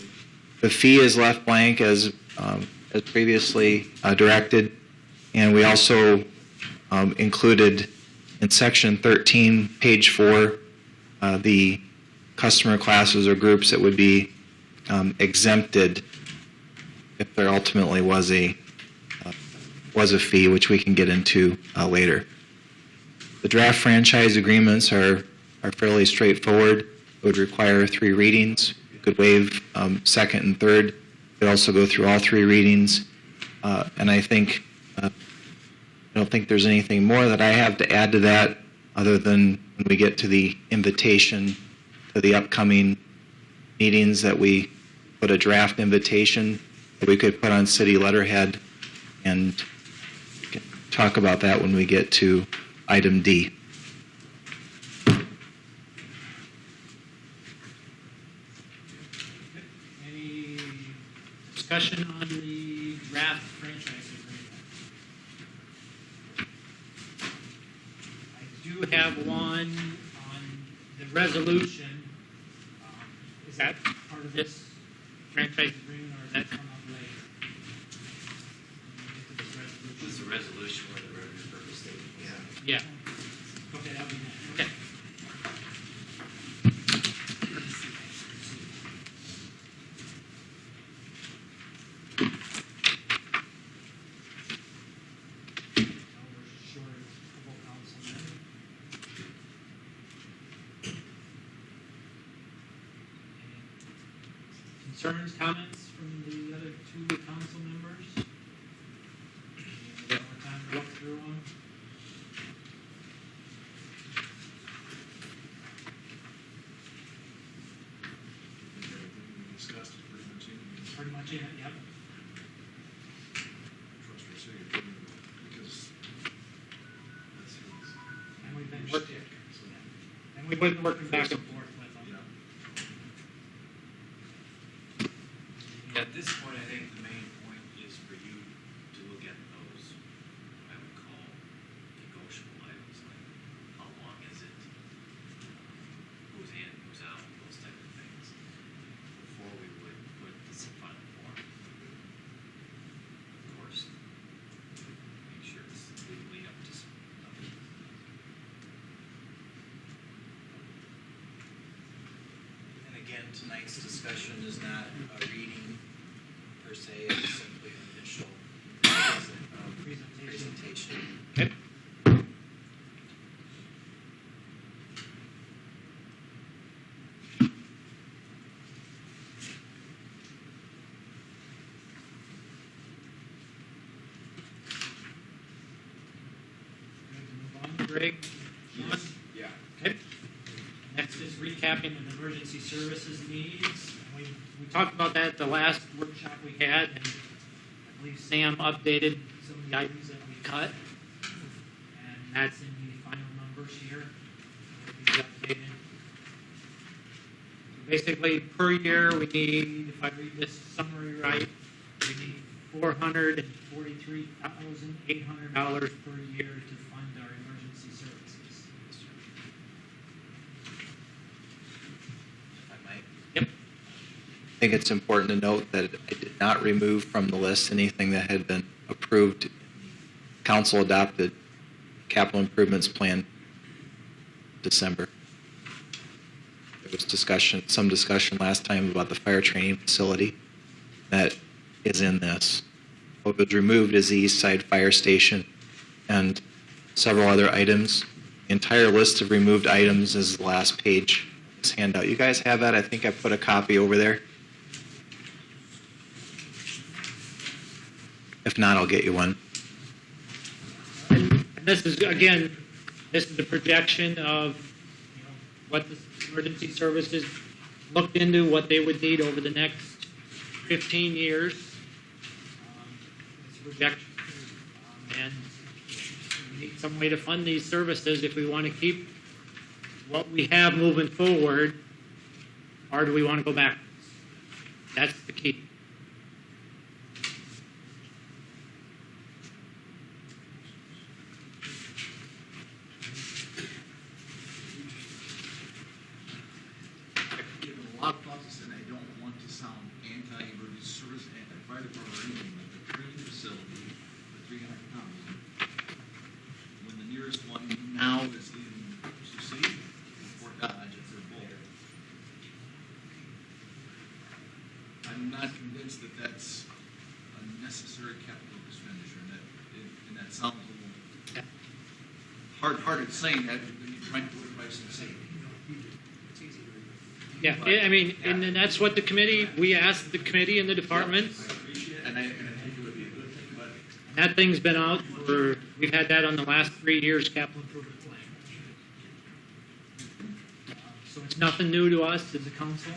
fee is left blank as previously directed, and we also included in section 13, page 4, the customer classes or groups that would be exempted if there ultimately was a fee, which we can get into later. The draft franchise agreements are fairly straightforward. It would require 3 readings. You could waive second and third. You could also go through all 3 readings. And I think I don't think there's anything more that I have to add to that other than when we get to the invitation to the upcoming meetings that we put a draft invitation that we could put on city letterhead, and we can talk about that when we get to item D. Any discussion on the draft franchise agreement? I do have one on the resolution. Is that part of this franchise agreement, or is that come up later? This is a resolution where the revenue purpose statement. Yeah. Okay, that'll be next. Okay. Concerns, comments from the other 2 council members? Any more time to look through them? Discussed it pretty much in. Pretty much in it, yep. Trust our city attorney, because let's see, We've been working back and forth with them. At this point, I think the main point is for you to look at those, I would call negotiable items, like how long is it, who's in, who's out, those type of things, before we would put this in final form. Of course, make sure it's legally up to some. And again, tonight's discussion is not a reading per se, it's simply an initial presentation. Okay. Greg? Yeah. Okay. Next is recapping of emergency services needs. We talked about that at the last workshop we had, and I believe Sam updated some of the items that we cut. And that's in the final numbers here. These updated. So basically, per year, we need, if I read this summary right, we need $443,800 per year to fund our emergency services. If I might. Yep. I think it's important to note that I did not remove from the list anything that had been approved in the council adopted capital improvements plan December. There was some discussion last time about the fire training facility that is in this. What was removed is the East Side Fire Station and several other items. The entire list of removed items is the last page of this handout. You guys have that? I think I put a copy over there. If not, I'll get you one. And this is, again, this is the projection of what the emergency services looked into, what they would need over the next 15 years. It's a projection. And we need some way to fund these services if we want to keep what we have moving forward, or do we want to go backwards? That's the key. Given a lot of thoughts, and I don't want to sound anti-emergency service, anti-fire department or anything, but the training facility, the 300,000, when the nearest one now is in Sioux City, Fort Dodge, if they're both. I'm not convinced that that's a necessary capital expenditure, and that sounds a little hard-hearted saying that when you're trying to put a price in safety. Yeah, I mean, and then that's what the committee, we asked the committee and the department. I appreciate it, and I think it would be a good thing, but That thing's been out for, we've had that on the last 3 years capital improvement plan. So it's nothing new to us as a council.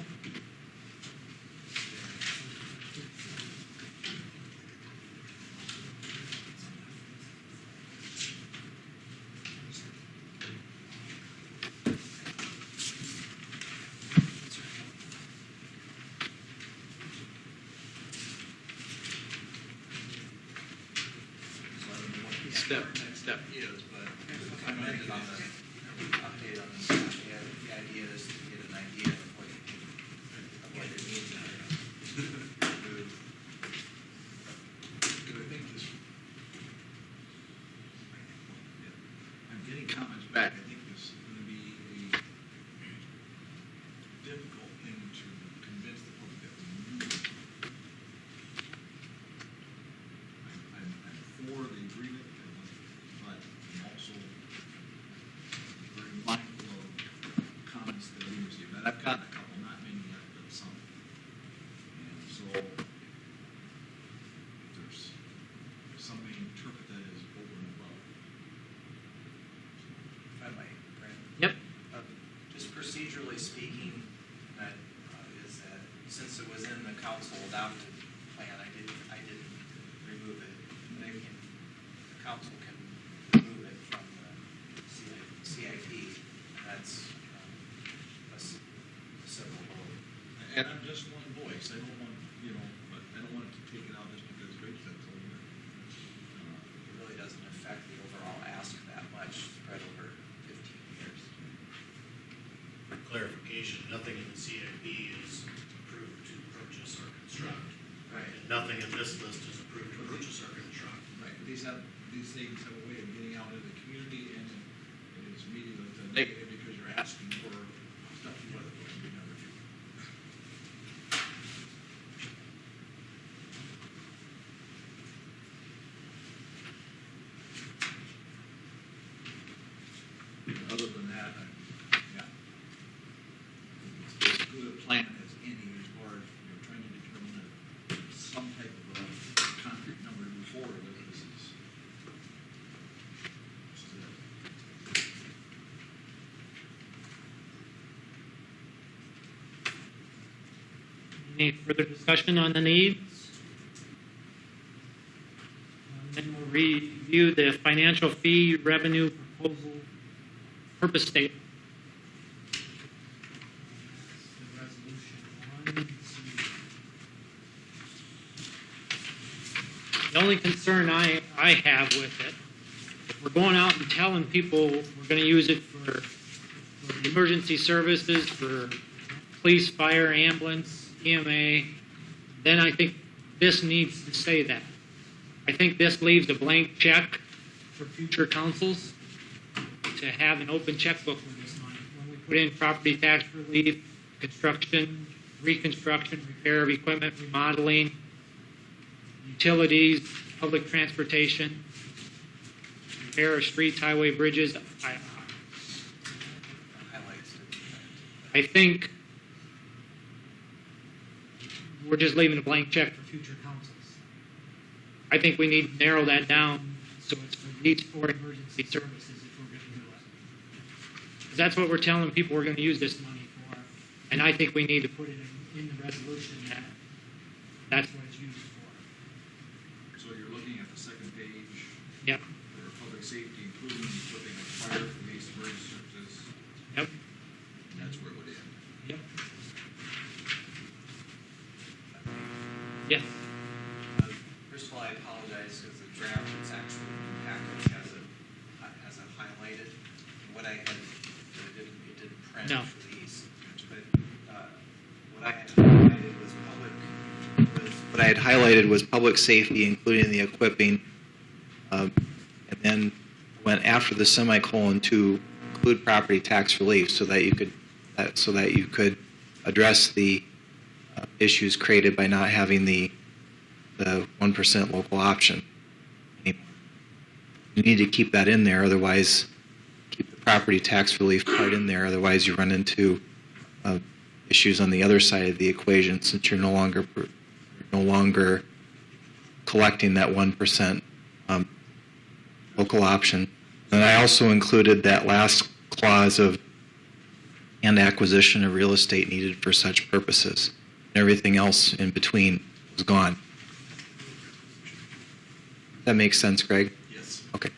next step is, but I commented on the update on this. The idea is to get an idea of what your needs are. Because I think this, I'm getting comments back. I think this is going to be a difficult thing to convince the public that we need. I'm for the agreement, but I'm also very mindful of comments that we received. And I've gotten a couple, not many yet, but some. And so, if there's somebody interpret that as over and above. If I might, Brent. Yep. Just procedurally speaking, that is that since it was in the council adopted plan, I didn't remove it. But the council can remove it from the CIP. That's price. I don't want, but I don't want to take it out just because Greg said so. It really doesn't affect the overall ask that much spread over 15 years. For clarification, nothing in the CIP is approved to purchase or construct. Right. And nothing in this list is approved to purchase or construct. Right, but these things have a way of getting out into the community, and it's immediately negative because you're asking for stuff you otherwise would never do. Other than that, yeah. It's as good a plan as any as far as, trying to determine some type of a concrete number to move forward with. This is Any further discussion on the needs? Then we'll review the financial fee revenue proposal purpose statement. The only concern I have with it, if we're going out and telling people we're going to use it for emergency services, for police, fire, ambulance, EMA, then I think this needs to say that. I think this leaves a blank check for future councils to have an open checkbook with this money. When we put in property tax relief, construction, reconstruction, repair of equipment, remodeling, utilities, public transportation, repair of streets, highway, bridges, I think we're just leaving a blank check for future councils. I think we need to narrow that down so it's for needs for emergency services if we're going to do it. Because that's what we're telling people we're going to use this money for. And I think we need to put it in the resolution that that's what it's used for. So you're looking at the second page. Yep. For public safety, including equipping of fire, police, emergency services. Yep. And that's where it would end. Yep. Yes. First of all, I apologize because the draft is actually in the package has a highlighted. What I had, it didn't print No. for these. But what I had highlighted was public safety, including the equipping, and then went after the semicolon to include property tax relief, so that you could address the issues created by not having the 1% local option anymore. You need to keep that in there, otherwise, keep the property tax relief part in there, otherwise you run into issues on the other side of the equation, since you're no longer collecting that 1% local option. And I also included that last clause of and acquisition of real estate needed for such purposes. Everything else in between was gone. That makes sense, Greg? Yes. Okay.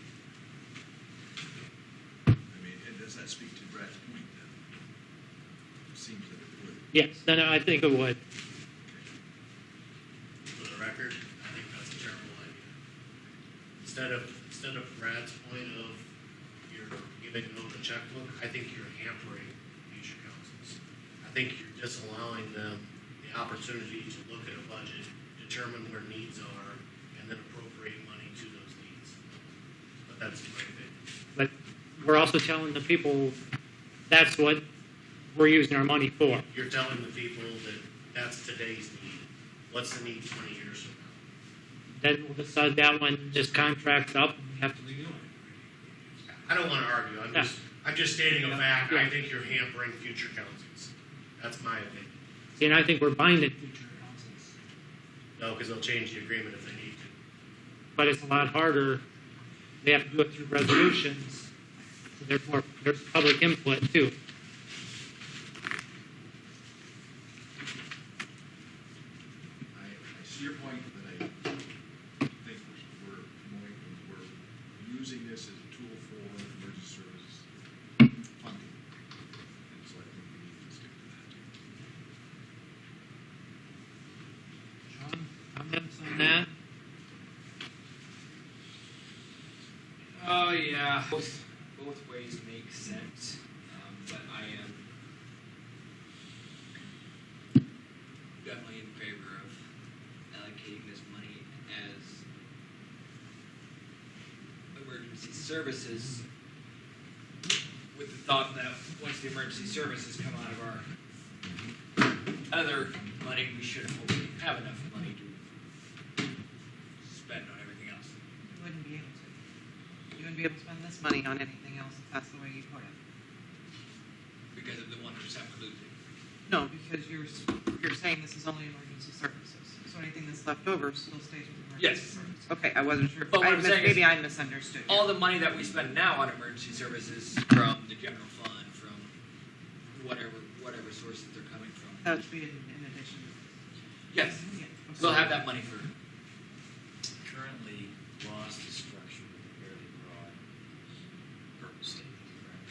I mean, and does that speak to Brad's point then? It seems that it would. Yes, then I think it would. For the record, I think that's a terrible idea. Instead of Brad's point of you're giving them the checkbook, I think you're hampering future councils. I think you're disallowing them the opportunity to look at a budget, determine where needs are, and then appropriate money to those needs. But that's my opinion. But we're also telling the people that's what we're using our money for. You're telling the people that that's today's need. What's the need 20 years from now? Then we'll decide that when this contract's up and we have to renew it. I don't want to argue. I'm just stating a fact. Yeah. I think you're hampering future councils. That's my opinion. See, and I think we're binding future councils. No, because they'll change the agreement if they need to. But it's a lot harder. They have to do it through resolutions. So there's public input too. I see your point, but I think we're using this as a tool for emergency services funding. And so I think we need to stick to that. Both ways make sense, but I am definitely in favor of allocating this money as emergency services, with the thought that once the emergency services come out of our other money, we should hopefully have enough money to spend on everything else. You wouldn't be able to. You wouldn't be able to spend this money on anything else if that's the way you put it. Because of the 1% we're losing. No, because you're saying this is only emergency services. So anything that's left over still stays with emergency Yes. services. Okay, I wasn't sure. But what I'm saying Maybe is, I misunderstood. all the money that we spend now on emergency services from the general fund, from whatever sources they're coming from. That would be in addition. Yes, Yeah. we'll have that money for. Currently, loss is structured with a fairly broad purpose statement, correct?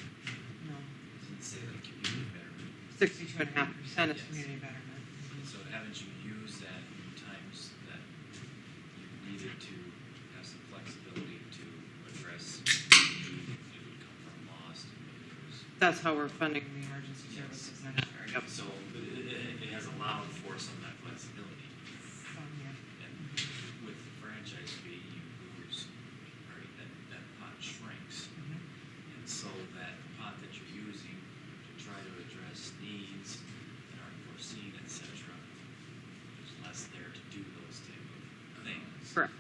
No. Does it say that community betterment? 62.5% is Yes. community betterment. So haven't you used that in times that you needed to have some flexibility to address need? It would come from loss and maybe there was. That's how we're funding the emergency services next year. Yep. So it has allowed for some of that flexibility. Yeah. And with the franchise fee, you lose, or that pot shrinks. And so that pot that you're using to try to address needs that aren't foreseen, et cetera, there's less there to do those type of things. Correct.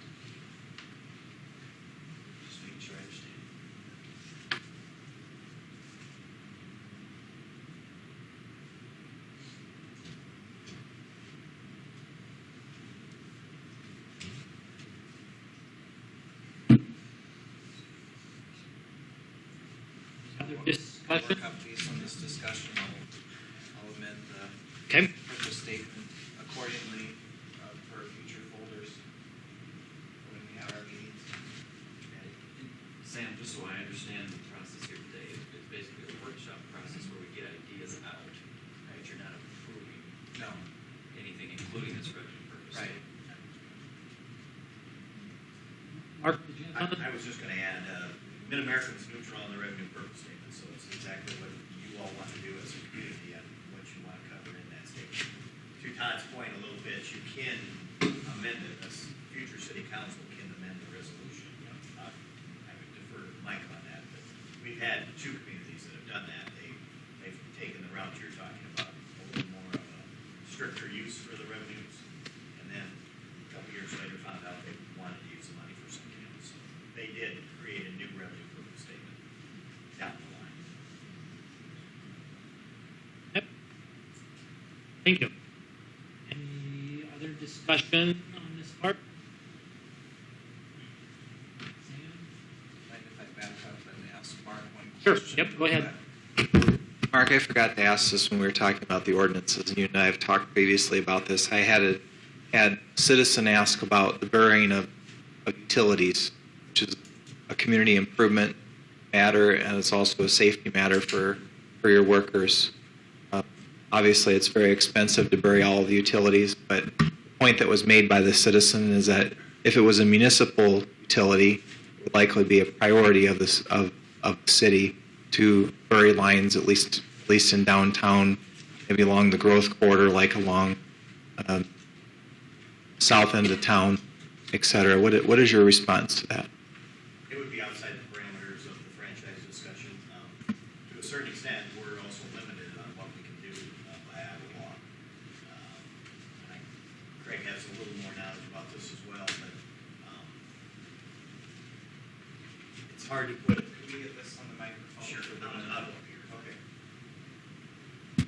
Just making sure I understand. Other discussion? Based on this discussion, I'll amend the Okay. purpose statement accordingly for future folders when we have our meetings. Sam, just so I understand the process here today, it's basically a workshop process where we get ideas out, right? You're not approving No. anything, including this revenue purpose. Right. Mark, did you have something? I was just going to add, Mid-American's neutral on the revenue purpose statement, so it's exactly what you all want to do as a community and what you want to cover in that statement. To Todd's point a little bit, you can amend it, as future city council can amend the resolution. I would defer to Mike on that, but we've had two communities that have done that. They've taken the route you're talking about, a little more of a stricter use for the revenues, and then a couple years later found out they wanted to use the money for something else. So they did create a new revenue purpose statement down the line. Yep. Thank you. Any other discussion on this part? Mind if I back up and ask Mark one Sure. question? Yep, go ahead. Mark, I forgot to ask this when we were talking about the ordinances, and you and I have talked previously about this. I had a citizen ask about the burying of utilities, which is a community improvement matter, and it's also a safety matter for your workers. Obviously, it's very expensive to bury all of the utilities, but the point that was made by the citizen is that if it was a municipal utility, it would likely be a priority of this of the city to bury lines at least in downtown, maybe along the growth corridor, like along south end of town, et cetera. What is your response to that? It would be outside the parameters of the franchise discussion. To a certain extent, we're also limited on what we can do by Iowa law. Craig has a little more knowledge about this as well, but it's hard to put. Could we get this on the microphone? Sure. Okay.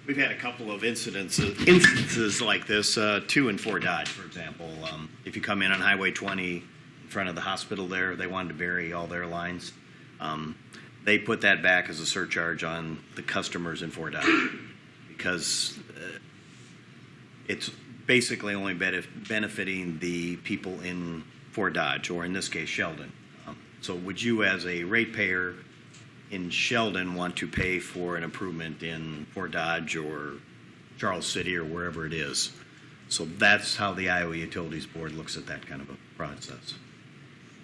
We've had a couple of instances like this, 2 and 4 Dodge, for example. If you come in on Highway 20 in front of the hospital there, they wanted to bury all their lines. They put that back as a surcharge on the customers in 4 Dodge because it's basically only benefiting the people in 4 Dodge, or in this case, Sheldon. So would you, as a ratepayer in Sheldon, want to pay for an improvement in Fort Dodge or Charles City or wherever it is? So that's how the Iowa Utilities Board looks at that kind of a process.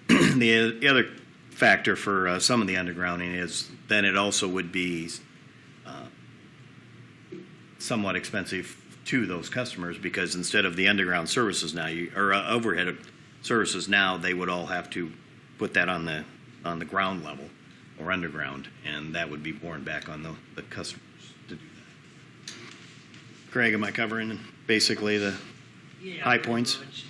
The other factor for some of the undergrounding is then it also would be somewhat expensive to those customers, because instead of the underground services now, or overhead services now, they would all have to put that on the ground level or underground, and that would be borne back on the customers to do that. Craig, am I covering basically the high points? Pretty much.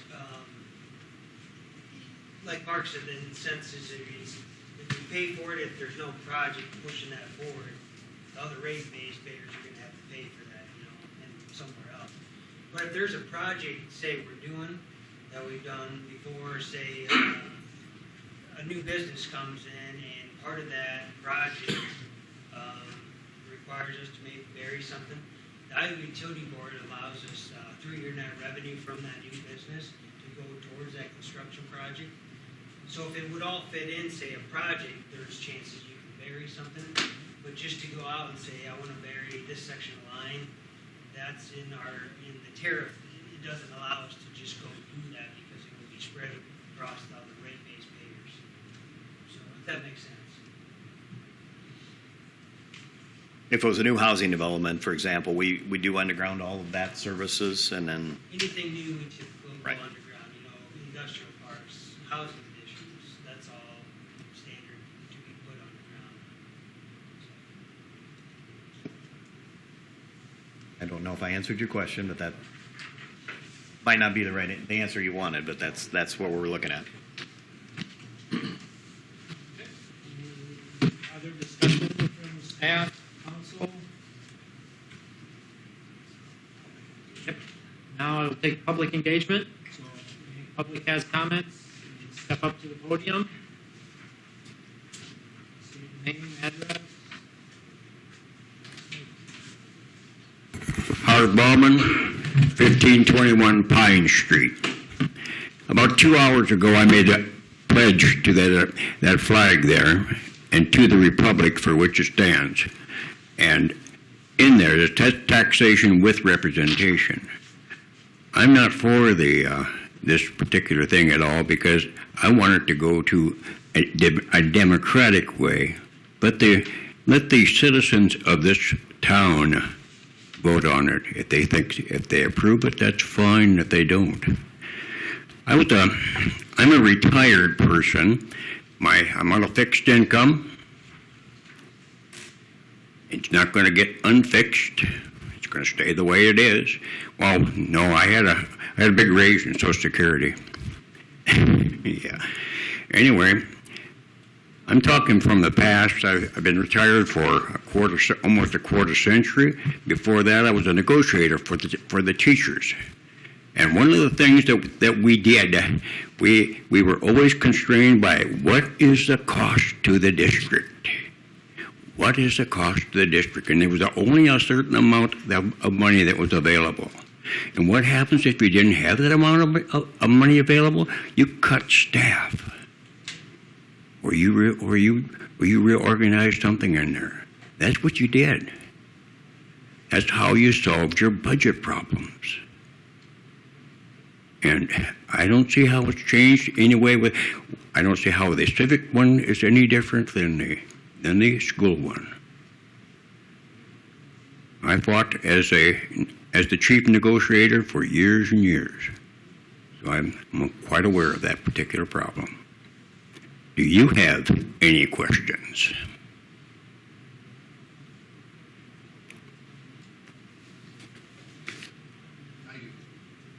Like Mark said, the incentives, if you pay for it, if there's no project pushing that forward, the other rate-based payers are going to have to pay for that, and somewhere else. But if there's a project, say we're doing, that we've done before, say a new business comes in, and part of that project requires us to maybe bury something, the Iowa Utility Board allows us through your net revenue from that new business to go towards that construction project. So if it would all fit in, say, a project, there's chances you can bury something. But just to go out and say, I want to bury this section of line, that's in the tariff. It doesn't allow us to just go do that because it would be spread across the other rate-based payers. So if that makes sense. If it was a new housing development, for example, we do underground all of that services, and then Anything new, we typically go underground, industrial parks, housing additions, that's all standard to be put underground. I don't know if I answered your question, but that might not be the answer you wanted, but that's what we're looking at. Other discussion from staff, council? Yep. Now I'll take public engagement. So if any public has comments, step up to the podium. State your name, address. Howard Bauman, 1521 Pine Street. About 2 hours ago, I made a pledge to that flag there and to the republic for which it stands. And in there, there's taxation with representation. I'm not for this particular thing at all, because I want it to go to a democratic way. Let the citizens of this town vote on it. If they approve it, that's fine. If they don't, I'm a retired person. I'm on a fixed income. It's not going to get unfixed. It's going to stay the way it is. Well, no, I had a big raise in Social Security. Yeah. Anyway, I'm talking from the past. I've been retired for almost a quarter century. Before that, I was a negotiator for the teachers. And one of the things that we did, we were always constrained by what is the cost to the district? What is the cost to the district? And there was only a certain amount of money that was available. And what happens if you didn't have that amount of money available? You cut staff. Or you reorganized something in there. That's what you did. That's how you solved your budget problems. And I don't see how it's changed anyway. I don't see how the civic one is any different than the school one. I fought as the chief negotiator for years and years, so I'm quite aware of that particular problem. Do you have any questions?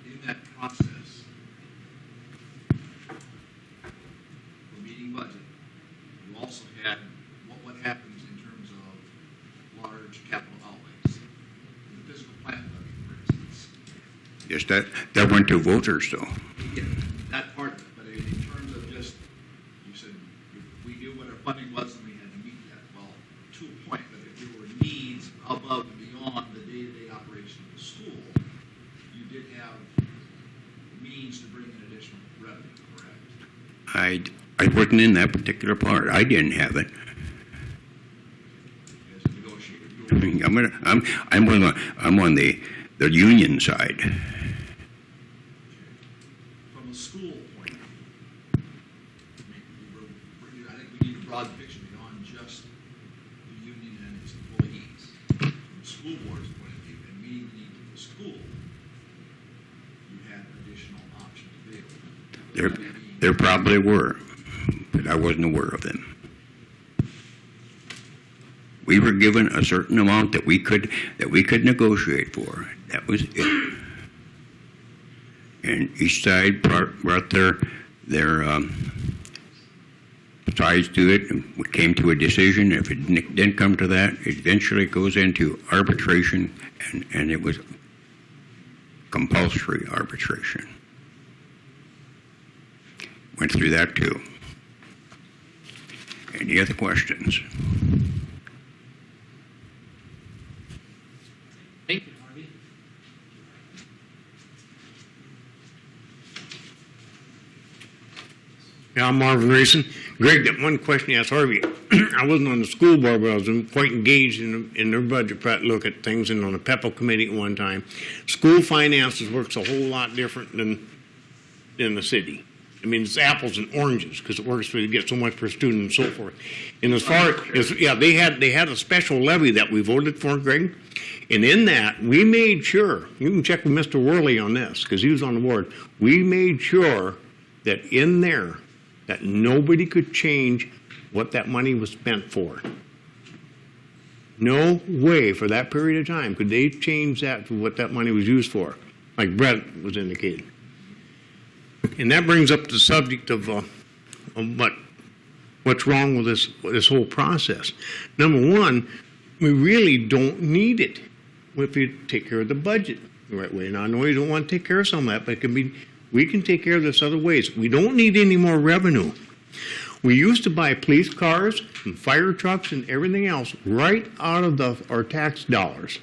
In that process, for meeting budget, you also had what happens in terms of large capital outlays. The physical plant levy, for instance. Yes, that went to voters, though. Yeah, that part of it, but in terms of just, you said we knew what our funding was and we had to meet that. Well, to a point, but if there were needs above and beyond the day-to-day operation of the school, you did have means to bring in additional revenue, correct? I wasn't in that particular part. I didn't have it. As a negotiator, I'm on the union side. from a school point of view, I think we school board's point of view, and meeting the needs of the school, you had additional options available. There probably were, but I wasn't aware of them. We were given a certain amount that we could negotiate for. That was it. And each side brought their sides to it, and we came to a decision. If it didn't come to that, it eventually goes into arbitration, and it was compulsory arbitration. Went through that too. Any other questions? Thank you, Harvey. Yeah, I'm Marvin Rayson. Greg, that one question you asked Harvey, I wasn't on the school board, but I was quite engaged in their budget look at things, and on the PEPO committee at one time. School finances works a whole lot different than the city. I mean, it's apples and oranges because it works for you get so much per student and so forth. And as far as they had a special levy that we voted for, Greg, and in that we made sure you can check with Mr. Worley on this because he was on the board. We made sure that in there that nobody could change what that money was spent for. No way for that period of time could they change that to what that money was used for, like Brett was indicating. And that brings up the subject of what's wrong with this whole process. Number one, we really don't need it if you take care of the budget the right way. Now, I know you don't want to take care of some of that, but we can take care of this other ways. We don't need any more revenue. We used to buy police cars and fire trucks and everything else right out of our tax dollars.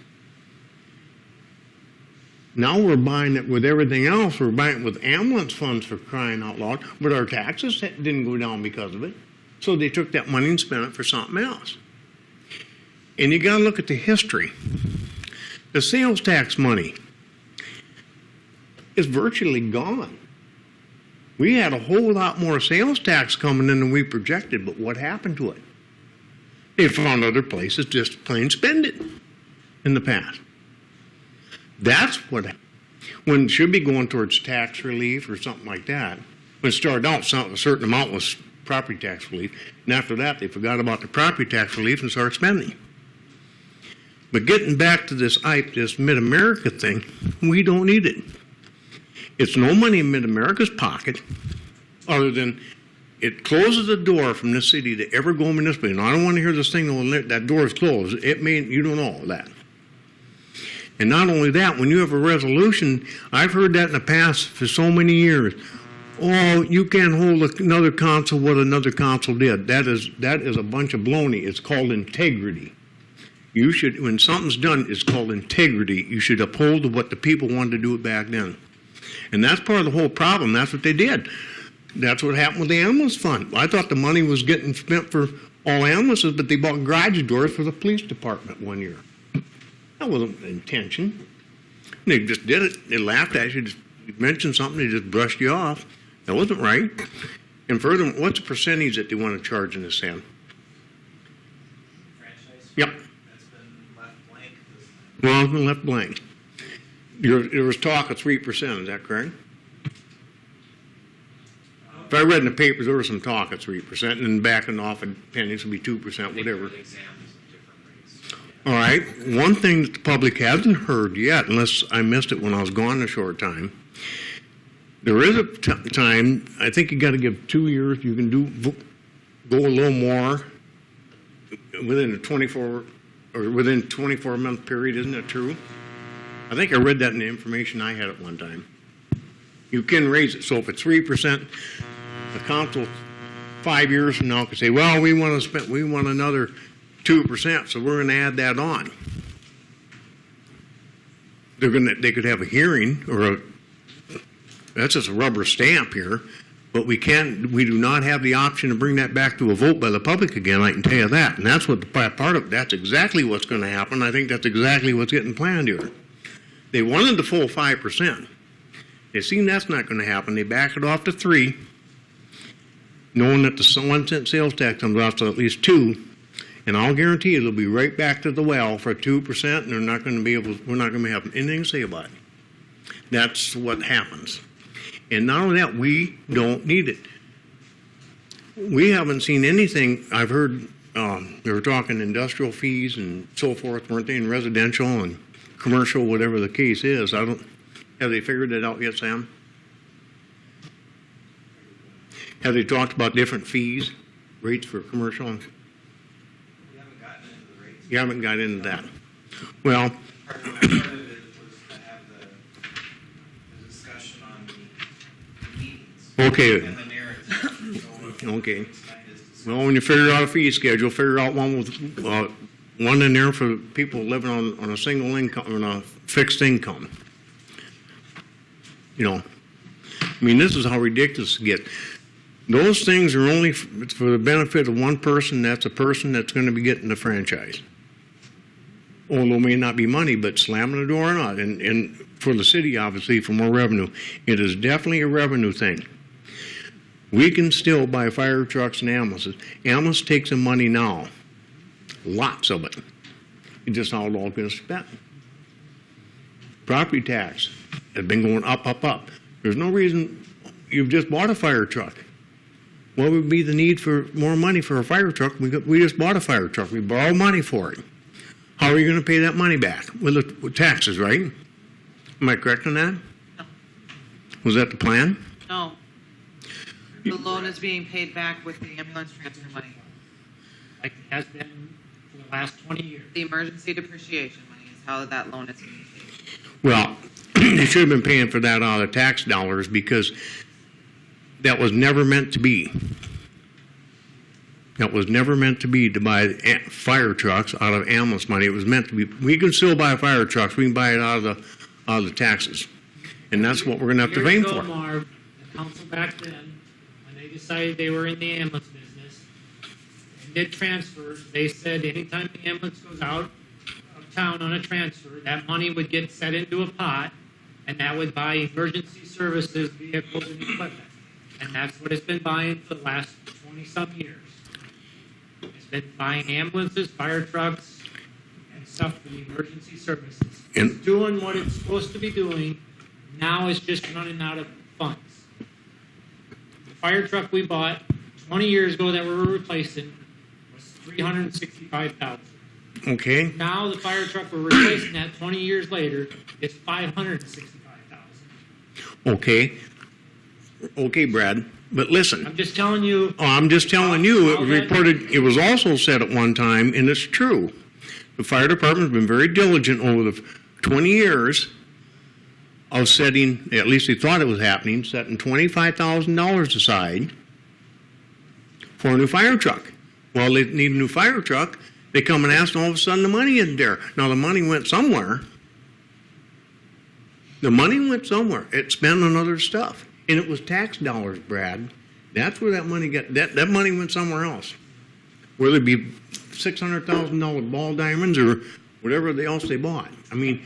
Now we're buying it with everything else. We're buying it with ambulance funds, for crying out loud. But our taxes didn't go down because of it. So they took that money and spent it for something else. And you got to look at the history. The sales tax money is virtually gone. We had a whole lot more sales tax coming in than we projected, but what happened to it? They found other places just to plain spend it in the past. That's what, when it should be going towards tax relief or something like that. When it started out, a certain amount was property tax relief, and after that they forgot about the property tax relief and started spending. But getting back to this Mid-America thing, we don't need it. It's no money in Mid-America's pocket, other than it closes the door from this city to ever go municipally. And I don't want to hear this thing that door is closed. You don't know that. And not only that, when you have a resolution, I've heard that in the past for so many years. Oh, you can't hold another council what another council did. That is a bunch of baloney. It's called integrity. You should, when something's done, it's called integrity. You should uphold what the people wanted to do it back then. And that's part of the whole problem. That's what they did. That's what happened with the ambulance fund. I thought the money was getting spent for all ambulances, but they bought garage doors for the police department one year. That wasn't the intention. They just did it. They laughed at you. You mentioned something, they just brushed you off. That wasn't right. And furthermore, what's the percentage that they want to charge in this end? Franchise? Yep. That's been left blank this time. Well, it's been left blank. There was talk of 3%, is that correct? If I read in the papers, there was some talk of 3%, and then backing off and pennies would be 2%, whatever. All right. One thing that the public hasn't heard yet, unless I missed it when I was gone a short time, there is a time, I think you got to give 2 years, you can go a little more within a 24-month period, isn't that true? I think I read that in the information I had at one time. You can raise it. So if it's 3%, the council 5 years from now could say, well, we want another 2%, so we're going to add that on. They could have a hearing, that's just a rubber stamp here, but we do not have the option to bring that back to a vote by the public again, I can tell you that. And that's what part of it, that's exactly what's going to happen. I think that's exactly what's getting planned here. They wanted the full 5%. They seen that's not going to happen. They back it off to 3%, knowing that the 1 cent sales tax comes off to at least 2%. And I'll guarantee you, it'll be right back to the well for 2%, and we're not going to have anything to say about it. That's what happens. And not only that, we don't need it. We haven't seen anything. I've heard they were talking industrial fees and so forth, weren't they, in residential and commercial, whatever the case is. Have they figured it out yet, Sam? Have they talked about different fees, rates for commercial? We haven't gotten into the rates. You haven't got into that. Well, Part of it was to have the discussion on the meetings. okay. And the narrative. Okay. Well, when you figure out a fee schedule, figure out one with one in there for people living on a single income, on a fixed income. You know, I mean, this is how ridiculous it gets. Those things are only for the benefit of one person. That's a person that's going to be getting the franchise. Although it may not be money, but slamming the door or not. And for the city, obviously, for more revenue. It is definitely a revenue thing. We can still buy fire trucks and ambulances. Ambulance takes the money now. Lots of it. It's just how it all gets spent. Property tax has been going up, up, up. There's no reason. You've just bought a fire truck. What would be the need for more money for a fire truck? We just bought a fire truck. We borrowed money for it. How are you going to pay that money back? With taxes, right? Am I correct on that? No. Was that the plan? No. The loan is being paid back with the ambulance transfer money. Like it has been for the last 20 years. The emergency depreciation money is how that loan is being paid. Well, you should have been paying for that out of tax dollars because that was never meant to be. That was never meant to be to buy fire trucks out of ambulance money. It was meant to be. We can still buy fire trucks. We can buy it out of the taxes, and that's what we're going to have to pay for. Marv, the council back then, when they decided they were in the ambulance business and did transfers, they said anytime the ambulance goes out of town on a transfer, that money would get set into a pot, and that would buy emergency services, vehicles, and equipment. And that's what it's been buying for the last 20-some years. It's been buying ambulances, fire trucks, and stuff for the emergency services. It's doing what it's supposed to be doing. Now it's just running out of funds. The fire truck we bought 20 years ago that we were replacing was $365,000. Okay. Now the fire truck we're replacing that 20 years later is $565,000. Okay. Okay, Brad. But listen. I'm just telling you. Oh, I'm just telling you. It was reported. It was also said at one time, and it's true. The fire department has been very diligent over the 20 years of setting. At least they thought it was happening. Setting $25,000 aside for a new fire truck. Well, they need a new fire truck. They come and ask, and all of a sudden the money isn't there. Now the money went somewhere. The money went somewhere. It's spent on other stuff. And it was tax dollars, Brad. That's where that money got. That money went somewhere else. Whether it be $600,000 ball diamonds or whatever else they bought. I mean,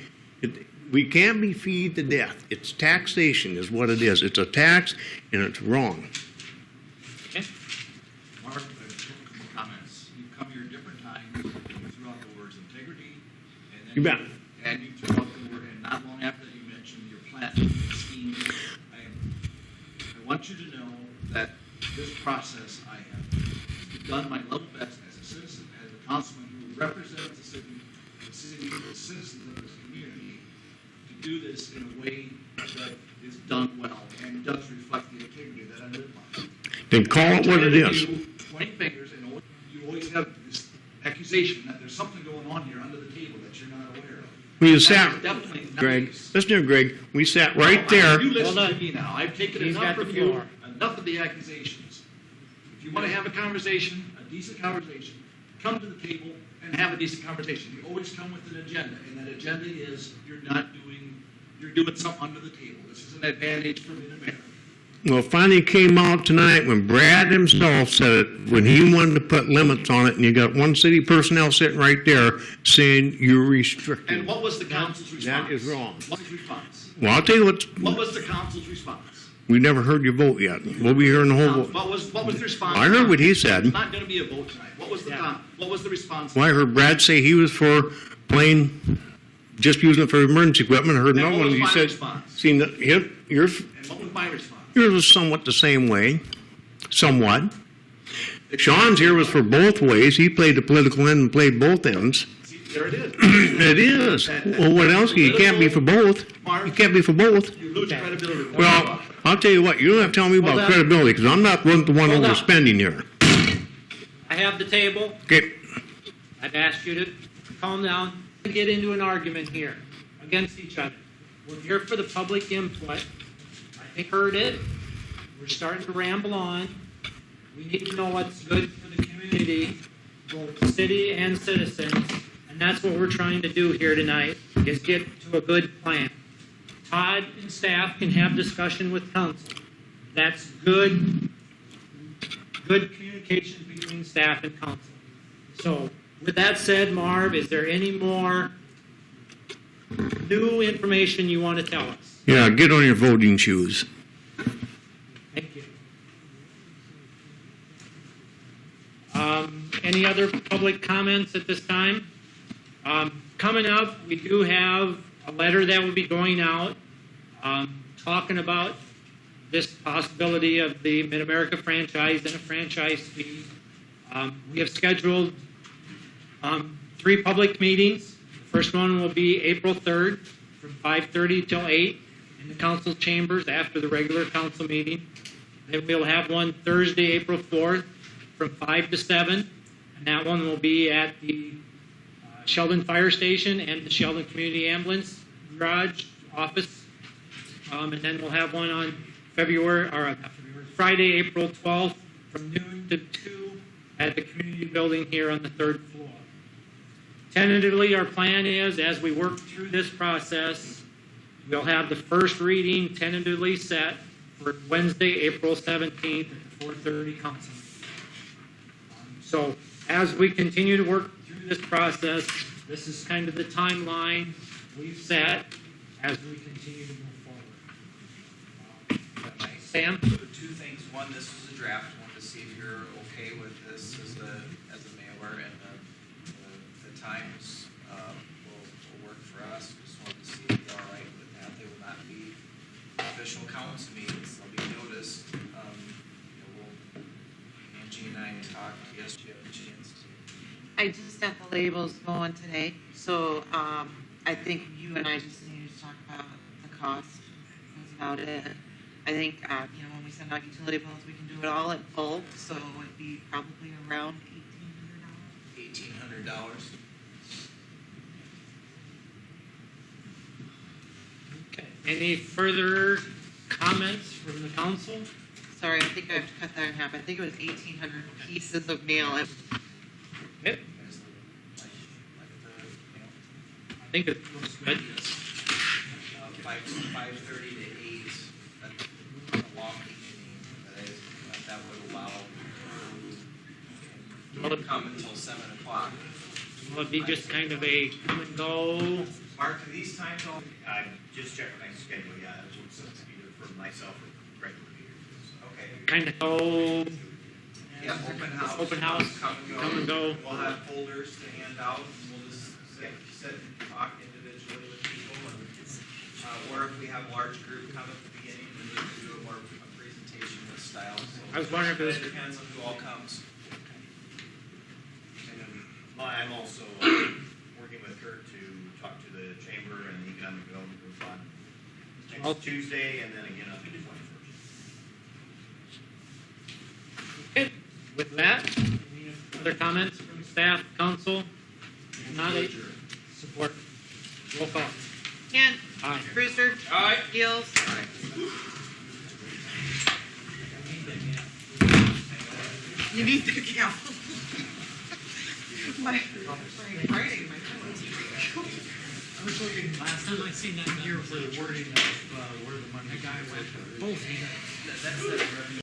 we can't be feed to death. It's taxation is what it is. It's a tax, and it's wrong. Mark, a couple comments. You've come here different times. You threw out the words integrity. And then You bet. And you threw out the word, and not long after that you mentioned your plant scheme. I want you to know that this process I have done my level best as a citizen, as a councilman who represents the citizens of this community, to do this in a way that is done well and does reflect the integrity that I live by. Then call it what it is. 20 fingers, and you always have this accusation that there's something going on here under the table that you're not aware of. We sat, Greg. Listen here, Greg. We sat right there. You listen to me now. I've taken enough from you, enough of the accusations. If you want to have a conversation, a decent conversation, come to the table and have a decent conversation. You always come with an agenda, and that agenda is you're doing something under the table. This is an advantage for Mid-America. Well, it finally came out tonight when Brad himself said it, when he wanted to put limits on it, and you got one city personnel sitting right there saying you're restricting. And what was the council's response? That is wrong. What was the response? Well, I'll tell you What was the council's response? We never heard your vote yet. We'll be hearing the whole vote. What was the response? I heard what he said. It's not going to be a vote tonight. What was the response? Well, I heard Brad say he was for plain, just using it for emergency equipment. I heard And another what one, was you my said, response? seen that, yours And what was my response? was somewhat the same way, somewhat. Sean's here was for both ways. He played the political end and played both ends. There it is. It is. Well, what else? You can't be for both. You can't be for both. You lose credibility. Well, I'll tell you what, you don't have to tell me Hold about on. credibility, because I'm not the one Hold on. overspending here. I have the table. Okay. I've asked you to calm down and get into an argument here against each other. We're here for the public input. I think heard it. We're starting to ramble on. We need to know what's good for the community, both city and citizens, and that's what we're trying to do here tonight, is get to a good plan. Todd and staff can have discussion with council. That's good communication between staff and council. So, with that said, Marv, is there any more new information you want to tell us? Yeah, get on your voting shoes. Thank you. Any other public comments at this time? Coming up, we do have a letter that will be going out talking about this possibility of the Mid-America franchise and a franchise fee. We have scheduled 3 public meetings. The first one will be April 3rd from 5:30 till 8 in the council chambers after the regular council meeting. Then we'll have one Thursday, April 4th from 5 to 7, and that one will be at the Sheldon Fire Station and the Sheldon Community Ambulance Garage office. And then we'll have one on Friday, April 12th from noon to 2 at the community building here on the 3rd floor. Tentatively, our plan is, as we work through this process, we'll have the first reading tentatively set for Wednesday, April 17th at the 4:30 council. So as we continue to work through this process, this is kind of the timeline we've set as we continue to move forward. Sam? So 2 things. One, this is a draft. I wanted to see if you're okay with this as a mailer, and the times will work for us. Just wanted to see if you're all right with that. They will not be official council meetings. They'll be noticed. Angie and I talked yesterday. Have a chance to. I just got the labels going today, so I think you and I just need to talk about the cost. That's about it. I think, when we send out utility bills, we can do it all at bulk, so it'd be probably around $1,800. $1,800. Okay. Any further comments from the council? Sorry, I think I have to cut that in half. I think it was 1,800 pieces of mail. Yep. I think it looks good. 5:30 to 8. That's a long meeting, but that would allow people to come until 7 o'clock. Will it be just kind of a come and go? Mark, do these times all? I just checked my schedule, yeah, it was either for myself or regular meetings. Okay. Kind of go? Yeah, open house. Open house, Come and go. We'll have folders to hand out, and we'll just sit and talk individually with people. Or if we have a large group come at the beginning, then we can do a presentation with style. So I was wondering if it was. It depends on who all comes. And then I'm also working with Kurt to talk to the chamber and the economic development group on next Tuesday, and then again on the 21st. Okay. With that, any other comments from staff, council? If not, support. Roll call. Kent? Aye. Brewster? Aye. Gills? You need the gavel. My writing, my I was looking, last time I seen that here for the wording of where the money guy went. Both. That's the revenue.